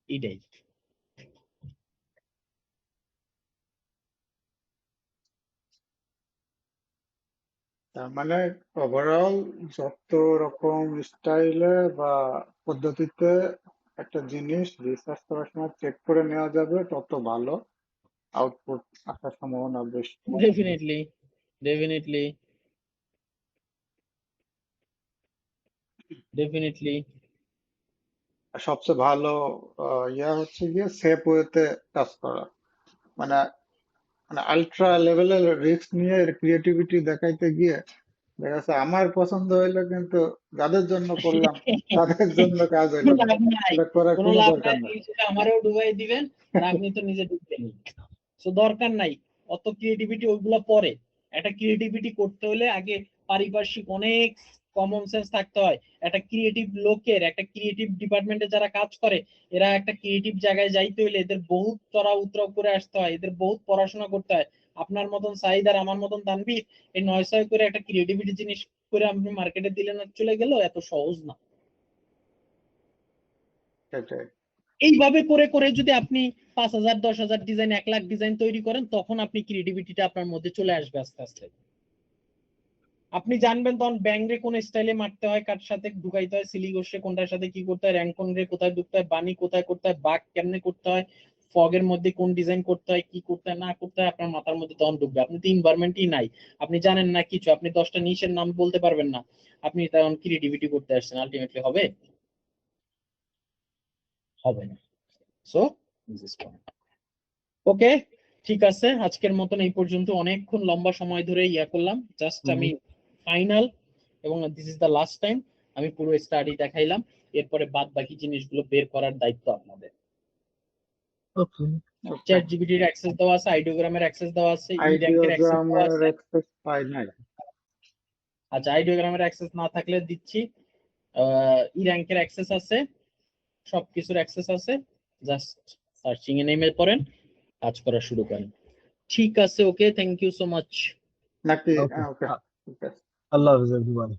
এটাই। তার মানে ওভারঅল যত রকম স্টাইলে বা পদ্ধতিতে একটা জিনিস রিসার্চ করার সময় চেক করে নেওয়া যাবে, তত ভালো আউটপুট আসার সম্ভাবনা বেশি। Definitely, definitely, definitely. আর সবচেয়ে ভালো ইয়া হচ্ছে গিয়ে সেফ ওয়েতে কাজ করা, মানে মানে আলট্রা লেভেলের রিস্ক নিয়ে ক্রিয়েটিভিটি দেখাইতে গিয়ে দেখা যাচ্ছে আমার পছন্দ হইলো, কিন্তু যাদের জন্য করলাম তাদের জন্য কাজ হইলো কোনো না। লাভ নাই, এটা করার কোনো কোনো লাভ দরকার নাই। নাই। এই সেটা আমারও ডুবাই দিবেন, আর আপনি তো নিজে ডুববেন। তো দরকার নাই অত ক্রিয়েটিভিটি, ওইগুলো পরে। একটা ক্রিয়েটিভিটি করতে হলে আগে পারিপার্শ্বিক অনেক কমন সেন্স থাকতে হয়। একটা ক্রিয়েটিভ লোকের, একটা ক্রিয়েটিভ ডিপার্টমেন্টে যারা কাজ করে, এরা একটা ক্রিয়েটিভ জায়গায় যাইতে হলে এদের বহুত চড়া উতরাও করে আসতে হয়, এদের বহুত পড়াশোনা করতে হয়। আপনার মতন সাইদ আর আমার মতন তানভীর এই 9 করে একটা ক্রিয়েটিভিটি জিনিস করে আপনি মার্কেটে দিলেন আর চলে গেল, এত সহজ না। সেটাই। এইভাবে করে করে যদি আপনি 5,000 10,000 ডিজাইন, 1,00,000 ডিজাইন তৈরি করেন, তখন আপনি ক্রিয়েটিভিটিটা আপনার মধ্যে চলে আসবে আস্তে আস্তে। আপনি জানবেন তখন ব্যাংরে কোন স্টাইলে মারতে হয়, কার সাথে ঢুকাইতে হয়, সিলিগোসে কোনটার সাথে কি করতে হয়, র্যাঙ্কন রে কোথায় ঢুকতে হয়, বানি কোথায় করতে হয়, বাক কেমনে করতে হয়, ফগের মধ্যে কোন ডিজাইন করতে হয়, কি করতে হয় না করতে হয়, আপনার মাথার মধ্যে তখন ঢুকবে। আপনি তো ইনভায়রনমেন্টই নাই, আপনি জানেন না কিছু, আপনি 10টা নিশের নাম বলতে পারবেন না, আপনি তখন ক্রিয়েটিভিটি করতে আসছেন, আলটিমেটলি হবে? হবে না। So this is point. Okay, ঠিক আছে, আজকের মতন এই পর্যন্ত। অনেকক্ষণ লম্বা সময় ধরে ইয়া করলাম, জাস্ট আমি ফাইনাল, এবং this is the last time আমি পুরো স্টাডি দেখাইলাম। এরপরে বাদ বাকি জিনিসগুলো বের করার দায়িত্ব আপনাদের। ওকে। চ্যাট জিপিটির অ্যাক্সেস দেওয়া আছে, আইডিওগ্রামের অ্যাক্সেস দেওয়া আছে, ই র্যাঙ্কের অ্যাক্সেস দেওয়া আইডিওগ্রামের আছে। অ্যাক্সেস পাই নাই। আচ্ছা, আইডিওগ্রামের অ্যাক্সেস না থাকলে দিচ্ছি, ই র্যাঙ্কের অ্যাক্সেস আছে, সবকিছুর অ্যাক্সেস আছে। জাস্ট সার্চিং এ নেমে পড়েন, কাজ করা শুরু করেন। ঠিক আছে, ওকে, থ্যাংক ইউ সো মাচ। নাকি? ওকে। ওকে, ঠিক আছে। আল্লাহ হাফেজ এভরিওয়ান।